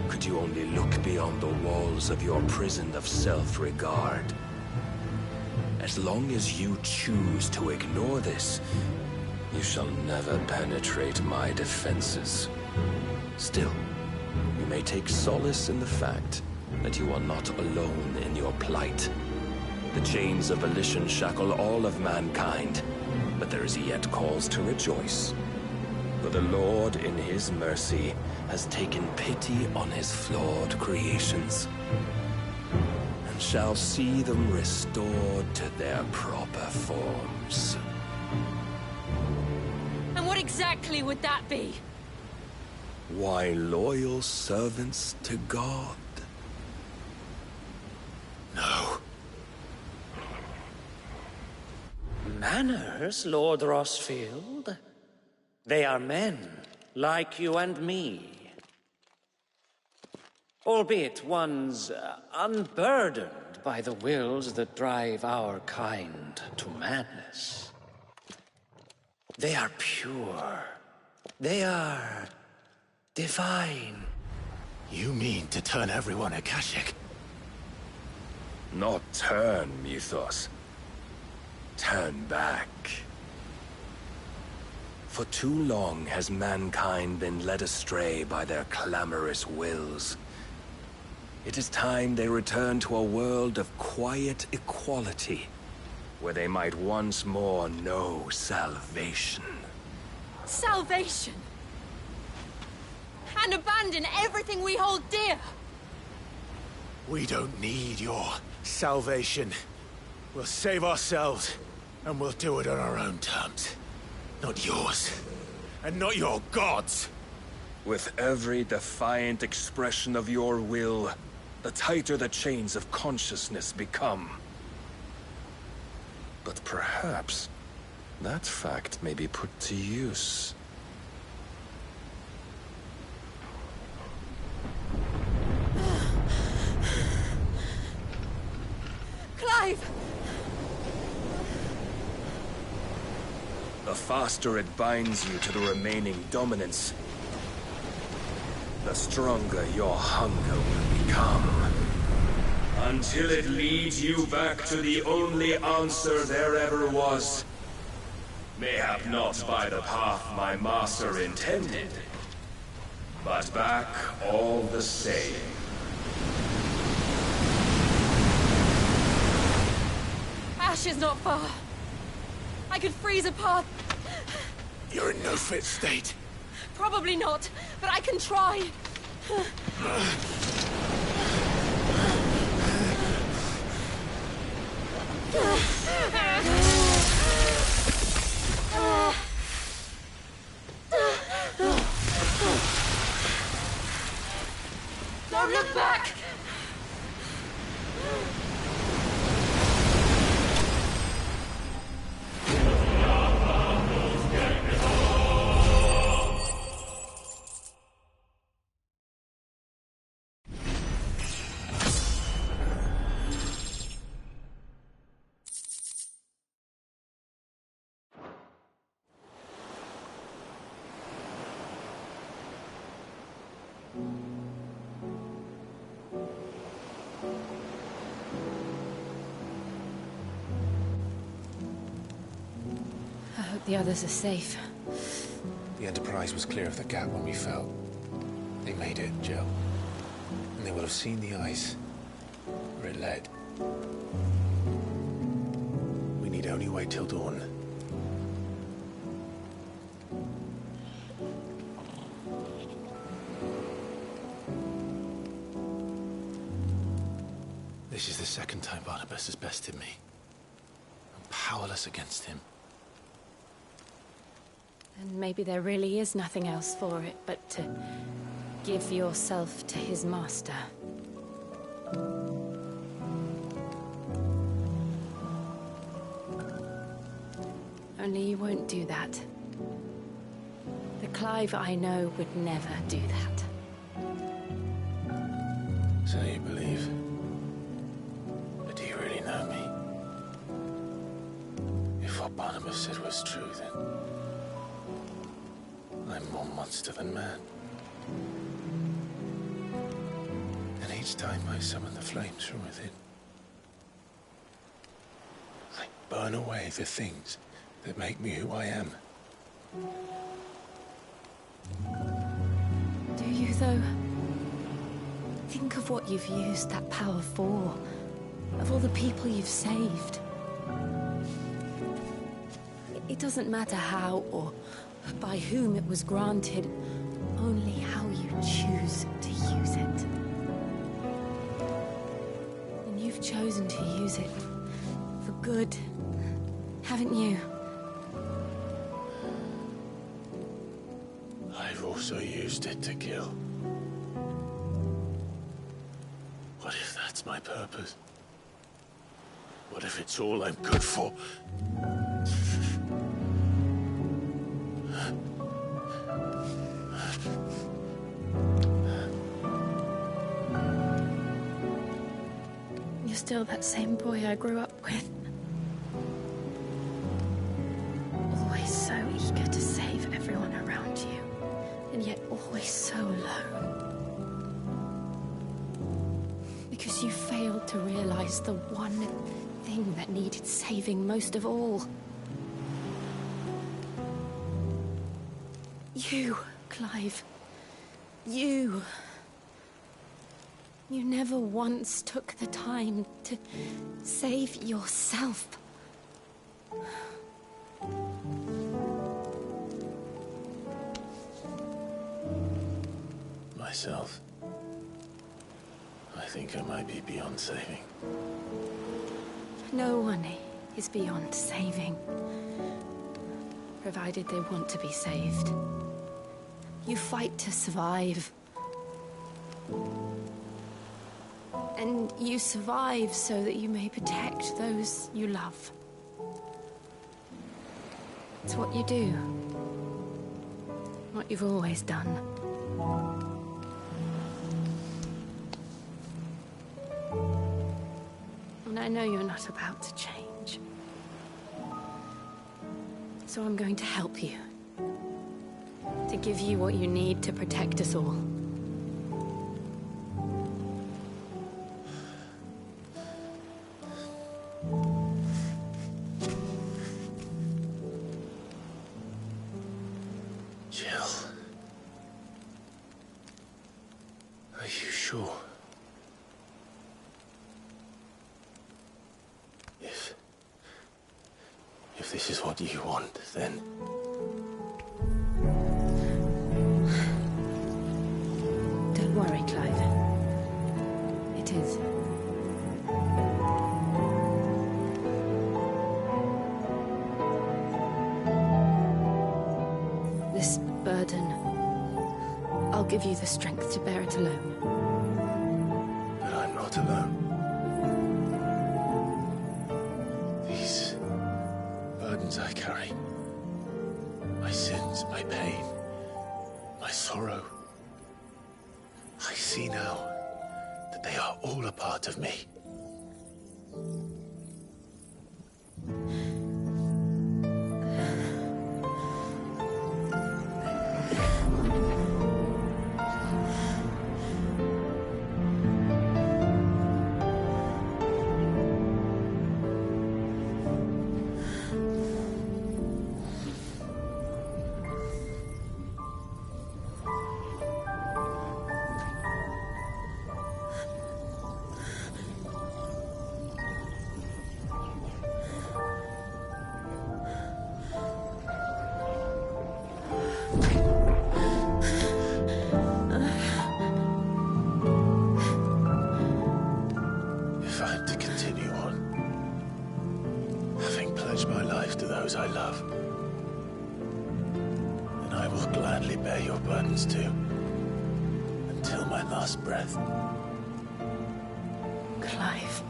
could you only look beyond the walls of your prison of self-regard. As long as you choose to ignore this, you shall never penetrate my defenses. Still, you may take solace in the fact that you are not alone in your plight. The chains of volition shackle all of mankind, but there is yet cause to rejoice. For the Lord, in his mercy, has taken pity on his flawed creations, and shall see them restored to their proper forms. And what exactly would that be? Why, loyal servants to God. No. Manners, Lord Rosfield? They are men, like you and me. Albeit ones unburdened by the wills that drive our kind to madness. They are pure. They are divine. You mean to turn everyone Akashic? Not turn, Mythos. Turn back. For too long has mankind been led astray by their clamorous wills. It is time they return to a world of quiet equality, where they might once more know salvation. Salvation? And abandon everything we hold dear? We don't need your salvation. We'll save ourselves, and we'll do it on our own terms. Not yours. And not your gods. With every defiant expression of your will, the tighter the chains of consciousness become. But perhaps that fact may be put to use. Clive! The faster it binds you to the remaining dominance, the stronger your hunger will become. Until it leads you back to the only answer there ever was. Mayhap not by the path my master intended, but back all the same. Ash is not far. I could freeze a path. You're in no fit state. Probably not, but I can try. Don't look back! The others are safe. The Enterprise was clear of the gap when we fell. They made it, Jill. And they will have seen the ice where it led. We need only wait till dawn. This is the second time Barnabas has bested me. I'm powerless against him. And maybe there really is nothing else for it but to give yourself to his master. Only you won't do that. The Clive I know would never do that. So you believe? But do you really know me? If what Barnabas said was true, then I'm more monster than man. And each time I summon the flames from within, I burn away the things that make me who I am. Do you, though? Think of what you've used that power for. Of all the people you've saved. It doesn't matter how or by whom it was granted, only how you choose to use it. And you've chosen to use it for good, haven't you? I've also used it to kill. What if that's my purpose? What if it's all I'm good for? You're still that same boy I grew up with. Always so eager to save everyone around you, and yet always so alone. Because you failed to realize the one thing that needed saving most of all. You, Clive. You. You never once took the time to save yourself. Myself? I think I might be beyond saving. No one is beyond saving. Provided they want to be saved. You fight to survive. And you survive so that you may protect those you love. It's what you do. What you've always done. And I know you're not about to change. So I'm going to help you. To give you what you need to protect us all. Jill. Are you sure? If this is what you want, then... Don't worry, Clive. It is. This burden, I'll give you the strength to bear it alone. But I'm not alone. These burdens I carry, my sins, my pain, my sorrow, I see now that they are all a part of me. if I'm to continue on, having pledged my life to those I love, then I will gladly bear your burdens too, until my last breath. Clive.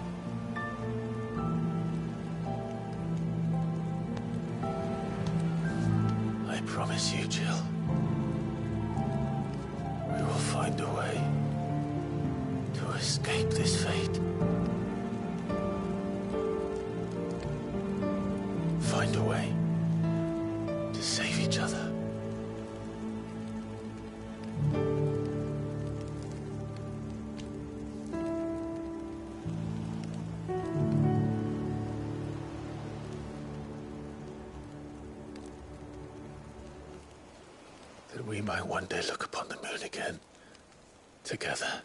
I promise you, Jill, we will find a way to escape this fate. Find a way to save each other. That we might one day look upon the moon again, together.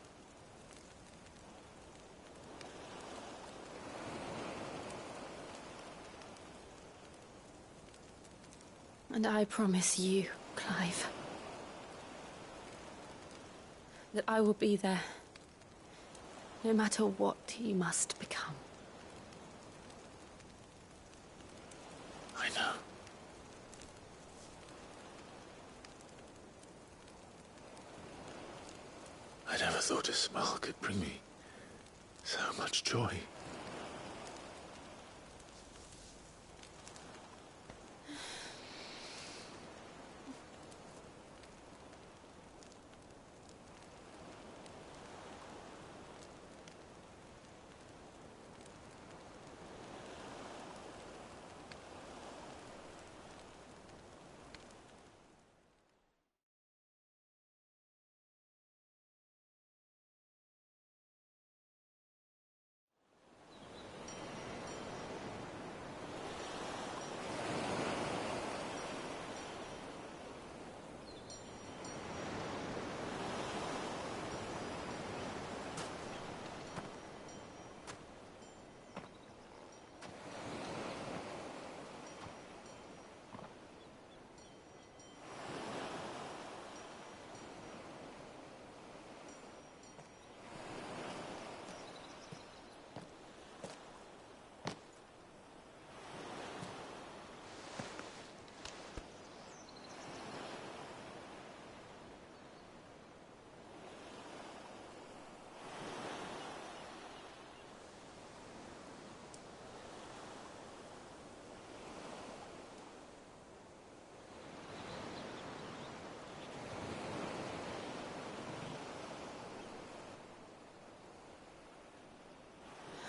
And I promise you, Clive, that I will be there, no matter what you must become. I know. I never thought a smile could bring me so much joy.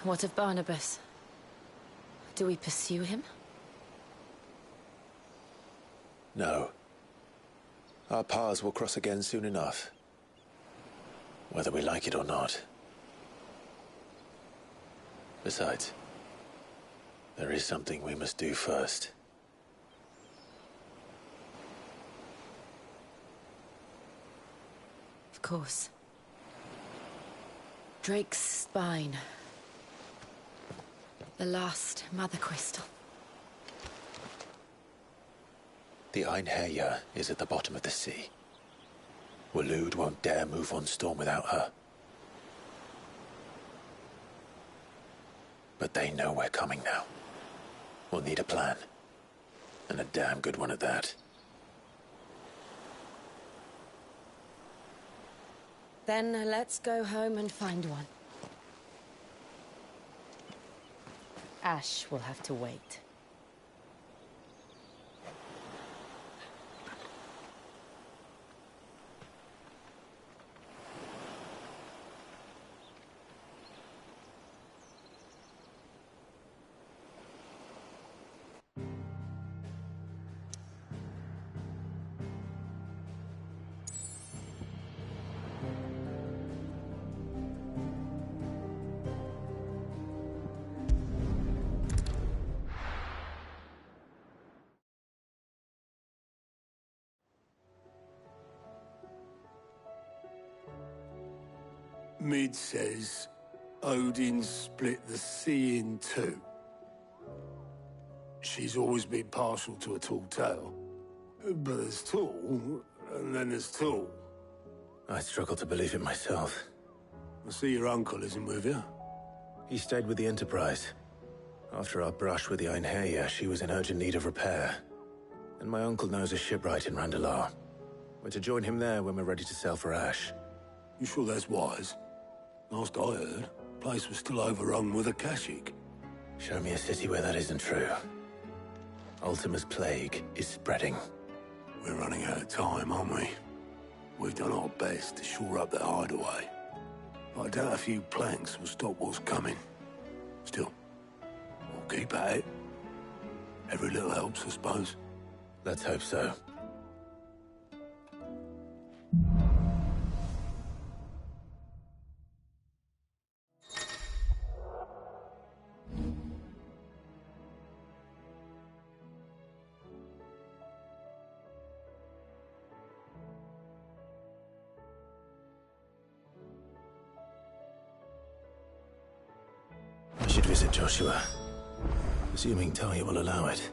What of Barnabas? Do we pursue him? No. Our paths will cross again soon enough. Whether we like it or not. Besides, there is something we must do first. Of course. Drake's spine. The last Mother Crystal. The Einherjar is at the bottom of the sea. Waloed won't dare move on Storm without her. But they know we're coming now. We'll need a plan. And a damn good one at that. Then let's go home and find one. Ash will have to wait. Mid says Odin split the sea in two. She's always been partial to a tall tale. But there's tall, and then there's tall. I struggle to believe it myself. I see your uncle isn't with you. He stayed with the Enterprise. After our brush with the Einherja, she was in urgent need of repair. And my uncle knows a shipwright in Randalar. We're to join him there when we're ready to sail for Ash. You sure that's wise? Last I heard, the place was still overrun with Akashic. Show me a city where that isn't true. Ultima's plague is spreading. We're running out of time, aren't we? We've done our best to shore up the hideaway. But I doubt a few planks will stop what's coming. Still, we'll keep at it. Every little helps, I suppose. Let's hope so. I should visit Joshua, assuming Talia will allow it.